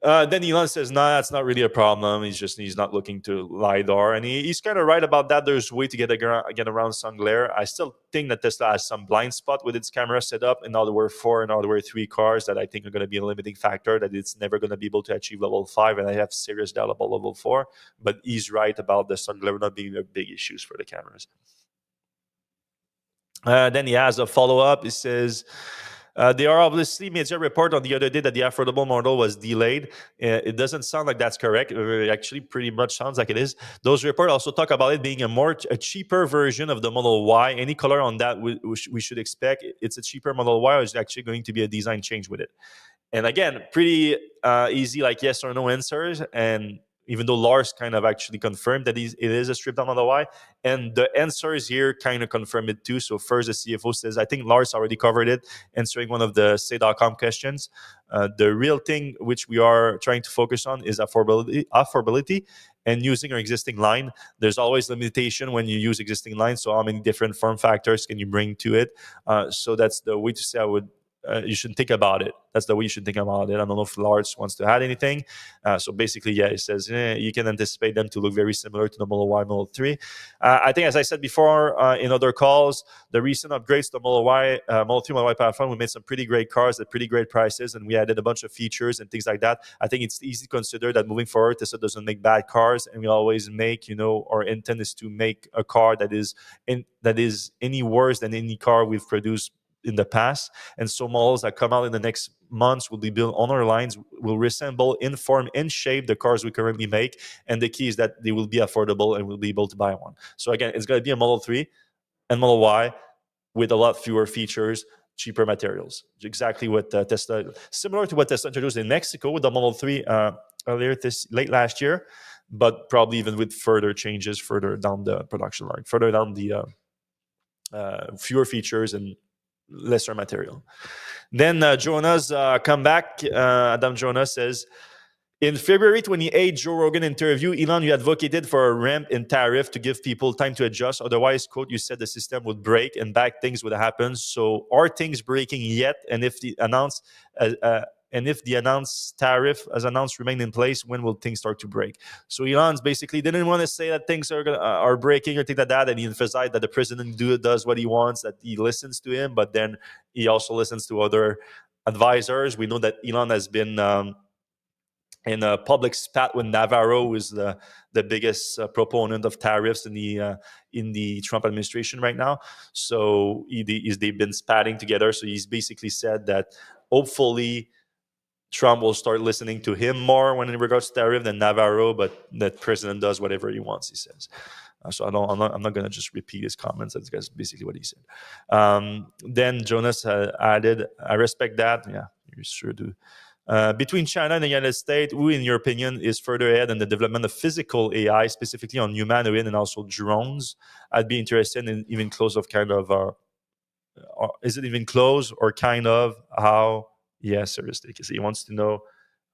Then Elon says, "Nah, that's not really a problem. He's not looking to lidar, and he's kind of right about that. There's a way to get around sun glare. I still think that Tesla has some blind spot with its camera setup in Hardware 4 and Hardware 3 cars that I think are going to be a limiting factor. That it's never going to be able to achieve level 5, and I have serious doubt about level 4. But he's right about the sun glare not being a big issues for the cameras." Then he has a follow-up. He says, they are obviously made a report on the other day that the affordable model was delayed. It doesn't sound like that's correct. It actually pretty much sounds like it is. Those reports also talk about it being a cheaper version of the Model Y. Any color on that we should expect? It's a cheaper Model Y, or is actually going to be a design change with it? And again, pretty easy, like yes or no answers. And even though Lars kind of actually confirmed that it is a stripped down Model Y, and the answers here kind of confirm it too. So first, the CFO says, I think Lars already covered it, answering one of the say.com questions. The real thing which we are trying to focus on is affordability and using our existing line. There's always limitation when you use existing lines. So how many different form factors can you bring to it? So that's the way to say you should think about it. That's the way you should think about it. I don't know if Lars wants to add anything. So basically, yeah, it says you can anticipate them to look very similar to the Model Y, Model 3. I think, as I said before in other calls, the recent upgrades to the Model Y, Model 3, Model Y platform, we made some pretty great cars at pretty great prices, and we added a bunch of features and things like that. I think it's easy to consider that moving forward, Tesla doesn't make bad cars, and we always make, our intent is to make a car that is any worse than any car we've produced in the past. And so models that come out in the next months will be built on our lines, will resemble in form and shape the cars we currently make. And the key is that they will be affordable and we'll be able to buy one. So again, it's going to be a Model 3 and Model Y with a lot fewer features, cheaper materials. Exactly what Tesla, similar to what Tesla introduced in Mexico with the Model 3 late last year, but probably even with further changes further down the production line, further down the fewer features and lesser material. Then Jonas come back. Adam Jonas says, in February 28th, Joe Rogan interview, Elon, you advocated for a ramp in tariff to give people time to adjust. Otherwise, quote, you said the system would break and bad things would happen. So are things breaking yet? And if the announced tariff as announced remain in place, when will things start to break? So Elon's basically didn't want to say that things are breaking or things like that, and he emphasized that the president does what he wants, that he listens to him, but then he also listens to other advisors. We know that Elon has been in a public spat with Navarro, who is the biggest proponent of tariffs in the Trump administration right now. So they've been spatting together. So he's basically said that hopefully Trump will start listening to him more when in regards to tariff than Navarro, but that president does whatever he wants, he says. So I'm not going to just repeat his comments. That's basically what he said. Then Jonas added, I respect that. Yeah, you sure do. Between China and the United States, who, in your opinion, is further ahead in the development of physical AI, specifically on humanoid and also drones? I'd be interested in even close of kind of, is it even close or kind of how? Yeah, seriously, because he wants to know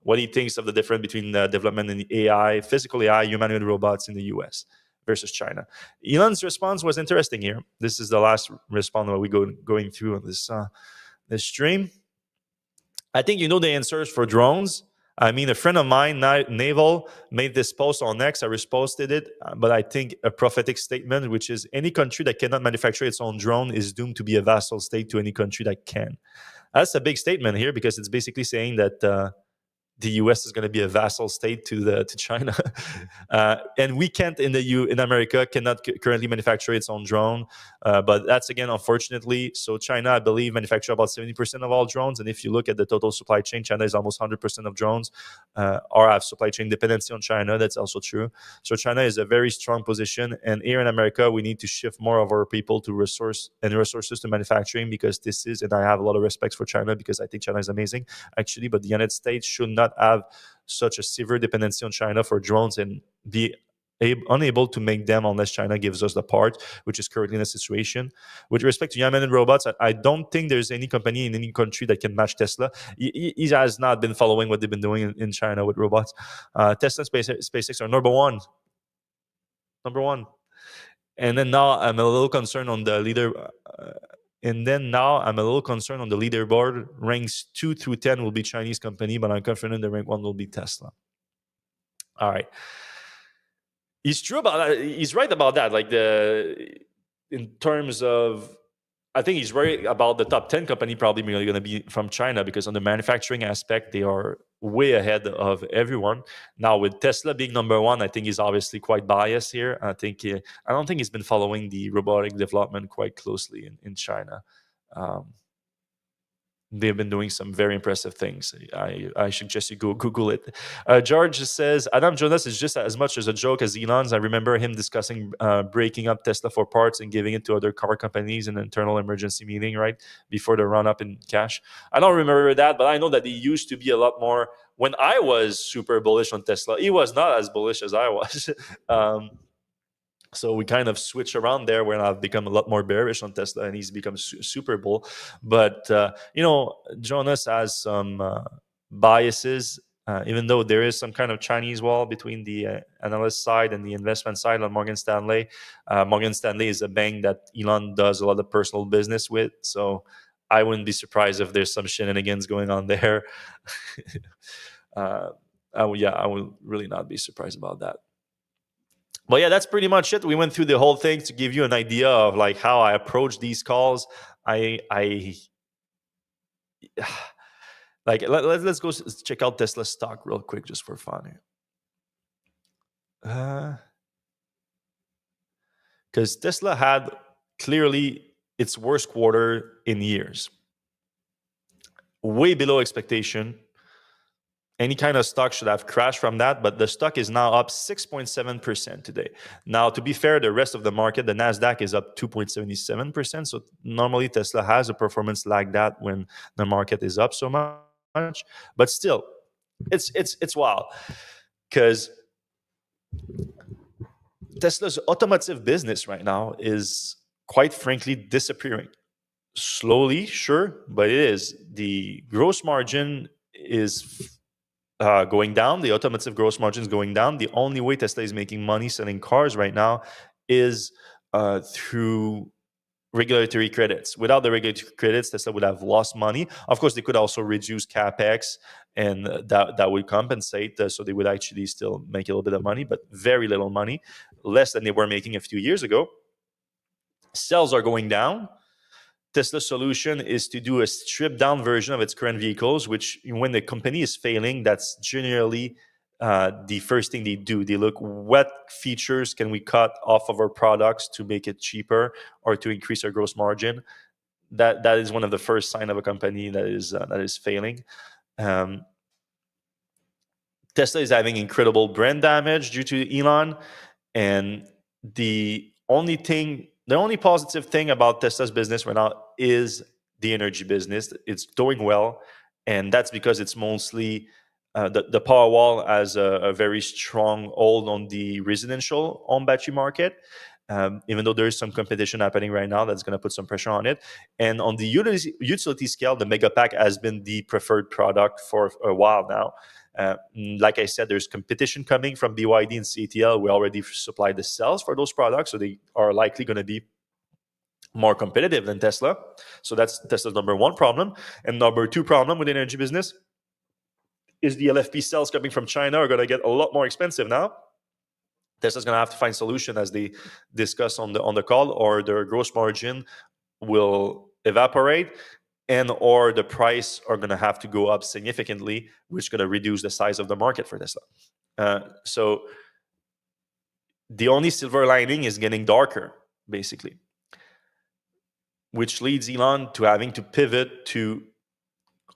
what he thinks of the difference between the development in the AI, physical AI, humanoid robots in the US versus China. Elon's response was interesting here. This is the last response that we going through on this stream. I think you know the answers for drones. I mean, a friend of mine, Naval, made this post on X. I reposted it, but I think a prophetic statement, which is any country that cannot manufacture its own drone is doomed to be a vassal state to any country that can. That's a big statement here because it's basically saying that the U.S. is going to be a vassal state to China, and we can't in America cannot currently manufacture its own drone, but that's again unfortunately. So China, I believe, manufacture about 70% of all drones, and if you look at the total supply chain, China is almost 100% of drones, or have supply chain dependency on China. That's also true. So China is a very strong position, and here in America, we need to shift more of our people to resources to manufacturing, because this is, and I have a lot of respect for China because I think China is amazing actually, but the United States should not have such a severe dependency on China for drones and be unable to make them unless China gives us the part, which is currently in a situation. With respect to Yemen and robots, I don't think there's any company in any country that can match Tesla. He has not been following what they've been doing in China with robots. Tesla and SpaceX are number one. Number one. And then now I'm a little concerned on the leader. And then now I'm a little concerned on the leaderboard. Ranks 2 through 10 will be Chinese company, but I'm confident the rank 1 will be Tesla. All right. He's true about that. He's right about that. Like in terms of, I think he's right about the top 10 company probably going to be from China, because on the manufacturing aspect, they are way ahead of everyone. Now with Tesla being number 1, I think he's obviously quite biased here. I don't think he's been following the robotic development quite closely in China. They've been doing some very impressive things. I suggest you go Google it. George says, Adam Jonas is just as much as a joke as Elon's. I remember him discussing breaking up Tesla for parts and giving it to other car companies in an internal emergency meeting, right, before the run-up in cash. I don't remember that, but I know that he used to be a lot more. When I was super bullish on Tesla, he was not as bullish as I was. So we kind of switch around there, where I've become a lot more bearish on Tesla and he's become super bull. But, Jonas has some biases, even though there is some kind of Chinese wall between the analyst side and the investment side on Morgan Stanley. Morgan Stanley is a bank that Elon does a lot of personal business with. So I wouldn't be surprised if there's some shenanigans going on there. I would really not be surprised about that. But yeah, that's pretty much it. We went through the whole thing to give you an idea of like how I approach these calls. Let's go check out Tesla stock real quick just for fun. Because Tesla had clearly its worst quarter in years, way below expectation. Any kind of stock should have crashed from that, but the stock is now up 6.7% today. Now, to be fair, the rest of the market, the NASDAQ is up 2.77%. So normally Tesla has a performance like that when the market is up so much. But still, it's wild, because Tesla's automotive business right now is quite frankly disappearing. Slowly, sure, but it is. The gross margin is going down. The automotive gross margin is going down. The only way Tesla is making money selling cars right now is through regulatory credits. Without the regulatory credits, Tesla would have lost money. Of course, they could also reduce capex, and that would compensate. So they would actually still make a little bit of money, but very little money, less than they were making a few years ago. Sales are going down. Tesla's solution is to do a stripped down version of its current vehicles, which when the company is failing, that's generally the first thing they do. They look, what features can we cut off of our products to make it cheaper or to increase our gross margin. That is one of the first signs of a company that is failing. Tesla is having incredible brand damage due to Elon, and the only positive thing about Tesla's business right now is the energy business. It's doing well, and that's because it's mostly the Powerwall has a very strong hold on the residential home battery market, even though there is some competition happening right now that's going to put some pressure on it. And on the utility scale, the Megapack has been the preferred product for a while now. Like I said, there's competition coming from BYD and CATL. We already supplied the cells for those products, so they are likely going to be more competitive than Tesla. So that's Tesla's number one problem. And number two problem with the energy business is the LFP cells coming from China are going to get a lot more expensive now. Tesla's going to have to find solution, as they discuss on the call, or their gross margin will evaporate. and or the price are going to have to go up significantly, which is going to reduce the size of the market for Tesla. So the only silver lining is getting darker, basically, which leads Elon to having to pivot to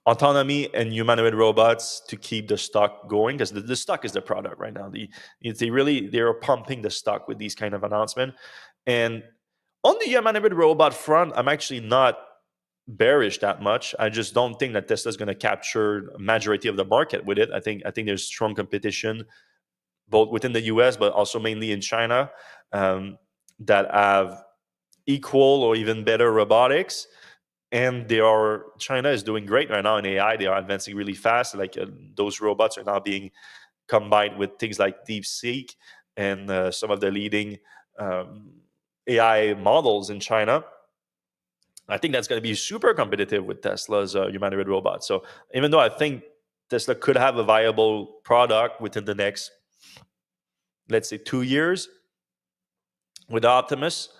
autonomy and humanoid robots to keep the stock going, because the stock is the product right now. They're pumping the stock with these kind of announcements. And on the humanoid robot front, I'm actually not bearish that much. I just don't think that Tesla's going to capture a majority of the market with it. I think there's strong competition both within the US, but also mainly in China, that have equal or even better robotics. And China is doing great right now in AI. They are advancing really fast. Like those robots are now being combined with things like DeepSeek and some of the leading AI models in China. I think that's going to be super competitive with Tesla's humanoid robot. So even though I think Tesla could have a viable product within the next, let's say, 2 years with Optimus,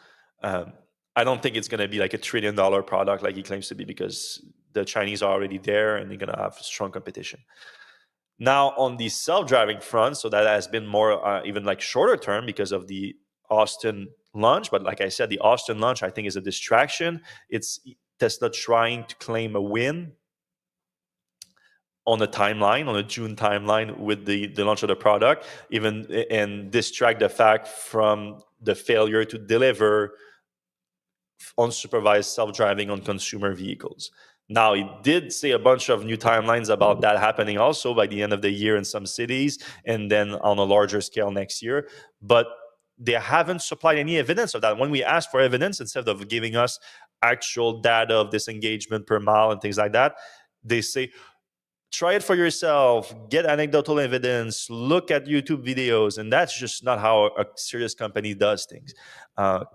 I don't think it's going to be like $1 trillion product like he claims to be, because the Chinese are already there and they're going to have strong competition. Now, on the self-driving front, so that has been more even like shorter term because of the Austin launch. But like I said, the Austin launch, I think, is a distraction. It's Tesla trying to claim a win on a June timeline with the launch of the product, and distract the fact from the failure to deliver unsupervised self-driving on consumer vehicles. Now, he did say a bunch of new timelines about that happening also by the end of the year in some cities, and then on a larger scale next year. But they haven't supplied any evidence of that. When we ask for evidence, instead of giving us actual data of disengagement per mile and things like that, they say, try it for yourself, get anecdotal evidence, look at YouTube videos. And that's just not how a serious company does things.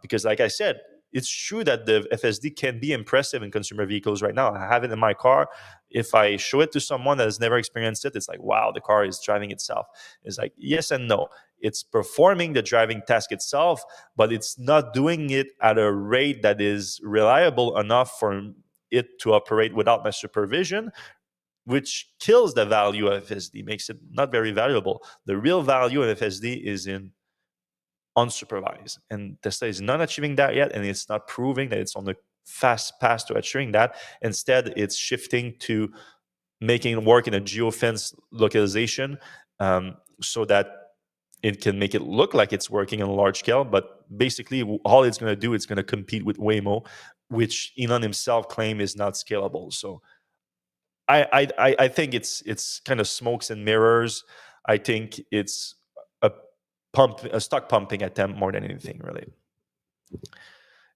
Because like I said, it's true that the FSD can be impressive in consumer vehicles right now. I have it in my car. If I show it to someone that has never experienced it, it's like, wow, the car is driving itself. It's like, yes and no. It's performing the driving task itself, but it's not doing it at a rate that is reliable enough for it to operate without my supervision, which kills the value of FSD, makes it not very valuable. The real value of FSD is in unsupervised, and Tesla is not achieving that yet, and it's not proving that it's on the fast path to achieving that. Instead, it's shifting to making it work in a geofence localization, so that it can make it look like it's working on a large scale. But basically, all it's going to do, it's going to compete with Waymo, which Elon himself claimed is not scalable. So I think it's kind of smokes and mirrors. I think it's a stock pumping attempt more than anything, really.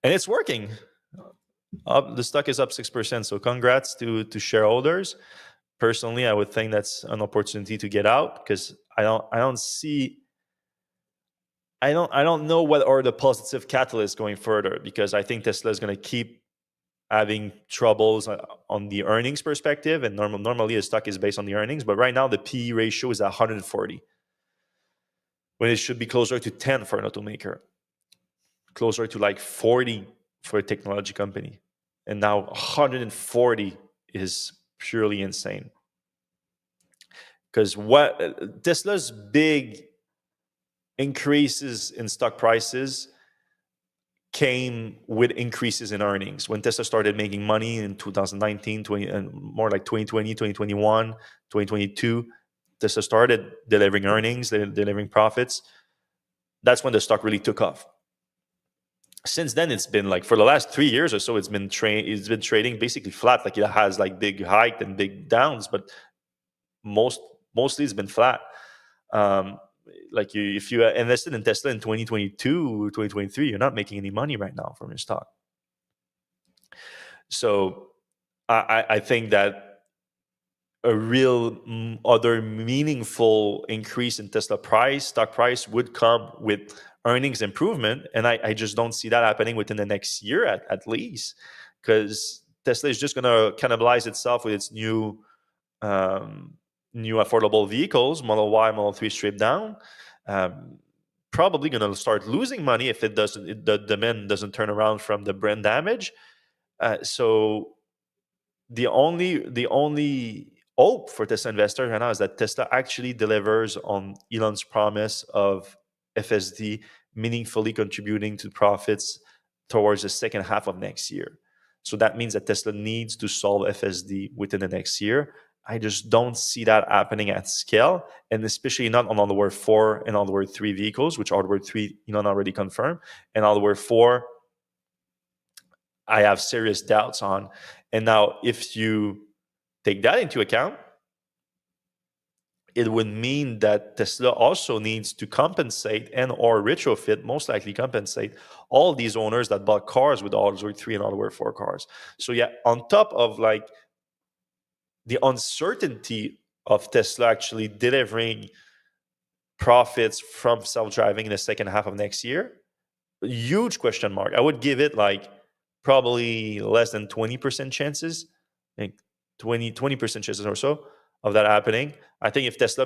And it's working. The stock is up 6%. So congrats to shareholders. Personally, I would think that's an opportunity to get out, because I don't know what are the positive catalysts going further, because I think Tesla is going to keep having troubles on the earnings perspective, and normally a stock is based on the earnings, but right now the PE ratio is 140, when it should be closer to 10 for an automaker, closer to like 40 for a technology company, and now 140 is purely insane. Because what Tesla's big increases in stock prices came with increases in earnings. When Tesla started making money in 2019, 20, and more like 2020, 2021, 2022, Tesla started delivering earnings, delivering profits. That's when the stock really took off. Since then, it's been like, for the last 3 years or so, it's been trading basically flat. Like, it has like big hikes and big downs, but mostly it's been flat. Like, if you invested in Tesla in 2022, 2023, you're not making any money right now from your stock. So I think that a real other meaningful increase in Tesla stock price would come with earnings improvement. And I just don't see that happening within the next year at least, because Tesla is just going to cannibalize itself with its new affordable vehicles, Model Y, Model 3 stripped down. Probably going to start losing money if the demand doesn't turn around from the brand damage. So the only hope for Tesla investors right now is that Tesla actually delivers on Elon's promise of FSD meaningfully contributing to profits towards the second half of next year. So that means that Tesla needs to solve FSD within the next year. I just don't see that happening at scale, and especially not on Hardware 4 and Hardware 3 vehicles, which Hardware 3 Elon already confirmed, and Hardware 4 I have serious doubts on. And now, if you take that into account, it would mean that Tesla also needs to compensate and or retrofit, most likely compensate all these owners that bought cars with Hardware 3 and Hardware 4 cars. So yeah, on top of like the uncertainty of Tesla actually delivering profits from self-driving in the second half of next year, huge question mark. I would give it like probably less than 20% chances, like 20% chances or so of that happening. I think if Tesla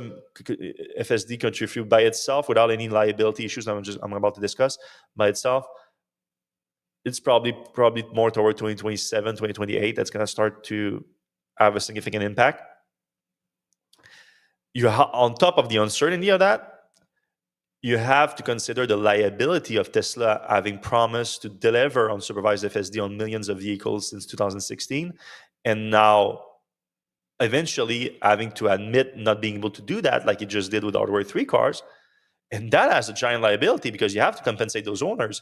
FSD contribute by itself without any liability issues I'm about to discuss by itself, it's probably more toward 2027, 2028 that's going to start to have a significant impact. On top of the uncertainty of that, you have to consider the liability of Tesla having promised to deliver unsupervised FSD on millions of vehicles since 2016, and now eventually having to admit not being able to do that like it just did with Hardware 3 cars. And that has a giant liability because you have to compensate those owners.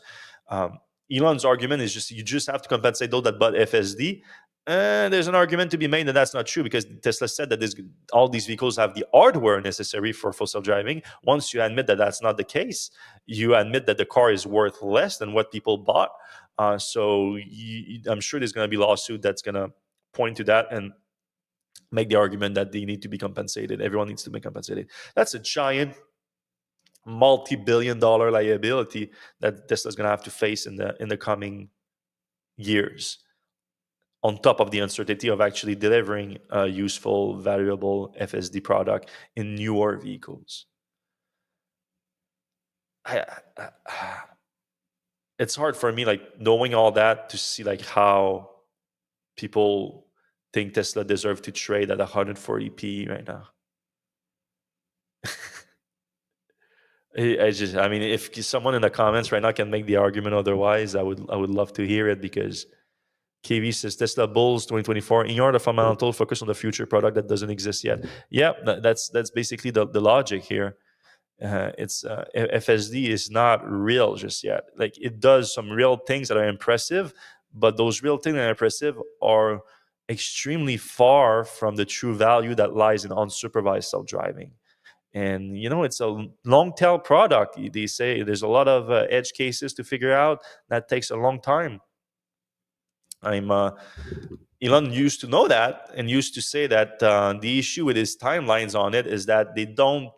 Um, Elon's argument is you just have to compensate those that bought FSD. There's an argument to be made that that's not true because Tesla said that all these vehicles have the hardware necessary for full self-driving. Once you admit that that's not the case, you admit that the car is worth less than what people bought. I'm sure there's going to be a lawsuit that's going to point to that and make the argument that they need to be compensated. Everyone needs to be compensated. That's a giant multi-billion-dollar liability that Tesla's going to have to face in the coming years, on top of the uncertainty of actually delivering a useful, valuable FSD product in newer vehicles. It's hard for me, like knowing all that, to see like how people think Tesla deserve to trade at 140p right now. I mean, if someone in the comments right now can make the argument otherwise, I would love to hear it, because KV says Tesla bulls 2024 ignore the fundamental, focus on the future product that doesn't exist yet. Yeah, that's basically the logic here. It's FSD is not real just yet. Like, it does some real things that are impressive, but those real things that are impressive are extremely far from the true value that lies in unsupervised self-driving. And it's a long tail product. They say there's a lot of edge cases to figure out. That takes a long time. Elon used to know that and used to say that the issue with his timelines on it is that they don't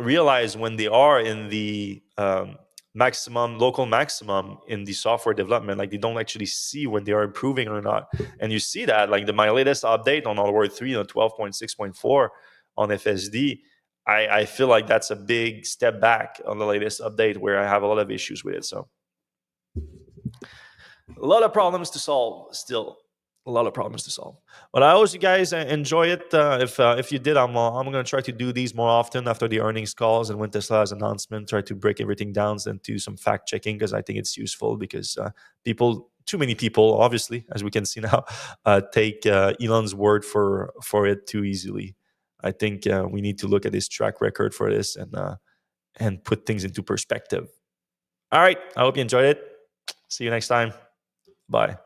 realize when they are in the local maximum in the software development. Like, they don't actually see when they are improving or not. And you see that, like, my latest update on Hardware 3, 12.6.4 on FSD, I feel like that's a big step back on the latest update, where I have a lot of issues with it. So a lot of problems to solve still. A lot of problems to solve. But I hope you guys enjoy it. If you did, I'm going to try to do these more often after the earnings calls and when Tesla's announcement. Try to break everything down and do some fact checking, because I think it's useful. Because too many people, obviously, as we can see now, take Elon's word for it too easily. I think we need to look at his track record for this and put things into perspective. All right. I hope you enjoyed it. See you next time. Bye.